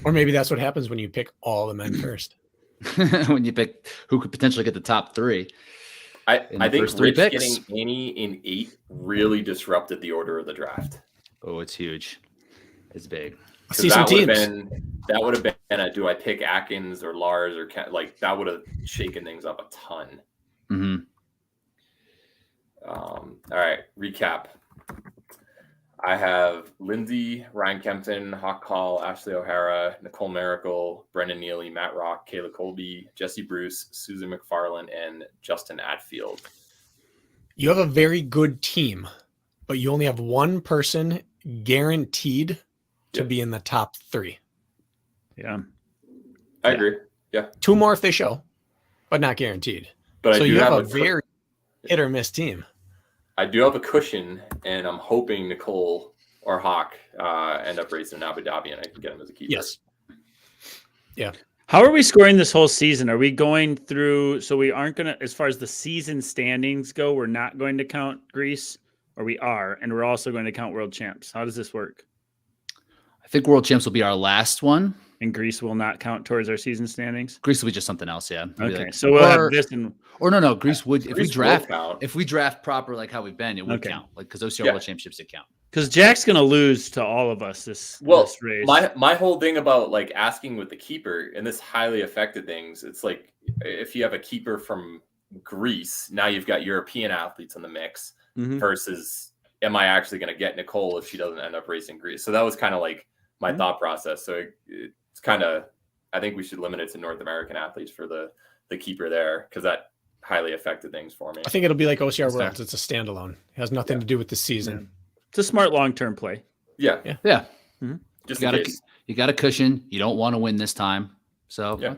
Or maybe that's what happens when you pick all the men first. When you pick who could potentially get the top three. I think Rich picks. getting Annie in 8 really disrupted the order of the draft. Oh, it's huge. It's big. See some teams. That would have been a do I pick Atkins or Lars or like that would have shaken things up a ton. Mm-hmm. All right, recap. I have Lindsay, Ryan Kempton, Hawk Hall, Ashley O'Hara, Nicole Miracle, Brendan Neely, Matt Rock, Kayla Colby, Jesse Bruce, Susan McFarland, and Justin Atfield. You have a very good team, but you only have one person guaranteed to be in the top 3. Yeah. I agree. Yeah. 2 more if they show, but not guaranteed. But So I do you have have a very hit or miss team. I do have a cushion, and I'm hoping Nicole or Hawk end up racing in Abu Dhabi, and I can get him as a keeper. Yes. Yeah. How are we scoring this whole season? Are we going through? So we aren't going to, as far as the season standings go, we're not going to count Greece, or we are, and we're also going to count world champs. How does this work? I think world champs will be our last one. And Greece will not count towards our season standings. Greece will be just something else. Yeah. Okay. So we'll have this and. Or no. Greece would Greece if we draft proper like how we've been, it would count. Like because OCR World Championships did count. Because Jack's gonna lose to all of us this race. My whole thing about like asking with the keeper, and this highly affected things. It's like if you have a keeper from Greece, now you've got European athletes in the mix versus am I actually going to get Nicole if she doesn't end up racing Greece? So that was kind of like my thought process. So it's kind of, I think we should limit it to North American athletes for the keeper there because that highly affected things for me. I think it'll be like OCR Worlds. It's a standalone. It has nothing to do with the season. It's a smart long-term play. Yeah. Just you got a cushion. You don't want to win this time. So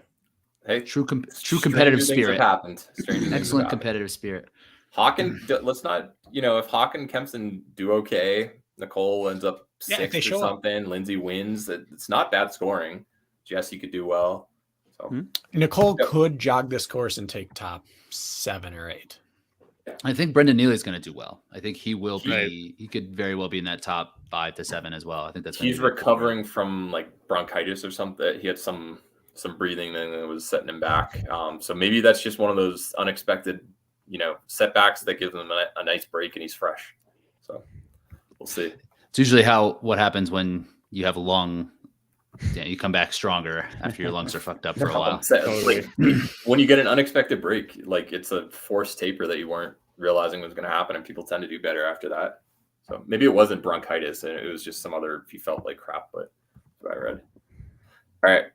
hey, true competitive spirit. Happened. Excellent competitive spirit. Hawk and let's not, if Hawk and Kempson do okay, Nicole ends up 6th or something. Lindsay wins. It's not bad scoring. Jesse could do well. So Nicole could jog this course and take top 7 or 8. I think Brendan Neely is going to do well. I think he will be. He could very well be in that top 5 to 7 as well. I think he's recovering from like bronchitis or something. He had some breathing thing that was setting him back. So maybe that's just one of those unexpected, setbacks that gives him a nice break and he's fresh. So we'll see. It's usually what happens when you have a lung. Yeah, you come back stronger after your lungs are fucked up for a while. Like, when you get an unexpected break, like it's a forced taper that you weren't realizing was going to happen, and people tend to do better after that. So maybe it wasn't bronchitis, and it was just some other. He felt like crap, but that's what I read. All right,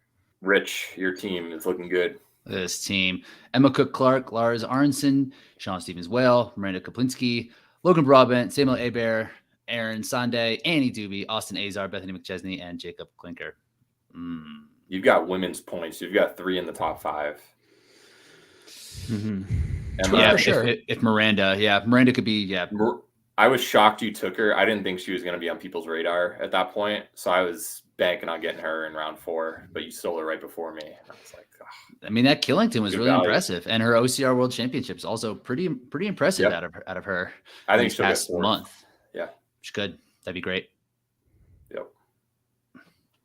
Rich, your team is looking good. This team: Emma Cook-Clark, Lars Arnson, Sean Stevens-Whale, Miranda Kaplinski, Logan Broadbent, Samuel Hebert, Aaron Sande, Annie Doobie, Austin Azar, Bethany McChesney, and Jacob Klinker. You've got women's points. You've got 3 in the top 5. Emma, for sure. If Miranda could be. Yeah, I was shocked you took her. I didn't think she was going to be on people's radar at that point, so I was banking on getting her in round 4. But you stole her right before me. I was like, ugh. I mean, that Killington was really impressive, and her OCR World Championships also pretty impressive out of her. I think she'll past get month. Yeah, she could. That'd be great. Yep.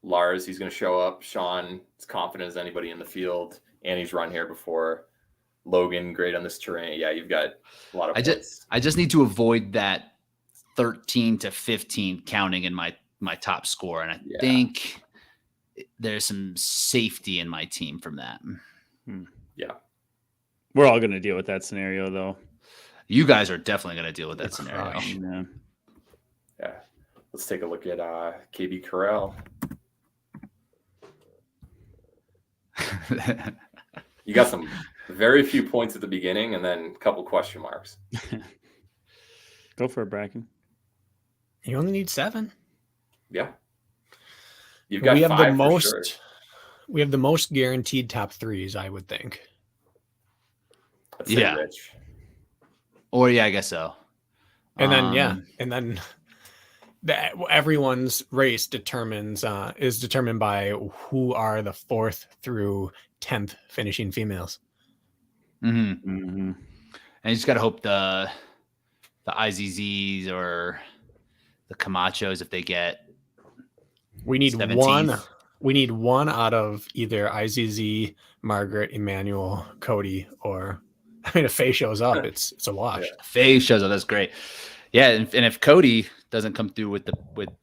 Lars, he's going to show up. Sean is confident as anybody in the field. Annie's run here before. Logan, great on this terrain. Yeah, you've got a lot of points. I just need to avoid that 13 to 15 counting in my top score, and I think there's some safety in my team from that. Yeah. We're all going to deal with that scenario, though. You guys are definitely going to deal with that scenario. Yeah. Let's take a look at KB Corral. You got some very few points at the beginning and then a couple question marks. Go for it, Bracken. You only need 7. Yeah. You've got we have 5 the for most. Sure. We have the most guaranteed top 3s, I would think. Let's say Rich. Or I guess so. And then everyone's race is determined by who are the 4th through 10th finishing females. And you just got to hope the IZZs or the Camachos, if they get, we need 17th. one. We need one out of either IZZ, Margaret, Emmanuel, Cody, or if Faye shows up, it's a wash. Yeah. Faye shows up, that's great. Yeah, and if Cody doesn't come through with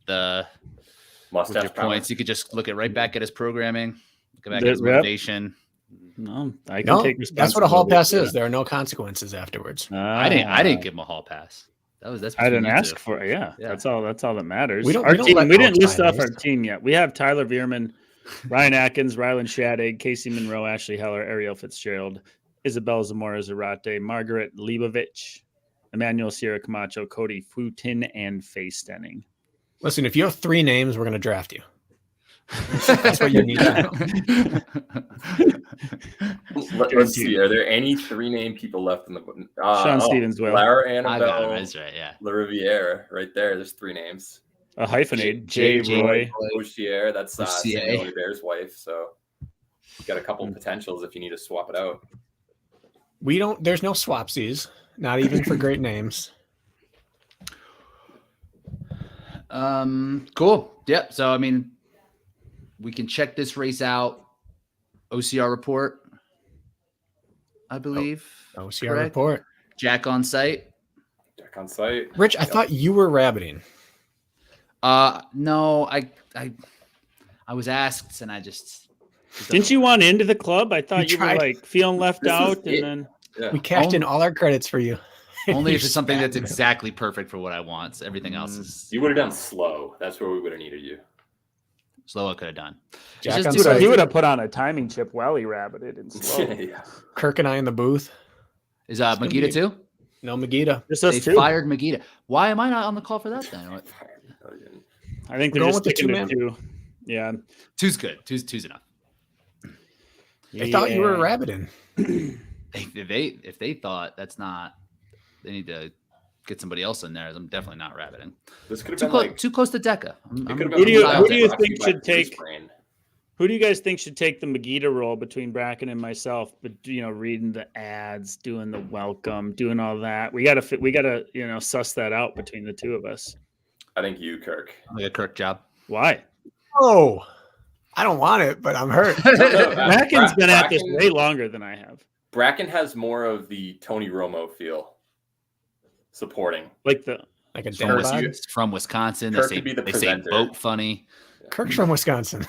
your points, you could just look right back at his programming, look back at his motivation. No, I can take responsibility. That's what a hall pass is. There are no consequences afterwards. I didn't give him a hall pass. That's I didn't ask for it. Yeah, that's all that matters. We didn't list off our team yet. We have Tyler Veerman, Ryan Atkins, Rylan Shadig, Casey Monroe, Ashley Heller, Ariel Fitzgerald, Isabel Zamora Zarate, Margaret Leibovich, Emmanuel Sierra Camacho, Cody Futin, and Faye Stenning. Listen, if you have 3 names, we're going to draft you. That's what you need to know. Let's see. Are there any 3-name people left in the Sean Stevens will. Lara I got him. Annabelle, That's right. Yeah. La Riviere, right there. There's 3 names. A hyphenate, J. J. Roy. Ochier, that's Ochier. Samuel Oliver's wife. So you got a couple potentials if you need to swap it out. There's no swapsies, not even for great names. Cool. Yep. So I mean, we can check this race out. OCR report, I believe. OCR correct? report. Jack on site. Jack on site. Rich, I thought you were rabbiting. No, I was asked, and I just Didn't you want into the club? I thought You you were tried. like feeling left This is out, and it. then Yeah. We cashed in all our credits for you. only if You it's something spat that's in it. exactly perfect for what I want. So everything else is You would have done slow. That's where we would have needed you. slow. I could have done. Jack It's on just site. he would have put on a timing chip while he rabbited and slow. Yeah. Kirk and I in the booth. Is gonna Magita be- too? No Megiddo. Just They us two. fired Magita. Why am I not on the call for that then? What- I think We're they're going just with the sticking to two-man. 2. Yeah. Two's good. Two's enough. They thought you were Yeah. rabbiting. If they thought that's not, they need to get somebody else in there. I'm definitely not rabbiting. This could have Too, been close, too close to Deca. It could have Who do you- been who do you brought to think by should Bruce take- Brain. Who do you guys think should take the Megiddo role between Bracken and myself? But reading the ads, doing the welcome, doing all that. We gotta suss that out between the two of us. I think you, Kirk. Like a Kirk job. Why? Oh, I don't want it, but I'm hurt. Bracken's been at this Bracken- way longer than I have. Bracken has more of the Tony Romo feel. Supporting. Like the Like a From, dad Kirk, bod. Wis- from Wisconsin. Kirk They could be the say presenter. boat funny. Kirk's from Wisconsin.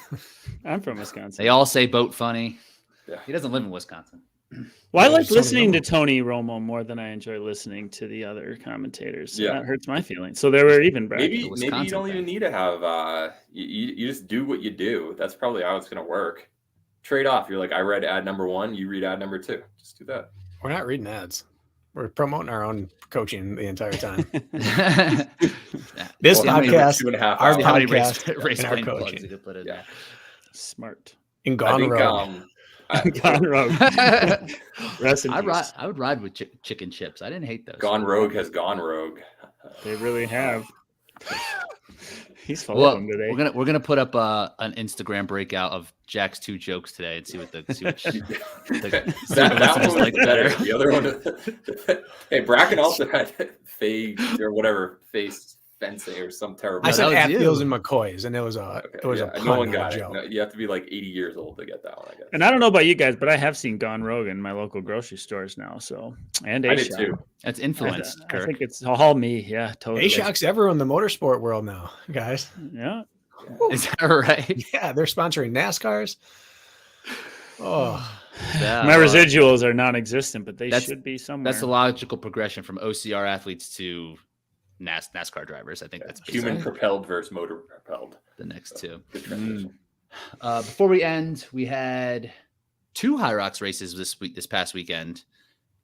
I'm from Wisconsin. They all say boat funny. Yeah. He doesn't live in Wisconsin. Well, I Yeah, like there's Tony listening to Romo. Tony Romo more than I enjoy listening to the other commentators. So Yeah. that hurts my feelings. So they were even, Bracken. Maybe you Wisconsin don't thing. even need to have you just do what you do. That's probably how it's gonna work. Trade off. You're like, I read ad number 1, you read ad number 2. Just do that. We're not reading ads. We're promoting our own coaching the entire time. This Well, podcast, 2.5 our hours. How many podcast, race and our plane plugs coaching. you could put in Yeah. Smart. in I Gone think Road. Gone Rogue. there? Rest in peace. I would ride with chicken chips. I didn't hate those. Gone Rogue has gone rogue. They really have. He's full Well, of them today. we're gonna put up an Instagram breakout of Jack's 2 jokes today and see what the that listeners one was like better. better. The other one, hey, Bracken also had fake or whatever face fencing or some terrible. I that said was you. Hatfields and McCoys, and it was a pun, no one not a got it. joke. No, you have to be like 80 years old to get that one. I guess. And I don't know about you guys, but I have seen Gone Rogue in my local grocery stores now. So and I A did Shop. too. That's influenced, I Kirk. think it's all me. Yeah, totally. A-Shock's everywhere in the motorsport world now, guys. Yeah. Is that right? Yeah, they're sponsoring NASCARs. Oh, Yeah, My well, residuals are non-existent, but they That's- should be somewhere. That's the logical progression from OCR athletes to NASCAR drivers. I think that's Human basically propelled versus motor propelled. the next two. Good transition. Before we end, we had 2 High Rocks races this past weekend.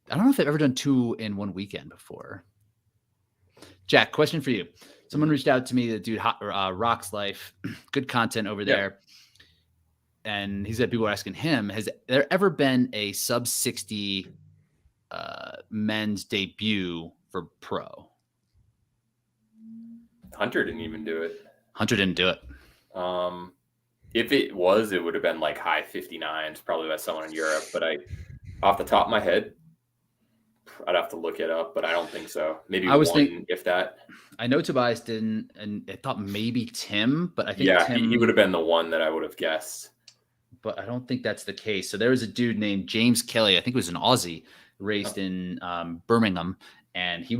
I don't know if they've ever done 2 in one weekend before. Jack, question for you. Someone reached out to me, the dude Rocks Life, good content over Yeah. there. And he said people were asking him, has there ever been a sub 60 men's debut for pro? Hunter didn't even do it. Hunter didn't do it. If it was, it would have been like high 59s, probably by someone in Europe. But off the top of my head, I'd have to look it up, but I don't think so. Maybe I was one, think- if that. I know Tobias didn't, and I thought maybe Tim, but I think Yeah, Tim, he would have been the one that I would have guessed. but I don't think that's the case. So there was a dude named James Kelly, I think it was an Aussie, raced in Birmingham, and he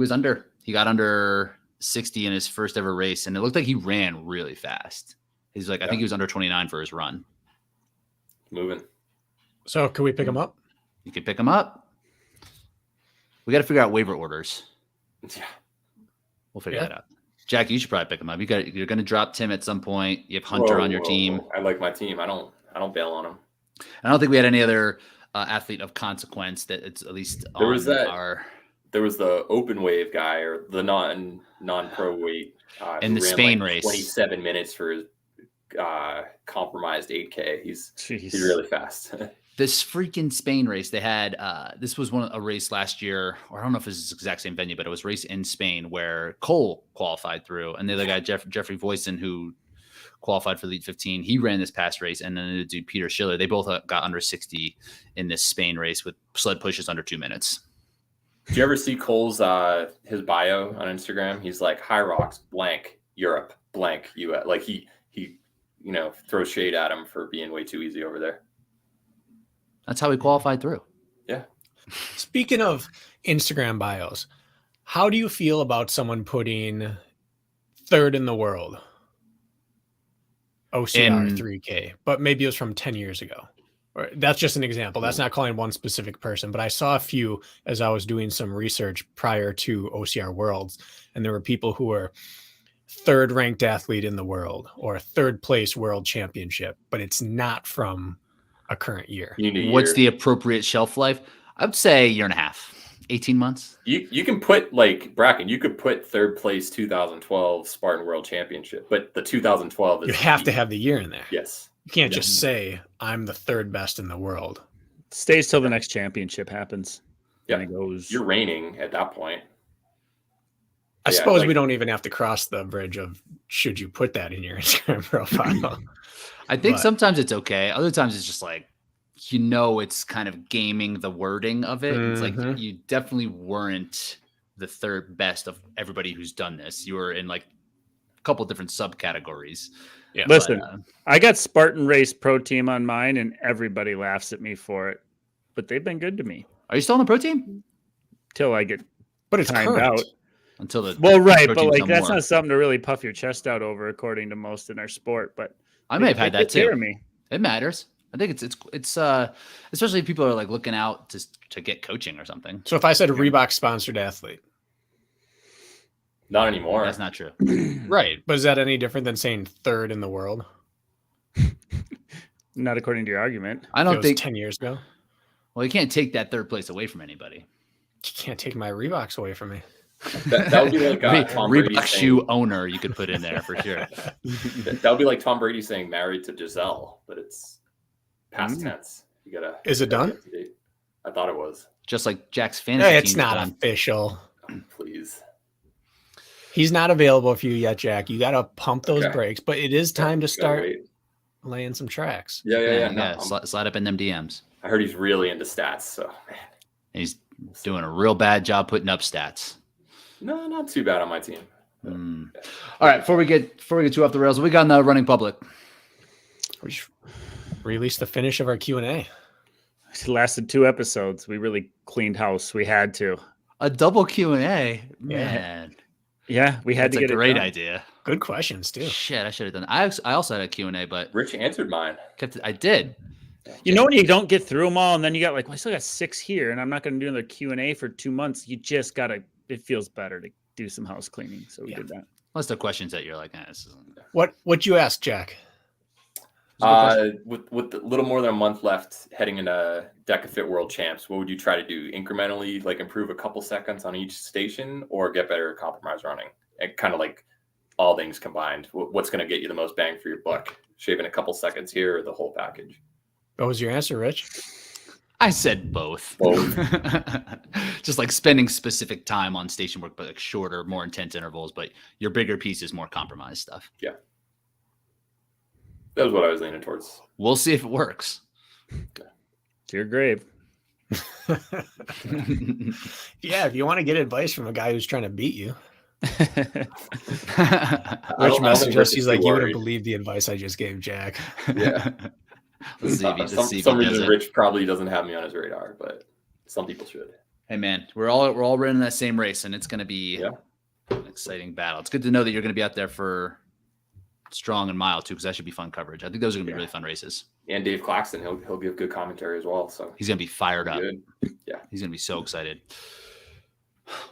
got under 60 in his first ever race, and it looked like he ran really fast. He's like, I think he was under 29 for his run. Moving. so can we pick them up? You could pick him up. We got to figure out waiver orders. Yeah. We'll figure Yeah. that out. Jack, you should probably pick him up. You're going to drop Tim at some point. You have Hunter on your team. I like my team. I don't bail on him. I don't think we had any other athlete of consequence that it's at least There on was that- our. there was the open wave guy or the non-pro weight in who the ran Spain like race. 27 minutes for his compromised 8K. He's Jeez. really fast. This freaking Spain race, they had this was a race last year, or I don't know if it's the exact same venue, but it was a race in Spain where Cole qualified through, and the other guy, Jeffrey Voisin, who qualified for the Elite 15, he ran this past race, and then the dude Peter Schiller, they both got under 60 in this Spain race with sled pushes under 2 minutes. Did you ever see Cole's his bio on Instagram? He's like High Rocks blank Europe blank US. Like he throws shade at him for being way too easy over there. That's how he qualified through. Yeah. Speaking of Instagram bios, how do you feel about someone putting third in the world OCR 3K, but maybe it was from 10 years ago? Or that's just an example. That's not calling one specific person, but I saw a few as I was doing some research prior to OCR Worlds, and there were people who were third ranked athlete in the world or third place world championship, but it's not from a current year. What's the appropriate shelf life? I would say a year and a half, 18 months. You can put like Bracken, you could put third place 2012 Spartan World Championship, but the 2012 is you have to have the year in there. Yes. You can't just say I'm the third best in the world. Stays till the next championship happens. Yeah, it goes. You're reigning at that point. I suppose we don't even have to cross the bridge of should you put that in your Instagram profile. I think sometimes it's okay. Other times it's just like, it's kind of gaming the wording of it. It's like you definitely weren't the third best of everybody who's done this. You were in like a couple different subcategories. Yeah. Listen, I got Spartan Race Pro Team on mine, and everybody laughs at me for it. But they've been good to me. Are you still on the pro team? Till I get but it's timed current. out. Until the but like that's not something to really puff your chest out over, according to most in our sport. But I may have had that too. Me. It matters. I think it's especially if people are like looking out to get coaching or something. So if I said Reebok sponsored athlete, not anymore. That's not true. Right? But is that any different than saying third in the world? Not according to your argument. I don't think 10 years ago. Well, you can't take that third place away from anybody. You can't take my Reeboks away from me. That would be like Tom Brady Reebok shoe owner. You could put in there for sure. That would be like Tom Brady saying married to Giselle, but it's past tense. You gotta. Is it done? I thought it was. Just like Jack's fantasy. It's not official. Oh, please. He's not available for you yet, Jack. You got to pump those brakes, but it is time to start laying some tracks. Yeah. Slide up in them DMs. I heard he's really into stats, so man. He's doing a real bad job putting up stats. No, not too bad on my team. All right, before we get too off the rails, what we got in the running public? We should release the finish of our Q&A. It lasted 2 episodes. We really cleaned house. We had to. A double Q&A, man. Yeah, we had to get a great idea. Good questions too. Shit, I should have done. I also had a Q&A, but Rich answered mine. I did. You know when you don't get through them all, and then you got like, well, I still got 6 here, and I'm not going to do another Q&A for 2 months. You just gotta. It feels better to do some house cleaning, so we did that. Unless the questions that you're like, what you asked, Jack? With a little more than a month left, heading into DecaFit World Champs, what would you try to do? Incrementally, like improve a couple seconds on each station, or get better at compromise running? And kind of like all things combined, what's going to get you the most bang for your buck? Shaving a couple seconds here, or the whole package? What was your answer, Rich? I said both. Just like spending specific time on station work, but like shorter, more intense intervals. But your bigger piece is more compromised stuff. Yeah. That was what I was leaning towards. We'll see if it works. It's your grave. Yeah, if you want to get advice from a guy who's trying to beat you. Rich messaged us. He's like, you wouldn't believe the advice I just gave Jack. Yeah. Let's see some reason Rich probably doesn't have me on his radar, but some people should. Hey man, we're all running that same race, and it's going to be an exciting battle. It's good to know that you're going to be out there for Strong and Mile too, because that should be fun coverage. I think those are going to be really fun races. And Dave Claxton, he'll give good commentary as well. So he's going to be fired up. Good. Yeah, he's going to be so excited.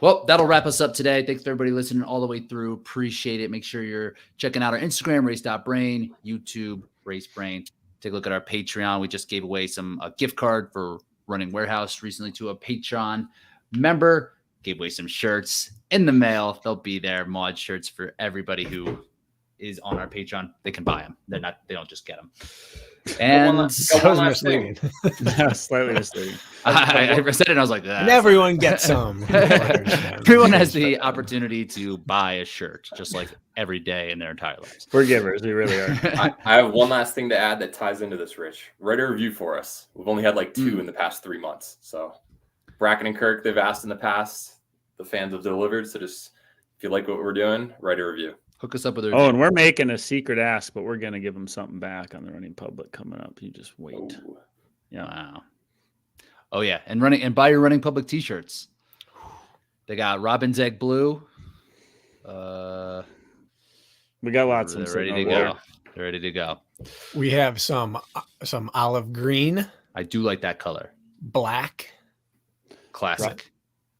Well, that'll wrap us up today. Thanks for everybody listening all the way through. Appreciate it. Make sure you're checking out our Instagram, race.brain, YouTube, Race Brain. Take a look at our Patreon. We just gave away a gift card for Running Warehouse recently to a Patreon member. Gave away some shirts in the mail. They'll be there. Mod shirts for everybody who is on our Patreon. They can buy them. They don't just get them. And That was misleading. Slightly misleading. I said it and I was like, And everyone gets some. Everyone has the opportunity to buy a shirt just like every day in their entire lives. We're givers. We really are. I have one last thing to add that ties into this, Rich. Write a review for us. We've only had like 2 in the past 3 months. So Bracken and Kirk, they've asked in the past. The fans have delivered. So just if you like what we're doing, write a review. Hook us up with a Oh, and we're making a secret ask, but we're going to give them something back on the Running Public coming up. You just wait. Ooh. Yeah. Wow. Oh yeah, and buy your Running Public t-shirts. They got Robin's Egg Blue. We got lots of them. They're ready to go. They're ready to go. We have some olive green, I do like that color. black, Classic.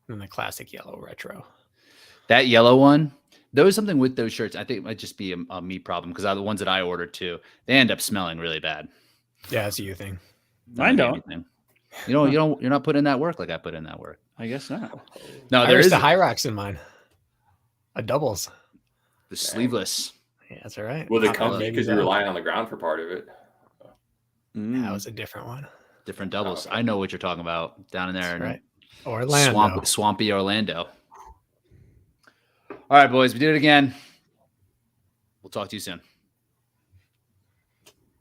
and the classic yellow retro. That yellow one. There was something with those shirts. I think it might just be a me problem because the ones that I ordered too, they end up smelling really bad. Yeah, that's a you thing. Mine don't. You're not putting in that work like I put in that work. I guess not. No, There there is is the High Rocks in mine. A doubles. the sleeveless. Yeah, that's all right. Will they Hot come Rod because babies you're out. relying on the ground for part of it? That was a different one. Different doubles. okay. I know what you're talking about down in there That's in right. Orlando. swampy Orlando. All right, boys, we did it again. We'll talk to you soon.